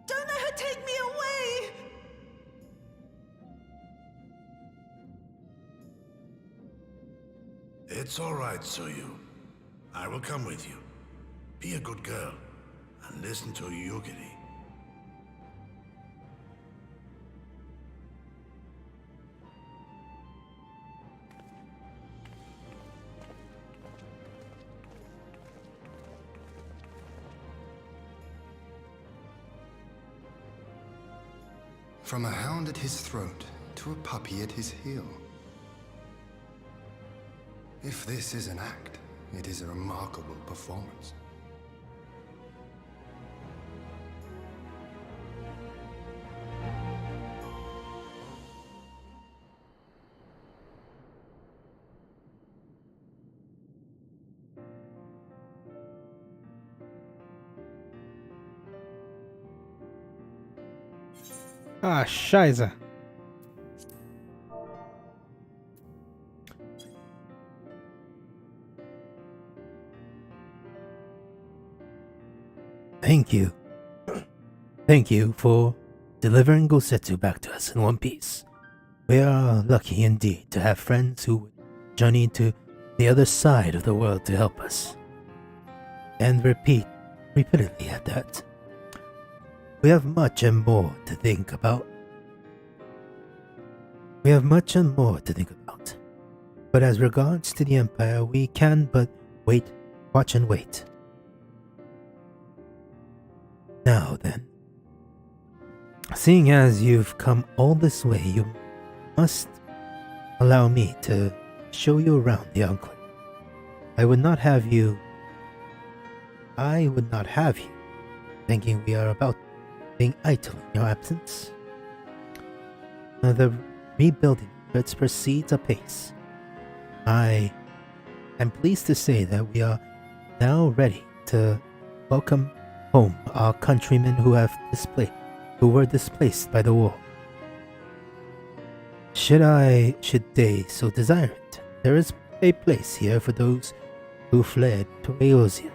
Don't let her take me away! It's all right, Soyu. I will come with you. Be a good girl, and listen to Yugiri. From a hound at his throat to a puppy at his heel. If this is an act, it is a remarkable performance. Ah, scheiße. Thank you. Thank you for delivering Gosetsu back to us in one piece. We are lucky indeed to have friends who would journey to the other side of the world to help us. And repeat repeatedly at that. We have much and more to think about. But as regards to the Empire, we can but wait, watch and wait. Now then, seeing as you've come all this way, you must allow me to show you around the Enclave. I would not have you thinking we are about being idle in your absence. The rebuilding efforts proceeds apace. I am pleased to say that we are now ready to welcome home our countrymen who were displaced by the war. Should they so desire it, there is a place here for those who fled to Eosia.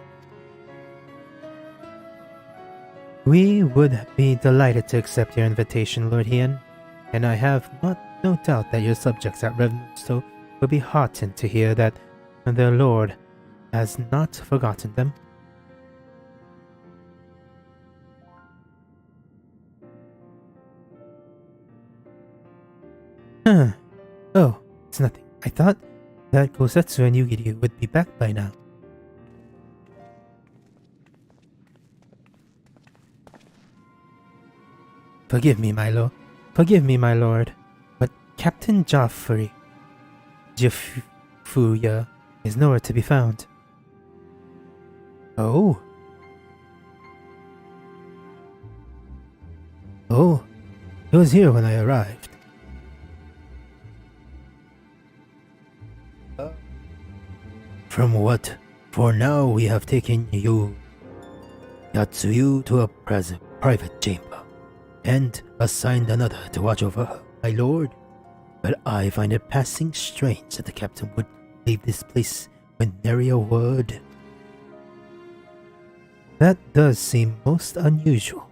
We would be delighted to accept your invitation, Lord Hien, and I have no doubt that your subjects at Revenstow will be heartened to hear that their lord has not forgotten them. Oh, it's nothing. I thought that Gosetsu and Yugiri would be back by now. Forgive me, my lord, but Captain Joffrey Jifuya is nowhere to be found. Oh, he was here when I arrived. From what? For now, we have taken Yatsuyu to a private chamber, and assigned another to watch over her, my lord. But I find it passing strange that the captain would leave this place with nary a word. That does seem most unusual.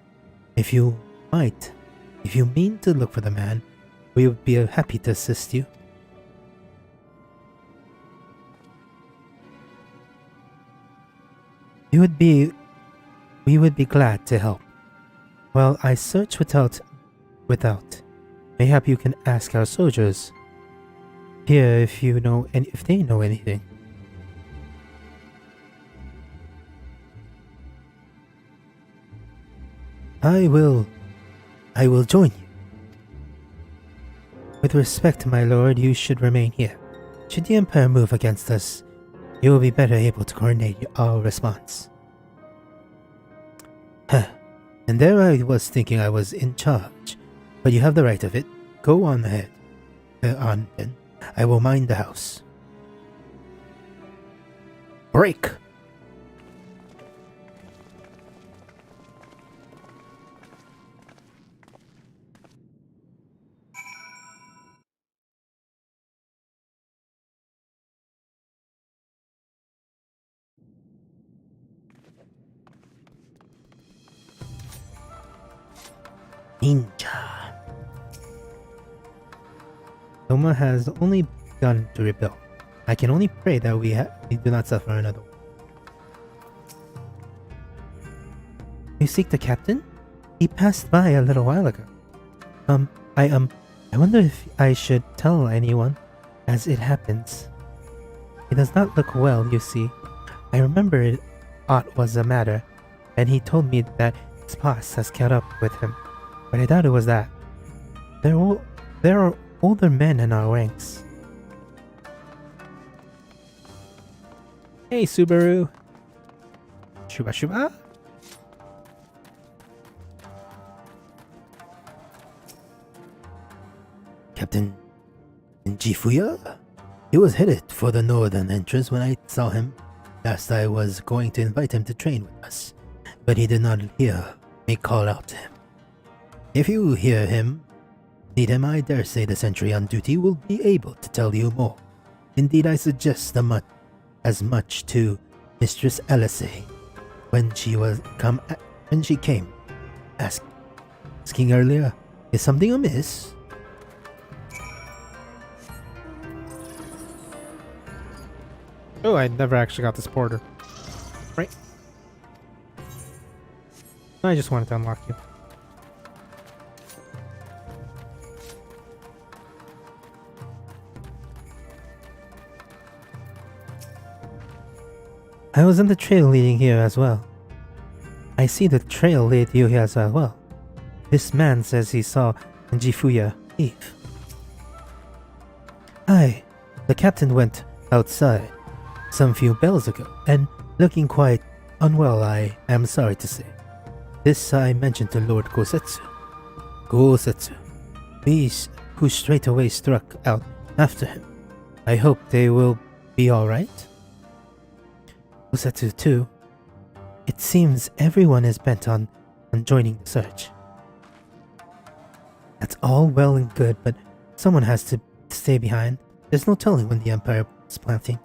If you mean to look for the man, we would be happy to assist you. We would be glad to help. While I search without, mayhap you can ask our soldiers here if they know anything. I will join you. With respect, my lord, you should remain here. Should the Empire move against us, you will be better able to coordinate our response. Huh. And there I was thinking I was in charge. But you have the right of it. Go on ahead. On then. I will mind the house. Break! Ninja. Doma has only begun to rebuild. I can only pray that we do not suffer another one. You seek the captain? He passed by a little while ago. I wonder if I should tell anyone, as it happens. He does not look well, you see. I remember aught was the matter, and he told me that his boss has caught up with him. But I doubt it was that. There are older men in our ranks. Hey, Subaru. Shuba Shuba? Captain Jifuya? He was headed for the northern entrance when I saw him. Last I was going to invite him to train with us, but he did not hear me call out to him. If you need him, I dare say the sentry on duty will be able to tell you more. Indeed, I suggest as much to Mistress Alice when she came. Asking earlier, is something amiss? Oh, I never actually got this porter. Right? I just wanted to unlock you. I was on the trail leading here as well. I see the trail lead you here as well. This man says he saw Jifuya leave. Aye, the captain went outside some few bells ago, and looking quite unwell, I am sorry to say. This I mentioned to Lord Gosetsu. These who straight away struck out after him. I hope they will be alright. Gosetsu too. It seems everyone is bent on joining the search. That's all well and good, but someone has to stay behind. There's no telling when the Empire is planting.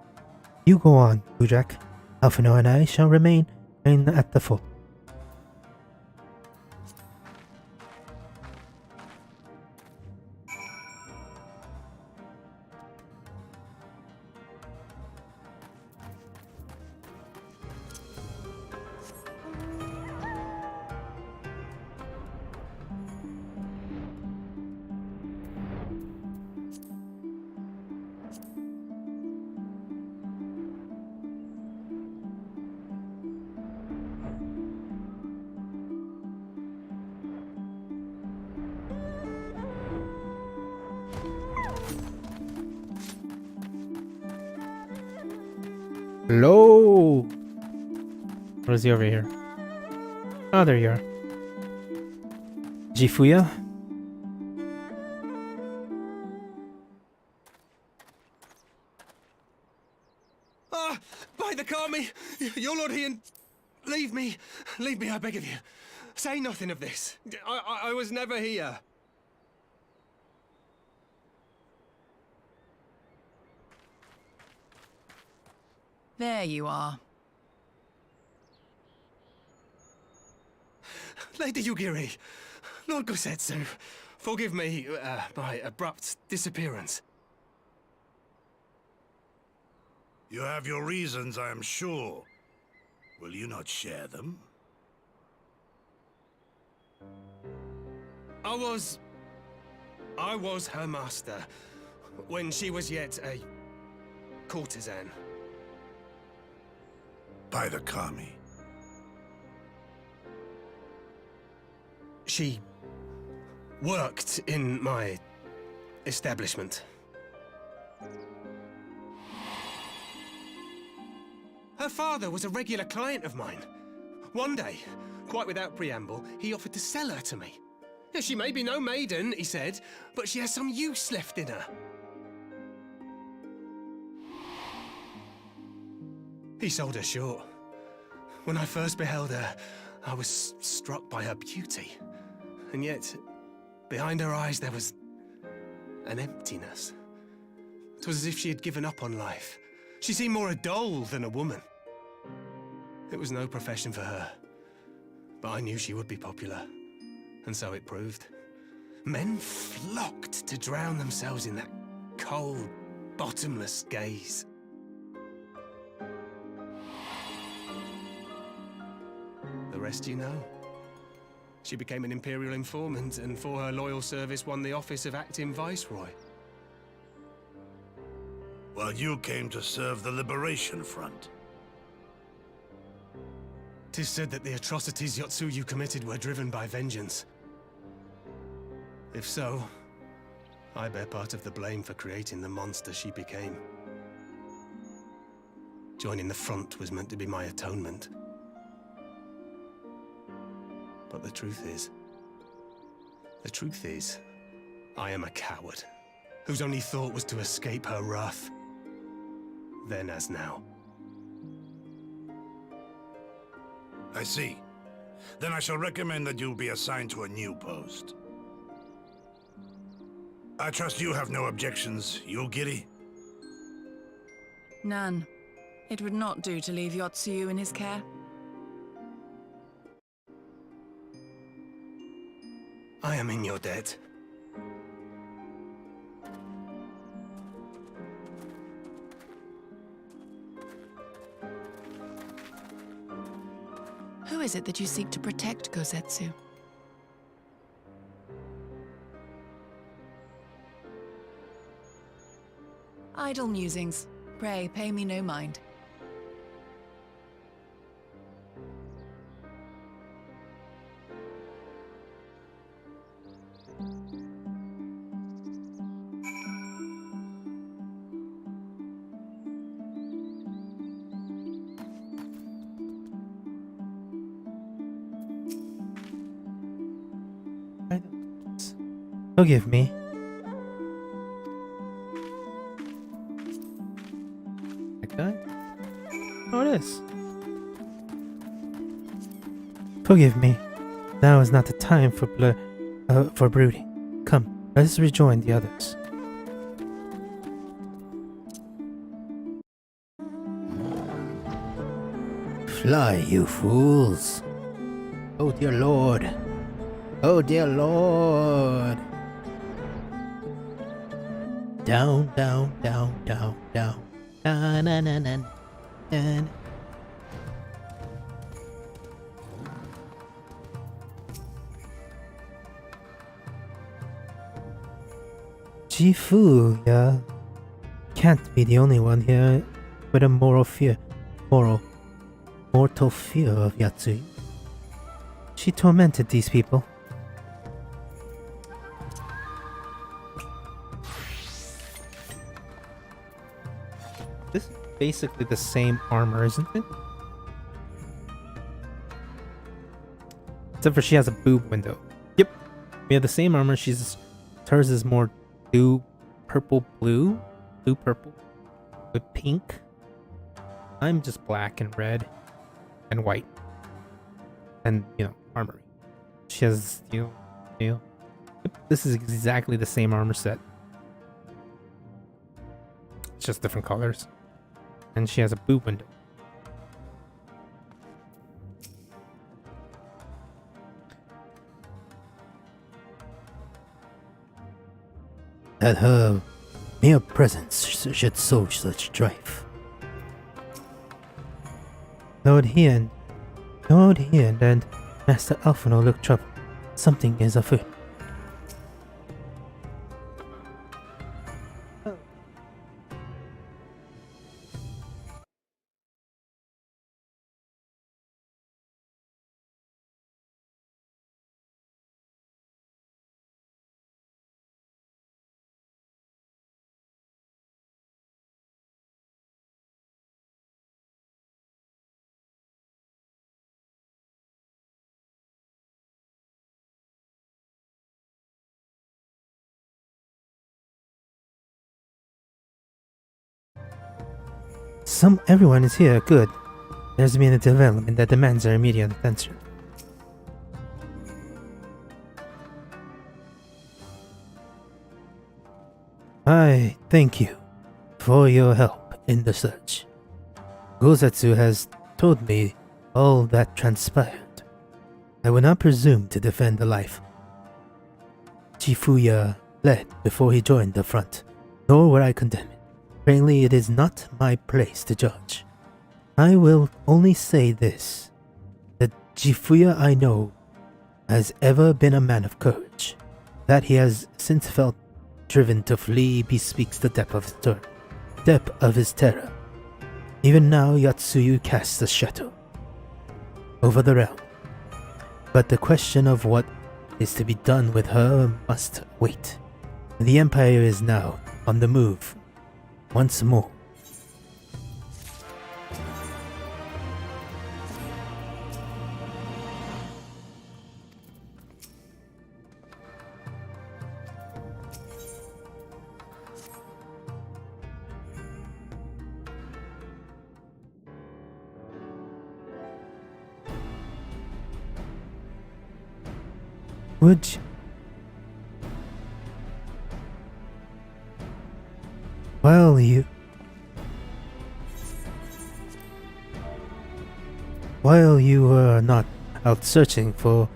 You go on, Bujak. Alphino and I shall remain at the fort. Hello. Or is he over here? Oh, there you are. Jifuya? Ah! By the Kami! Your Lord Ian! Leave me! Leave me, I beg of you. Say nothing of this. I was never here. There you are. Lady Yugiri, Lord Gosetsu, forgive me my abrupt disappearance. You have your reasons, I am sure. Will you not share them? I was her master when she was yet a courtesan. By the Kami. She worked in my establishment. Her father was a regular client of mine. One day, quite without preamble, he offered to sell her to me. Yeah, she may be no maiden, he said, but she has some use left in her. He sold her short. When I first beheld her, I was struck by her beauty. And yet, behind her eyes there was an emptiness. It was as if she had given up on life. She seemed more a doll than a woman. It was no profession for her, but I knew she would be popular, and so it proved. Men flocked to drown themselves in that cold, bottomless gaze. The rest you know. She became an Imperial informant, and for her loyal service won the office of acting Viceroy. While you came to serve the Liberation Front. 'Tis said that the atrocities Yotsuyu committed were driven by vengeance. If so, I bear part of the blame for creating the monster she became. Joining the front was meant to be my atonement. But the truth is, I am a coward, whose only thought was to escape her wrath. Then as now. I see. Then I shall recommend that you be assigned to a new post. I trust you have no objections, Yulgiri? None. It would not do to leave Yotsuyu in his care. I am in your debt. Who is it that you seek to protect, Gosetsu? Idle musings. Pray, pay me no mind. Forgive me. Like that? Oh, it is. Forgive me. Now is not the time for for brooding. Come, let us rejoin the others. Fly, you fools. Oh, dear Lord. Oh, dear Lord. Down, down, down, down, down. Na na na na na. Jifu, yeah. Can't be the only one here with a mortal fear of Yatsui. She tormented these people. This is basically the same armor, isn't it? Except for she has a boob window. Yep. We have the same armor. Hers is more blue purple with pink. I'm just black and red and white. And, armory. She has steel. Yep, this is exactly the same armor set. It's just different colors. And she has a boob window. That her mere presence should sow such strife. Lord Hien and Master Alphino look troubled. Something is afoot. Everyone is here. Good. There's been a development that demands our immediate attention. I thank you for your help in the search. Gosetsu has told me all that transpired. I will not presume to defend the life Chifuya led before he joined the front, nor will I condemn it. Frankly, it is not my place to judge. I will only say this. The Chifuya I know has ever been a man of courage. That he has since felt driven to flee bespeaks the depth of his terror. Even now, Yatsuyu casts a shadow over the realm. But the question of what is to be done with her must wait. The Empire is now on the move once more. Would you? While you were not out searching for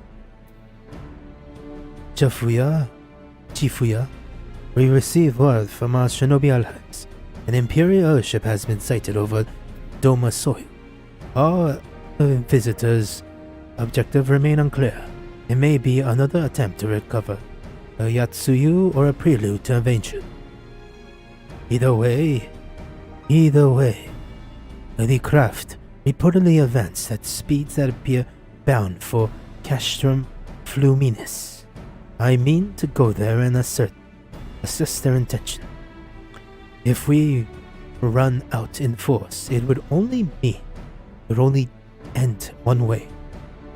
Chifuya, we received word from our shinobi allies. An Imperial airship has been sighted over Doma soil. Our visitors' objective remain unclear. It may be another attempt to recover a Yatsuyu or a prelude to invasion. Either way, the craft reportedly advanced at speeds that appear bound for Castrum Fluminis. I mean to go there and assess their intention. If we run out in force, it would only end one way.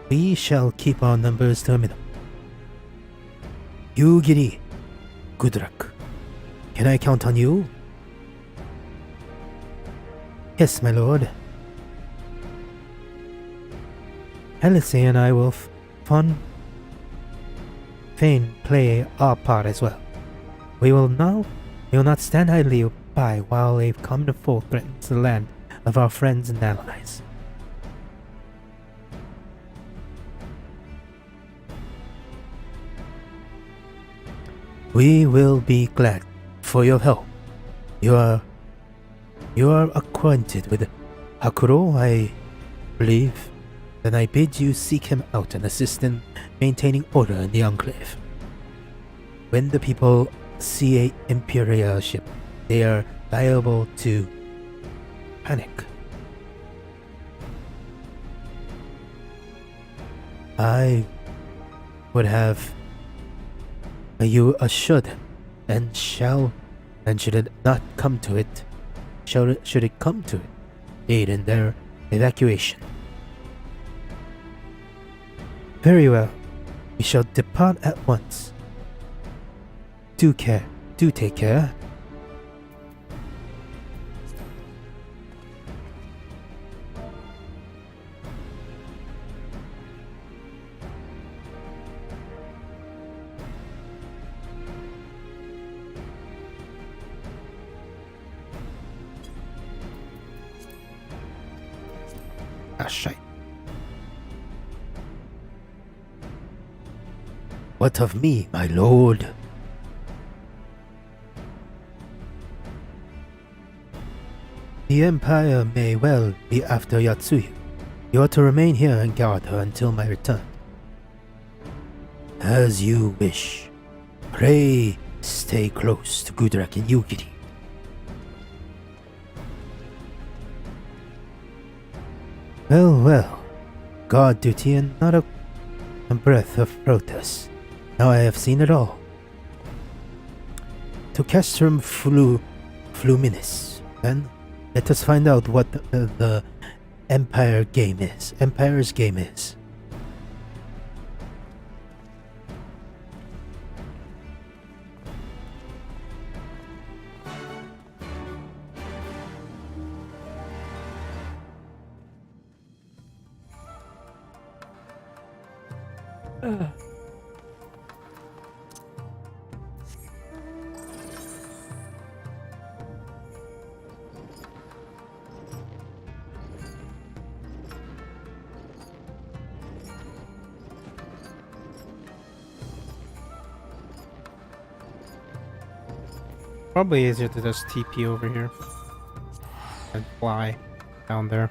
We shall keep our numbers to a minimum. Yugiri, good luck. Can I count on you? Yes, my lord. Alice and I will fain play our part as well. We will not stand idly by while a common foe threatens the land of our friends and allies. We will be glad for your help. You are acquainted with Hakuro, I believe. Then I bid you seek him out and assist in maintaining order in the Enclave. When the people see a Imperial ship, they are liable to panic. I would have you assured him, and should it not come to it, should it come to it, aid in their evacuation. Very well. We shall depart at once. Do take care. Shite. What of me, my lord? The Empire may well be after Yatsuyu. You are to remain here and guard her until my return. As you wish. Pray stay close to Gudrak and Yugiri. Well. Guard duty and not a breath of protest. Now I have seen it all. To Castrum Fluminis, then let us find out what the Empire's game is. Probably easier to just TP over here and fly down there.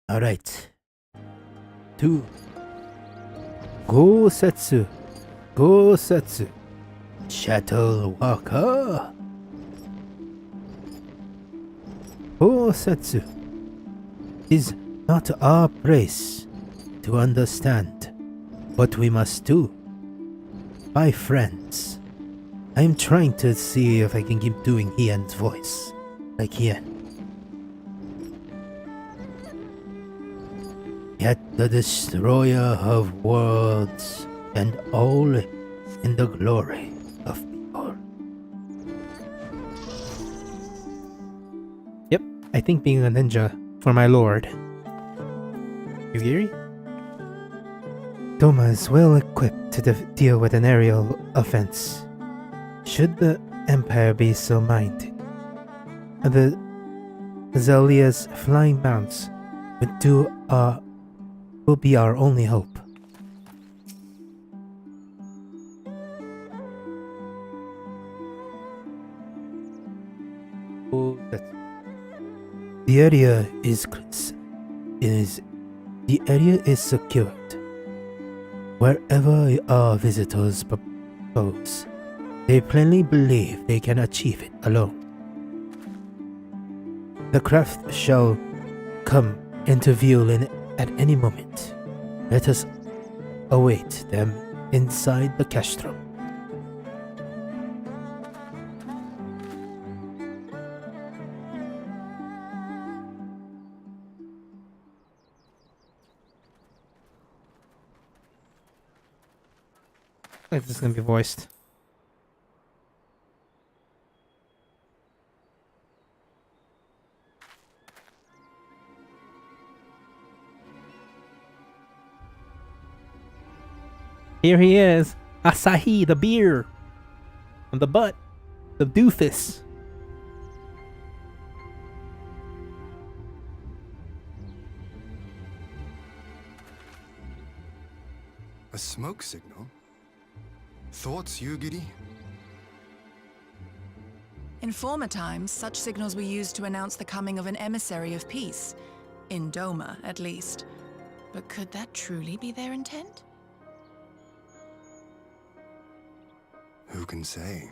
All right. 2. Gosetsu. Gosetsu. Shuttle Walker. Gosetsu. Is not our place to understand what we must do. My friends, I'm trying to see if I can keep doing Ian's voice like Ian. Yet the destroyer of worlds and all in the glory of people. Yep, I think being a ninja for my lord. Yugiri? Doma is well equipped to deal with an aerial offense. Should the Empire be so minded, the Zalia's flying mounts will be our only hope. The area is secured. Wherever our visitors propose, they plainly believe they can achieve it alone. The craft shall come into view at any moment. Let us await them inside the castrum. This is gonna be voiced. Here he is, Asahi, the beer, on the butt, the doofus. A smoke signal? Thoughts, Yugiri? In former times, such signals were used to announce the coming of an emissary of peace. In Doma, at least. But could that truly be their intent? Who can say?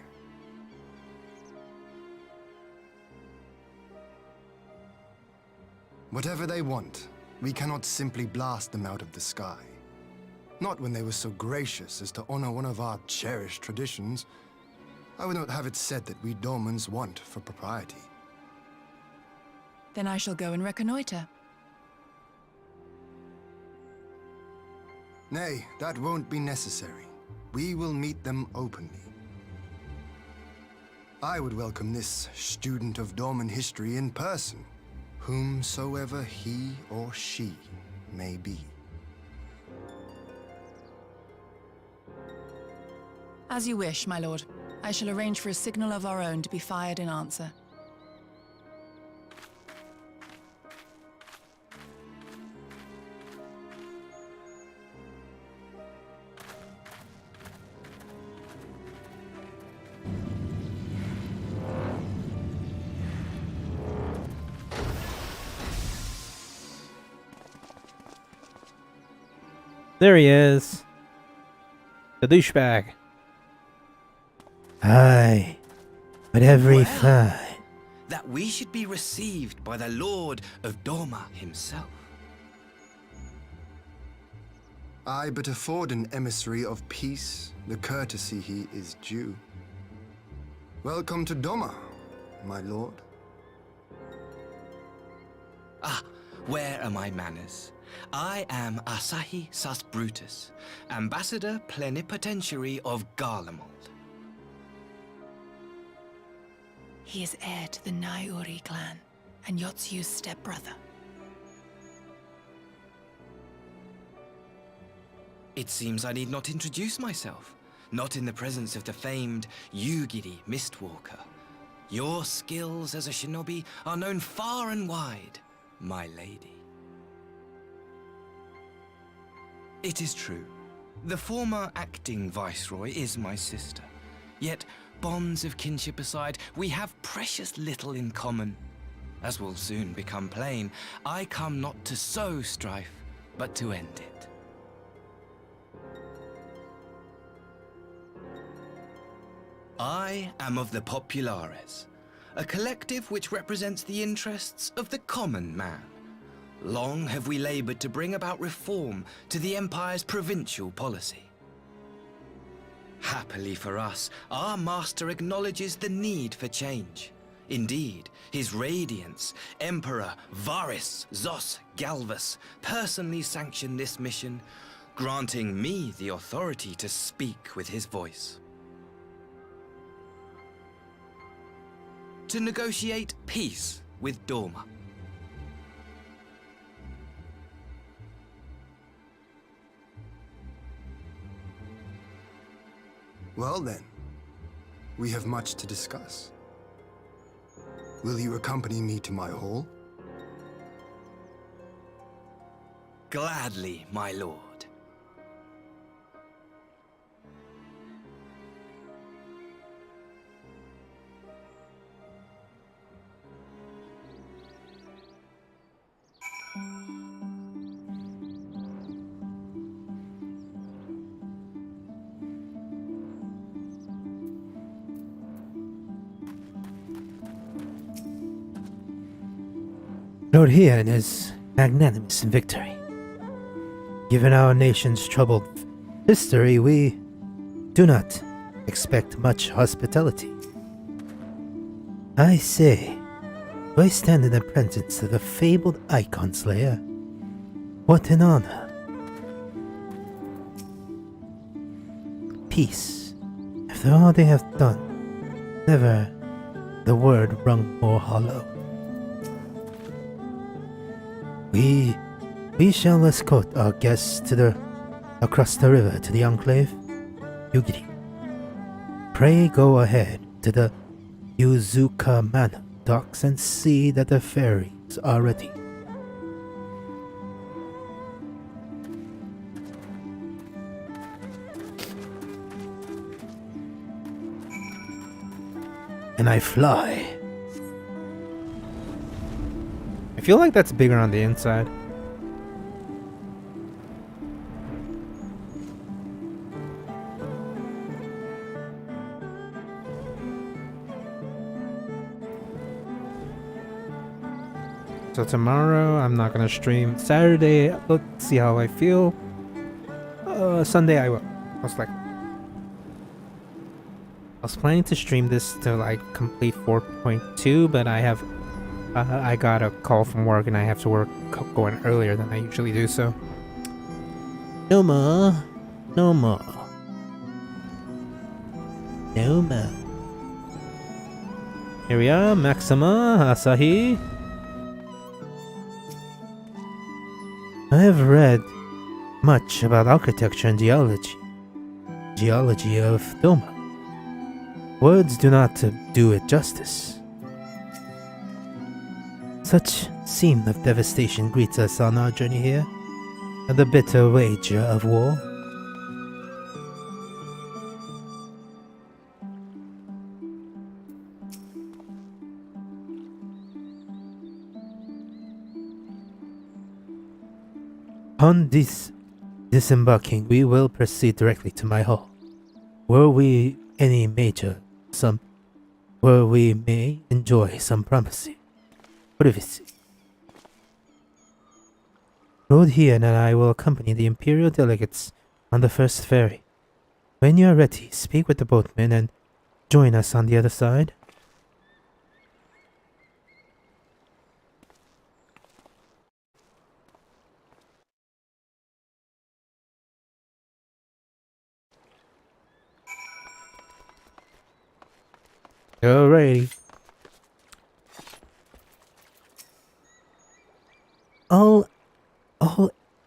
Whatever they want, we cannot simply blast them out of the sky. Not when they were so gracious as to honor one of our cherished traditions. I would not have it said that we Domans want for propriety. Then I shall go and reconnoiter. Nay, that won't be necessary. We will meet them openly. I would welcome this student of Dorman history in person, whomsoever he or she may be. As you wish, my lord. I shall arrange for a signal of our own to be fired in answer. There he is. The douchebag. Aye, but every Well. fight. That we should be received by the Lord of Doma himself. I but afford an emissary of peace the courtesy he is due. Welcome to Doma, my lord. where are my manners? I am Asahi Sus Brutus, Ambassador Plenipotentiary of Garlemald. He is heir to the Naiuri clan and Yotsu's stepbrother. It seems I need not introduce myself, not in the presence of the famed Yugiri Mistwalker. Your skills as a shinobi are known far and wide, my lady. It is true, the former acting viceroy is my sister. Yet, bonds of kinship aside, we have precious little in common. As will soon become plain, I come not to sow strife, but to end it. I am of the Populares, a collective which represents the interests of the common man. Long have we labored to bring about reform to the Empire's provincial policy. Happily for us, our master acknowledges the need for change. Indeed, His Radiance, Emperor Varys Zos Galvus, personally sanctioned this mission, granting me the authority to speak with his voice. To negotiate peace with Doma. Well then, we have much to discuss. Will you accompany me to my hall? Gladly, my lord. Lord Hien is magnanimous in victory. Given our nation's troubled history, we do not expect much hospitality. I say, do I stand in the presence of the fabled Icon Slayer? What an honor. Peace, after all they have done, never the word rung more hollow. We shall escort our guests across the river to the Enclave. Yugiri, pray go ahead to the Yuzuka Manor docks and see that the ferries are ready. And I fly. I feel like that's bigger on the inside. So tomorrow I'm not gonna stream. Saturday, let's see how I feel. Sunday I will. I was planning to stream this to like complete 4.2, but I got a call from work and I have to going earlier than I usually do, so. No more. No more. No more. Here we are, Maxima, Asahi. I have read much about architecture and geology. Geology of Doma. Words do not do it justice. Such scene of devastation greets us on our journey here, and the bitter wager of war. On disembarking, we will proceed directly to my hall, where we may enjoy some privacy. Lord Hien and I will accompany the Imperial delegates on the first ferry. When you are ready, speak with the boatman and join us on the other side. Alrighty. All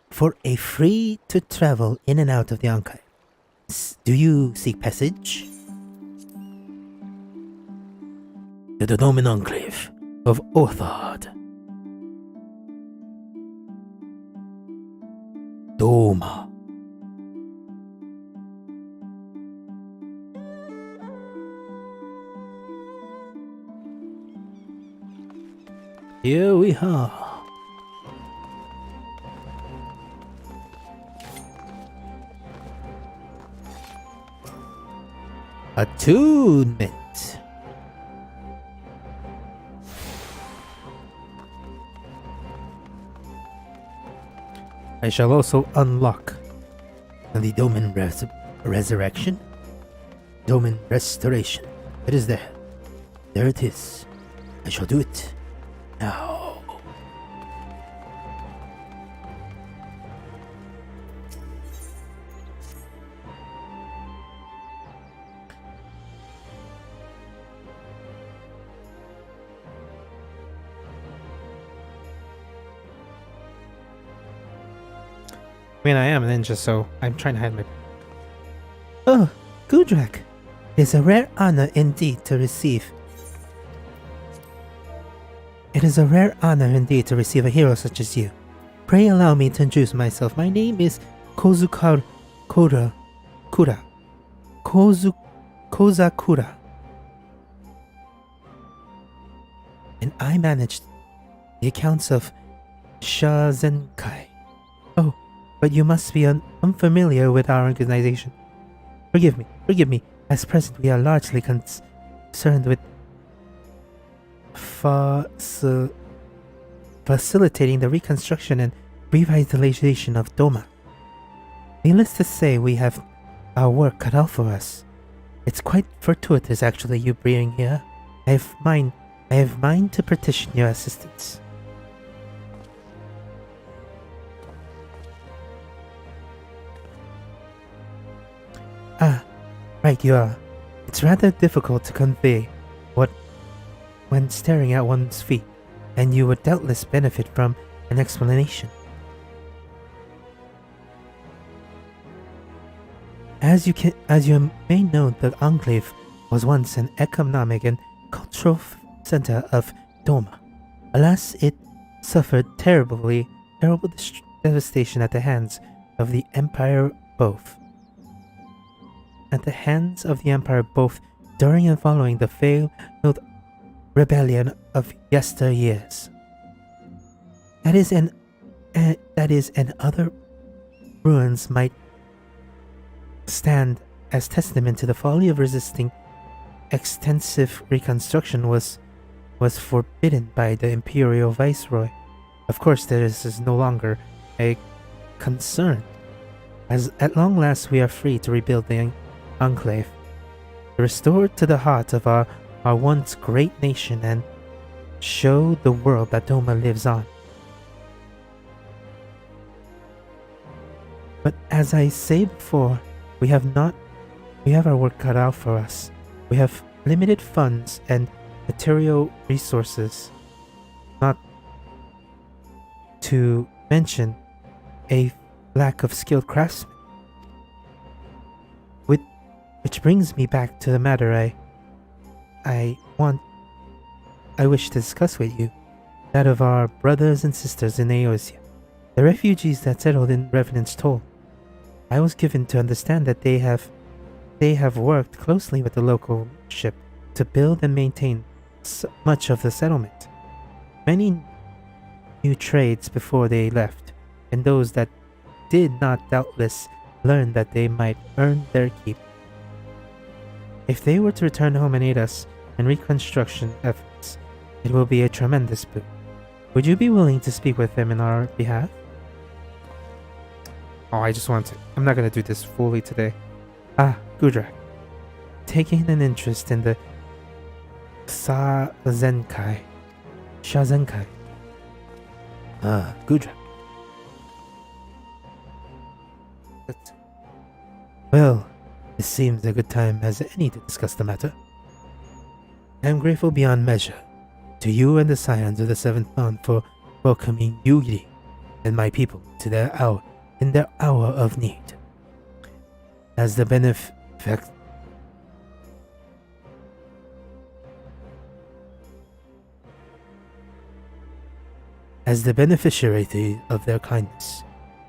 for a free to travel in and out of the Enclave. Do you seek passage? To the Domin Enclave of Orthard. Doma. Here we are. Attunement. I shall also unlock. The Domin Resurrection? Domin Restoration. It is there. There it is. I shall do it. Now. I mean, I am a ninja, so I'm trying to hide my... Oh, Gudrak. It is a rare honor indeed to receive. It is a rare honor indeed to receive a hero such as you. Pray allow me to introduce myself. My name is Kozakura. And I managed the accounts of Shazenkai. Oh, but you must be unfamiliar with our organization. Forgive me. As present, we are largely concerned with facilitating the reconstruction and revitalization of Doma. Needless to say, we have our work cut out for us. It's quite fortuitous, actually, you being here. I have mind to petition your assistance. Ah, right you are. It's rather difficult to convey what when staring at one's feet, and you would doubtless benefit from an explanation. As you may know, the Enclave was once an economic and cultural center of Doma. Alas, it suffered terrible devastation at the hands of the Empire both. During and following the failed rebellion of yesteryears. That is, and other ruins might stand as testament to the folly of resisting extensive reconstruction was forbidden by the Imperial Viceroy. Of course, this is no longer a concern, as at long last we are free to rebuild the Enclave, restore to the heart of our once great nation, and show the world that Doma lives on. But as I say before, we have our work cut out for us. We have limited funds and material resources, not to mention a lack of skilled craftsmen. Which brings me back to the matter I wish to discuss with you, that of our brothers and sisters in Eosia, the refugees that settled in Revenant's Toll. I was given to understand that they have worked closely with the local ship to build and maintain much of the settlement. Many new trades before they left, and those that did not doubtless learn that they might earn their keep. If they were to return home and aid us in reconstruction efforts, it will be a tremendous boon. Would you be willing to speak with them in our behalf? Oh, I'm not gonna do this fully today. Ah, Gudrak. Taking an interest in the Shazenkai. Ah, Gudrak. Well, this seems a good time as any to discuss the matter. I am grateful beyond measure to you and the Scions of the Seventh Dawn for welcoming Yugiri and my people to in their hour of need. As the beneficiary of their kindness,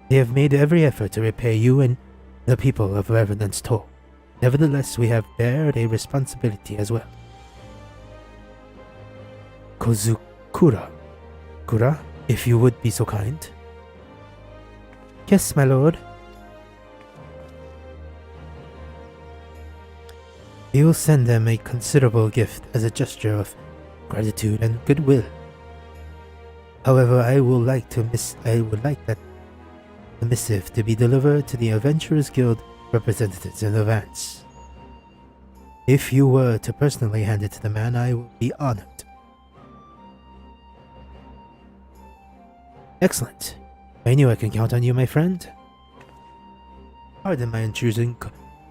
they have made every effort to repay you and the people of Revenant's toll. Nevertheless, we have bared a responsibility as well. Kozukura. Kura, if you would be so kind. Yes, my lord. We will send them a considerable gift as a gesture of gratitude and goodwill. However, I would like that the missive to be delivered to the Adventurers Guild representatives in advance. If you were to personally hand it to the man, I would be honored. Excellent. I knew I could count on you, my friend. Pardon my intrusion,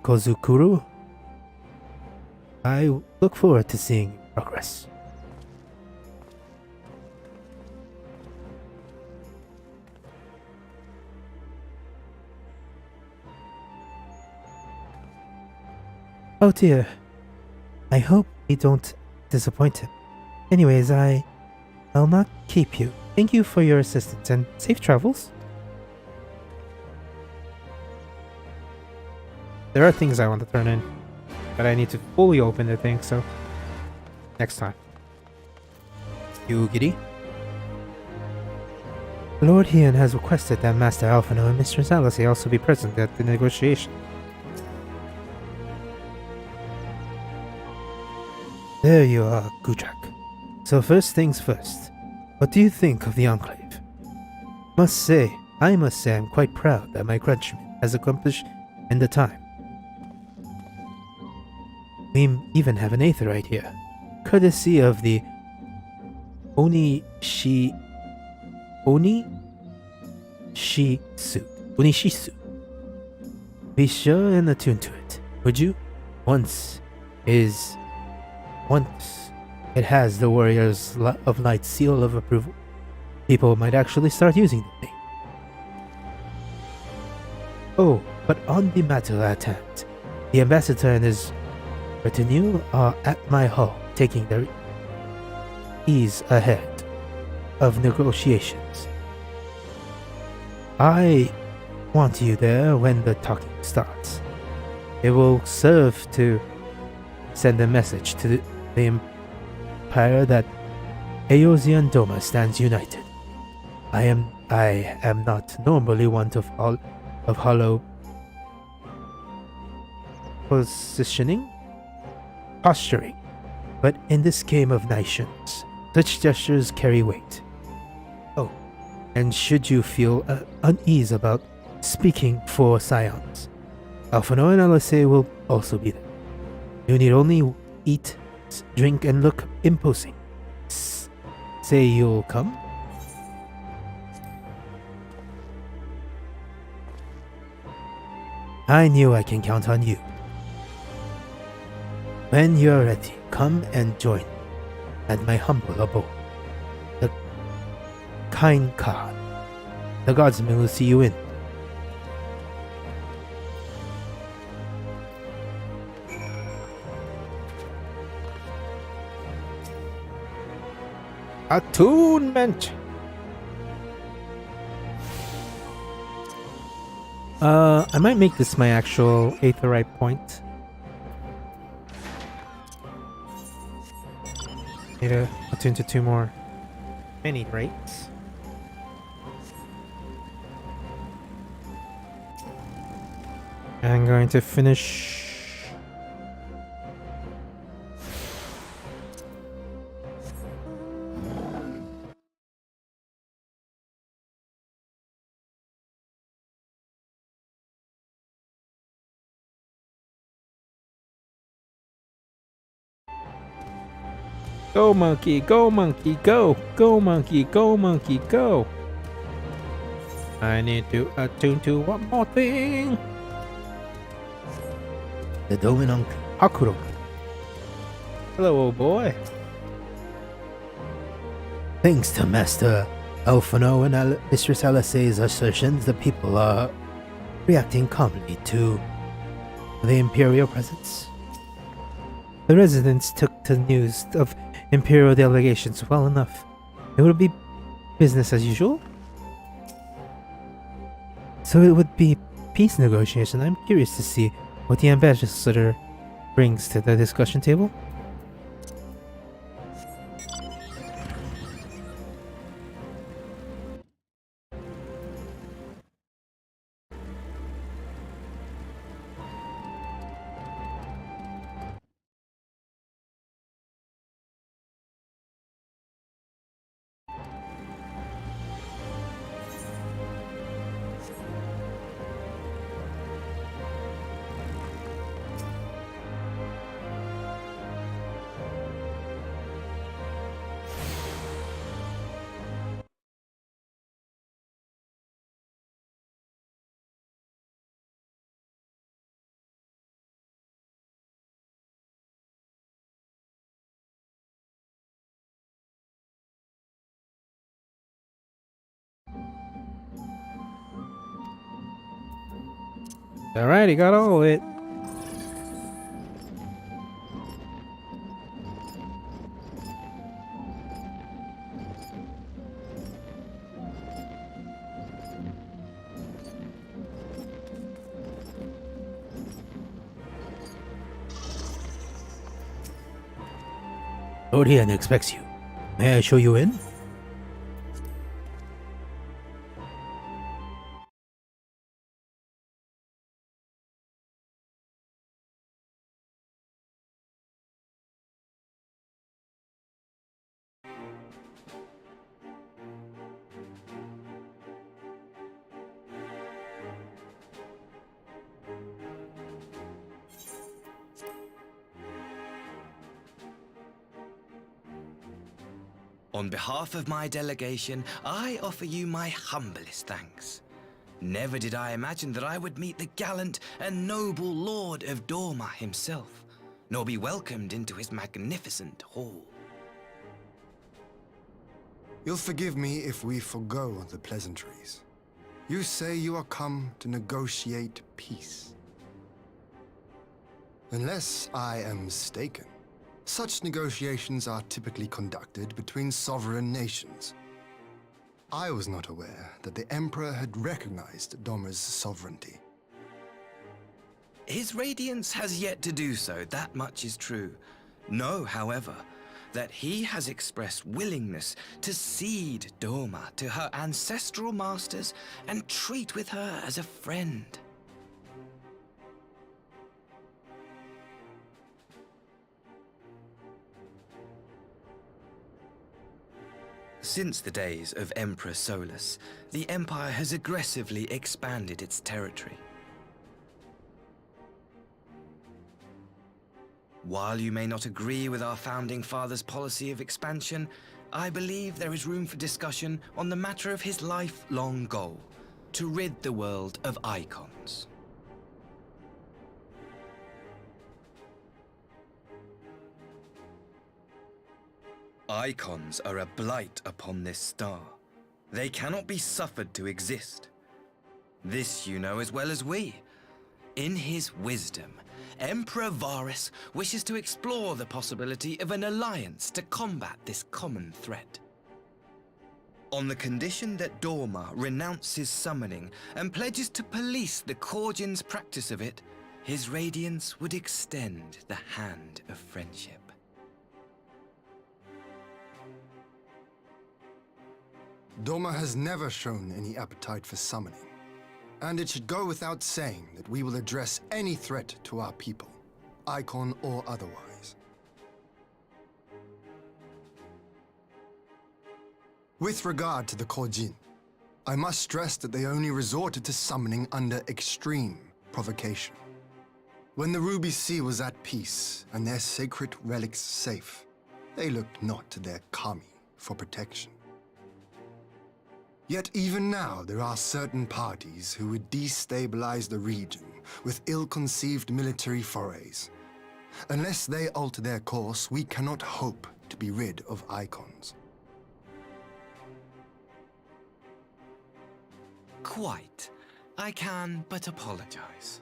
Kozukuru. I look forward to seeing your progress. Oh dear. I hope we don't disappoint him. Anyways, I'll not keep you. Thank you for your assistance and safe travels. There are things I want to turn in, but I need to fully open the thing, so next time. Yugiri? Lord Heian has requested that Master Alphino and Mistress Alice also be present at the negotiation. There you are, Gudrak. So first things first, what do you think of the Enclave? I must say I'm quite proud that my countryman has accomplished in the time. We even have an aetherite here, courtesy of the Onishisu. Be sure and attune to it, would you? Once it has the Warriors of Light seal of approval, people might actually start using the thing. Oh, but on the matter at hand, the ambassador and his retinue are at my hall, taking their ease ahead of negotiations. I want you there when the talking starts. It will serve to send a message to the Empire that Eorzea Doma stands united. I am not normally one of hollow posturing, but in this game of nations, such gestures carry weight. Oh, and should you feel unease about speaking for Scions, Alphino and Alice will also be there. You need only eat, drink, and look imposing. Say you'll come? I knew I can count on you. When you're ready, come and join at my humble abode. The kind Khan. The guardsman will see you in. Attunement! I might make this my actual aetherite point. Need to attune to 2 more mini rates. I'm going to finish. Go monkey, go monkey, go! Go monkey, go monkey, go! I need to attune to one more thing! The Dominant Hakuro. Hello, old boy. Thanks to Master Alphano and Mistress Alice's assertions, the people are reacting calmly to the Imperial presence. The residents took to the news of Imperial delegations well enough. It would be business as usual. So it would be peace negotiation. I'm curious to see what the ambassador brings to the discussion table. Alright, he got all of it. Lord Ian expects you. May I show you in? On behalf of my delegation, I offer you my humblest thanks. Never did I imagine that I would meet the gallant and noble Lord of Dorma himself, nor be welcomed into his magnificent hall. You'll forgive me if we forgo the pleasantries. You say you are come to negotiate peace. Unless I am mistaken, such negotiations are typically conducted between sovereign nations. I was not aware that the Emperor had recognized Dorma's sovereignty. His Radiance has yet to do so, that much is true. Know, however, that he has expressed willingness to cede Dorma to her ancestral masters and treat with her as a friend. Since the days of Emperor Solus, the Empire has aggressively expanded its territory. While you may not agree with our founding father's policy of expansion, I believe there is room for discussion on the matter of his lifelong goal, to rid the world of icons. Icons are a blight upon this star. They cannot be suffered to exist. This you know as well as we. In his wisdom, Emperor Varus wishes to explore the possibility of an alliance to combat this common threat. On the condition that Dorma renounces summoning and pledges to police the Korgin's practice of it, his Radiance would extend the hand of friendship. Dorma has never shown any appetite for summoning, and it should go without saying that we will address any threat to our people, icon or otherwise. With regard to the Korjin, I must stress that they only resorted to summoning under extreme provocation. When the Ruby Sea was at peace and their sacred relics safe, they looked not to their kami for protection. Yet even now, there are certain parties who would destabilize the region with ill-conceived military forays. Unless they alter their course, we cannot hope to be rid of icons. Quite. I can but apologize.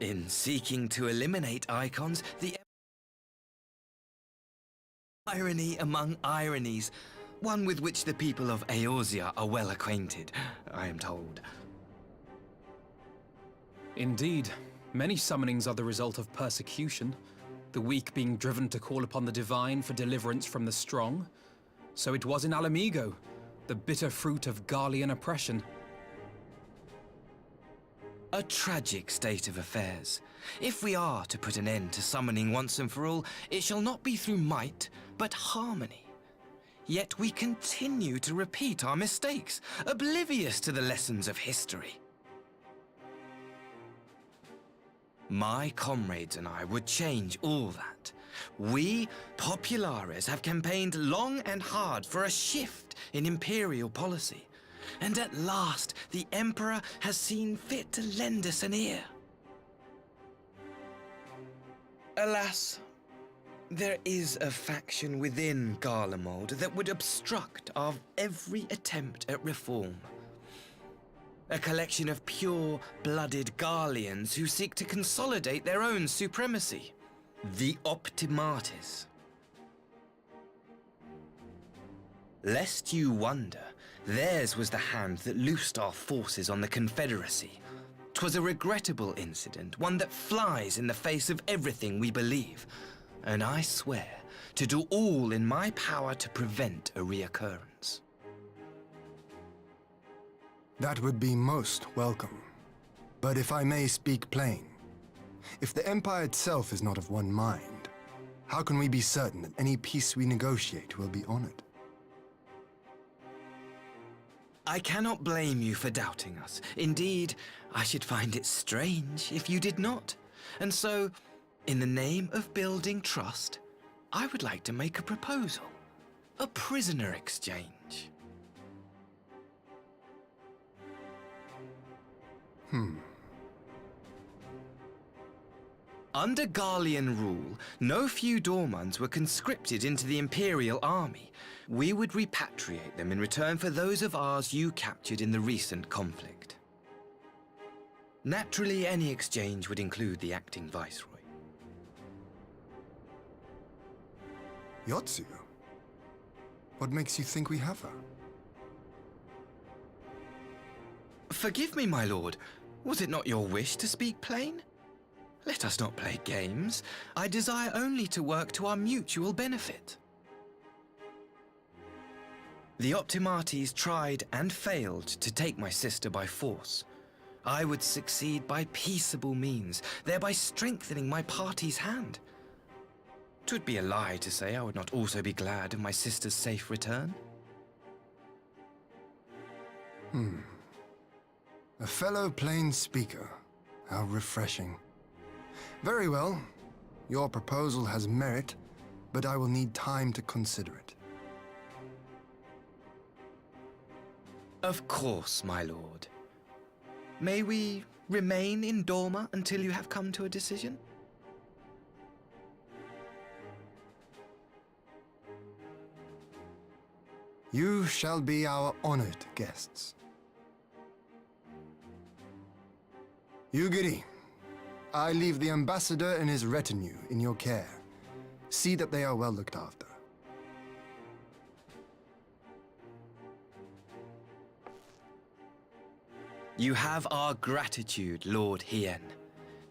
In seeking to eliminate icons, the irony among ironies, one with which the people of Eorzea are well acquainted, I am told. Indeed. Many summonings are the result of persecution, the weak being driven to call upon the divine for deliverance from the strong. So it was in Alamigo, the bitter fruit of Garlean oppression. A tragic state of affairs. If we are to put an end to summoning once and for all, it shall not be through might, but harmony. Yet we continue to repeat our mistakes, oblivious to the lessons of history. My comrades and I would change all that. We, Populares, have campaigned long and hard for a shift in imperial policy. And at last, the Emperor has seen fit to lend us an ear. Alas, there is a faction within Garlemald that would obstruct our every attempt at reform. A collection of pure-blooded Garleans who seek to consolidate their own supremacy. The Optimates. Lest you wonder, theirs was the hand that loosed our forces on the Confederacy. 'Twas a regrettable incident, one that flies in the face of everything we believe, and I swear to do all in my power to prevent a reoccurrence. That would be most welcome. But if I may speak plain, if the Empire itself is not of one mind, how can we be certain that any peace we negotiate will be honored? I cannot blame you for doubting us. Indeed, I should find it strange if you did not. And so, in the name of building trust, I would like to make a proposal. A prisoner exchange. Under Garlean rule, no few Dormans were conscripted into the Imperial Army. We would repatriate them in return for those of ours you captured in the recent conflict. Naturally, any exchange would include the acting Viceroy. Yotsu? What makes you think we have her? Forgive me, my lord. Was it not your wish to speak plain? Let us not play games. I desire only to work to our mutual benefit. The Optimates tried and failed to take my sister by force. I would succeed by peaceable means, thereby strengthening my party's hand. 'Twould be a lie to say I would not also be glad of my sister's safe return. A fellow plain speaker. How refreshing. Very well. Your proposal has merit, but I will need time to consider it. Of course, my lord. May we remain in Dorma until you have come to a decision? You shall be our honored guests. Yugiri, I leave the ambassador and his retinue in your care. See that they are well looked after. You have our gratitude, Lord Hien.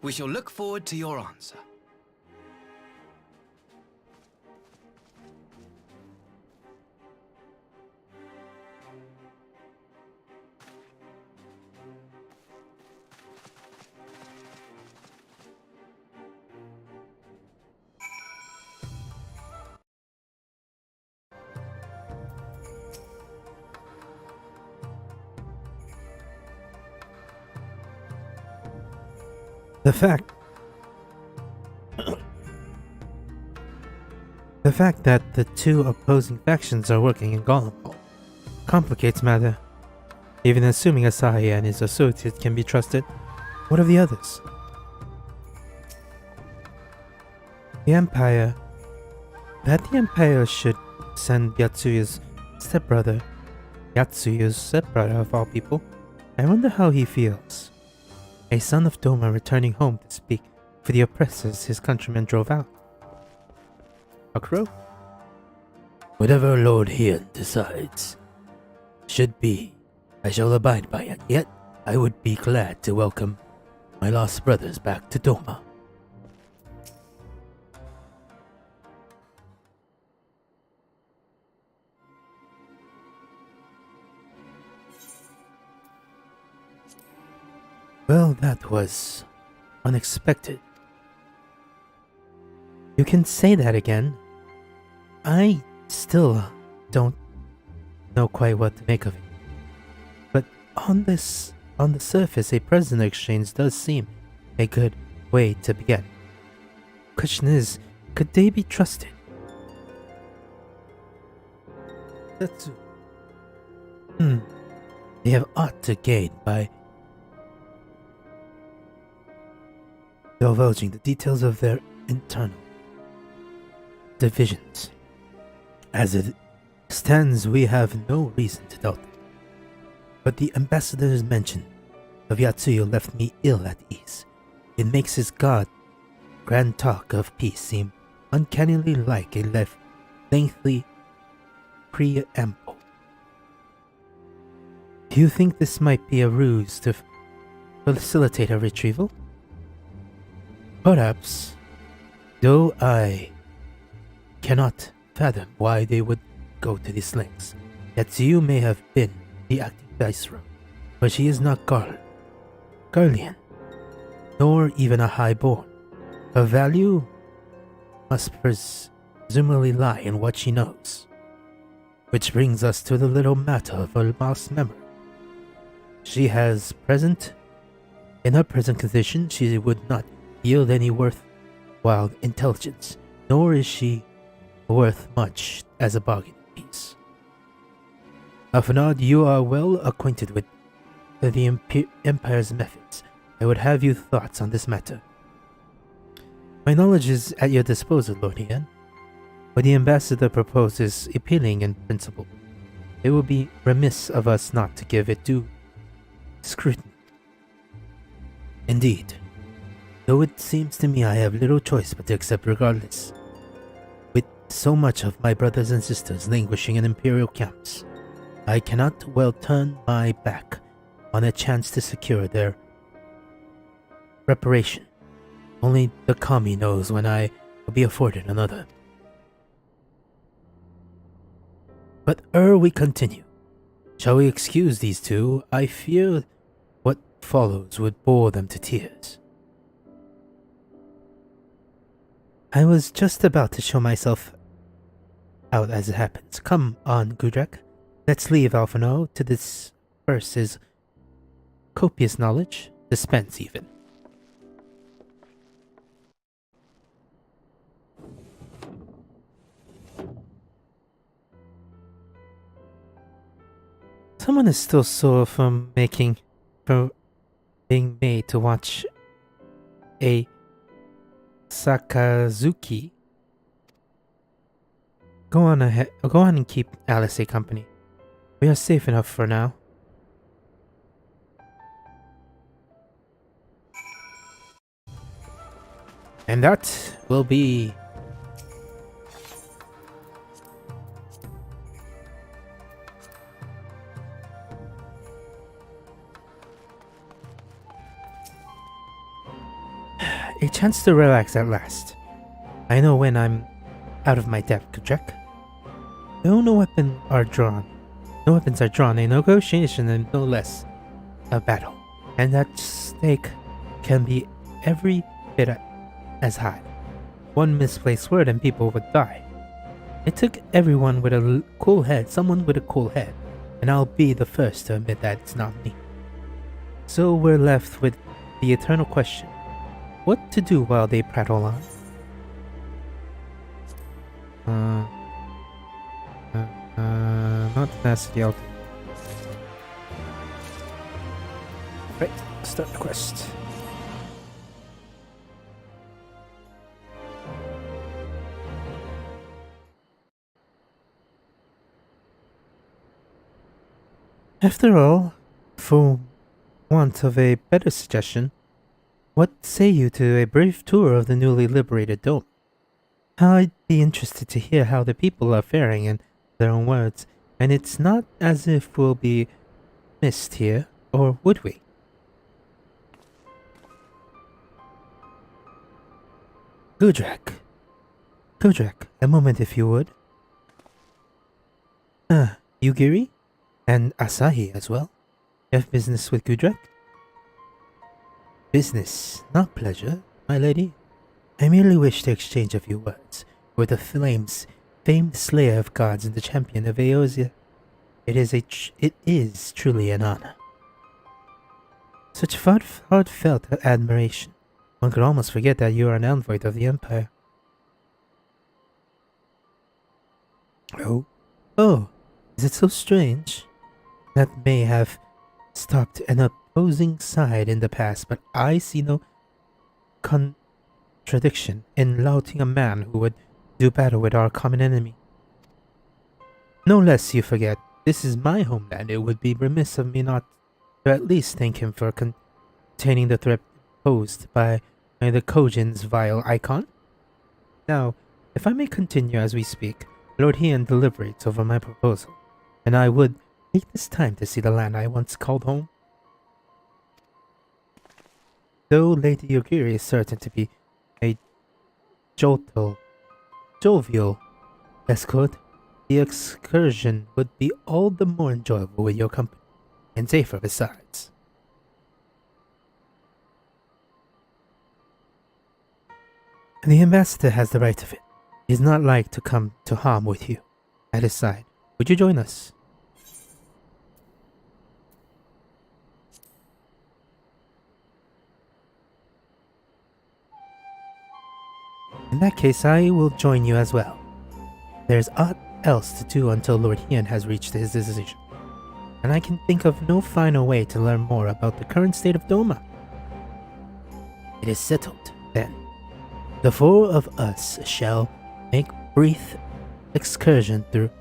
We shall look forward to your answer. The fact that the two opposing factions are working in Golemald complicates matter. Even assuming Asahi and his associates can be trusted, what of the others? The Empire. That the Empire should send Yatsuya's stepbrother of all people. I wonder how he feels. A son of Doma returning home to speak for the oppressors his countrymen drove out. Akro? Whatever Lord Hien decides should be, I shall abide by it. Yet, I would be glad to welcome my lost brothers back to Doma. Well, that was unexpected. You can say that again. I still don't know quite what to make of it. But on the surface, a prisoner exchange does seem a good way to begin. Question is, could they be trusted? That's... They have aught to gain by divulging the details of their internal divisions. As it stands, we have no reason to doubt them. But the ambassador's mention of Yatsuya left me ill at ease. It makes his grand talk of peace seem uncannily like a lengthy preamble. Do you think this might be a ruse to facilitate a retrieval? Perhaps, though I cannot fathom why they would go to these lengths. Yatsuyu may have been the acting viceroy, but she is not Garlean, nor even a highborn. Her value must presumably lie in what she knows. Which brings us to the little matter of her lost memory. In her present condition, she would not yield any worthwhile intelligence, nor is she worth much as a bargaining piece. Alphanod, you are well acquainted with the Empire's methods. I would have your thoughts on this matter. My knowledge is at your disposal, Lord Hien. What the ambassador proposes is appealing in principle. It would be remiss of us not to give it due scrutiny. Indeed. Though it seems to me I have little choice but to accept regardless. With so much of my brothers and sisters languishing in imperial camps, I cannot well turn my back on a chance to secure their reparation. Only the Kami knows when I will be afforded another. But ere we continue, shall we excuse these two? I fear what follows would bore them to tears. I was just about to show myself out as it happens. Come on, Gudrak. Let's leave Alphano to disperse his copious knowledge, dispense even. Someone is still sore from being made to watch a Sakazuki. Go on and keep Alice a company. We are safe enough for now. And that will be a chance to relax at last. I know when I'm out of my depth, Kajek. No weapons are drawn. A negotiation and no less a battle. And that stake can be every bit as high. One misplaced word and people would die. It took someone with a cool head, and I'll be the first to admit that it's not me. So we're left with the eternal question. What to do while they prattle on? Not tenacity, Right, start the quest. After all, for want of a better suggestion, what say you to a brief tour of the newly liberated dome? I'd be interested to hear how the people are faring in their own words, and it's not as if we'll be missed here, or would we? Gudrak. Gudrak, a moment if you would. Yugiri? And Asahi as well. You have business with Gudrak? Business, not pleasure, my lady. I merely wish to exchange a few words with the famed slayer of gods and the champion of Eosia. It is truly an honor. Such heartfelt admiration. One could almost forget that you are an envoy of the Empire. Oh, is it so strange? That may have stopped an opposing side in the past, but I see no contradiction in lauding a man who would do battle with our common enemy. No less you forget, this is my homeland. It would be remiss of me not to at least thank him for containing the threat posed by the Kojin's vile icon. Now, if I may continue as we speak, Lord Heian deliberates over my proposal, and I would take this time to see the land I once called home. Though Lady Yogiri is certain to be a jovial escort, the excursion would be all the more enjoyable with your company, and safer besides. The ambassador has the right of it. He is not like to come to harm with you. At his side, would you join us? In that case, I will join you as well. There's aught else to do until Lord Heian has reached his decision, and I can think of no finer way to learn more about the current state of Doma. It is settled, then. The four of us shall make a brief excursion through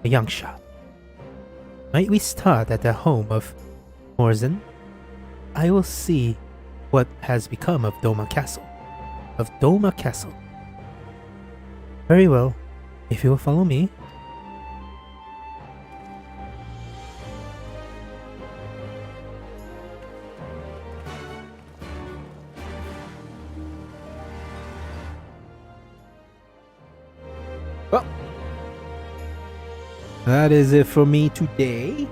the Yangsha. Might we start at the home of Morzen? I will see what has become of Doma Castle. Very well, if you will follow me. Well, that is it for me today.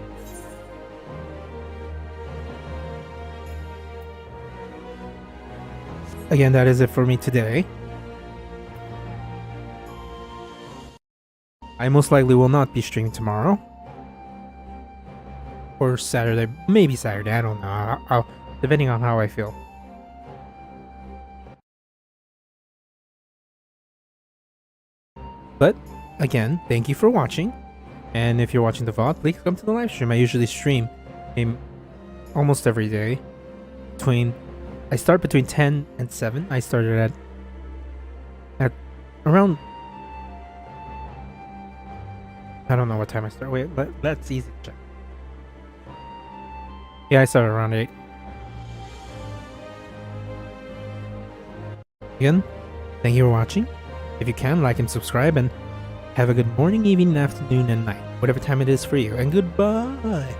Again, that is it for me today. I most likely will not be streaming tomorrow. Or Saturday. Maybe Saturday, I don't know. Depending on how I feel. But, again, thank you for watching. And if you're watching the VOD, please come to the live stream. I usually stream almost every day. I start between 10 and 7. I started at around... I don't know what time I start. Wait, let's easy check. Yeah, I started around 8. Again, thank you for watching. If you can, like and subscribe, and have a good morning, evening, afternoon, and night. Whatever time it is for you. And goodbye!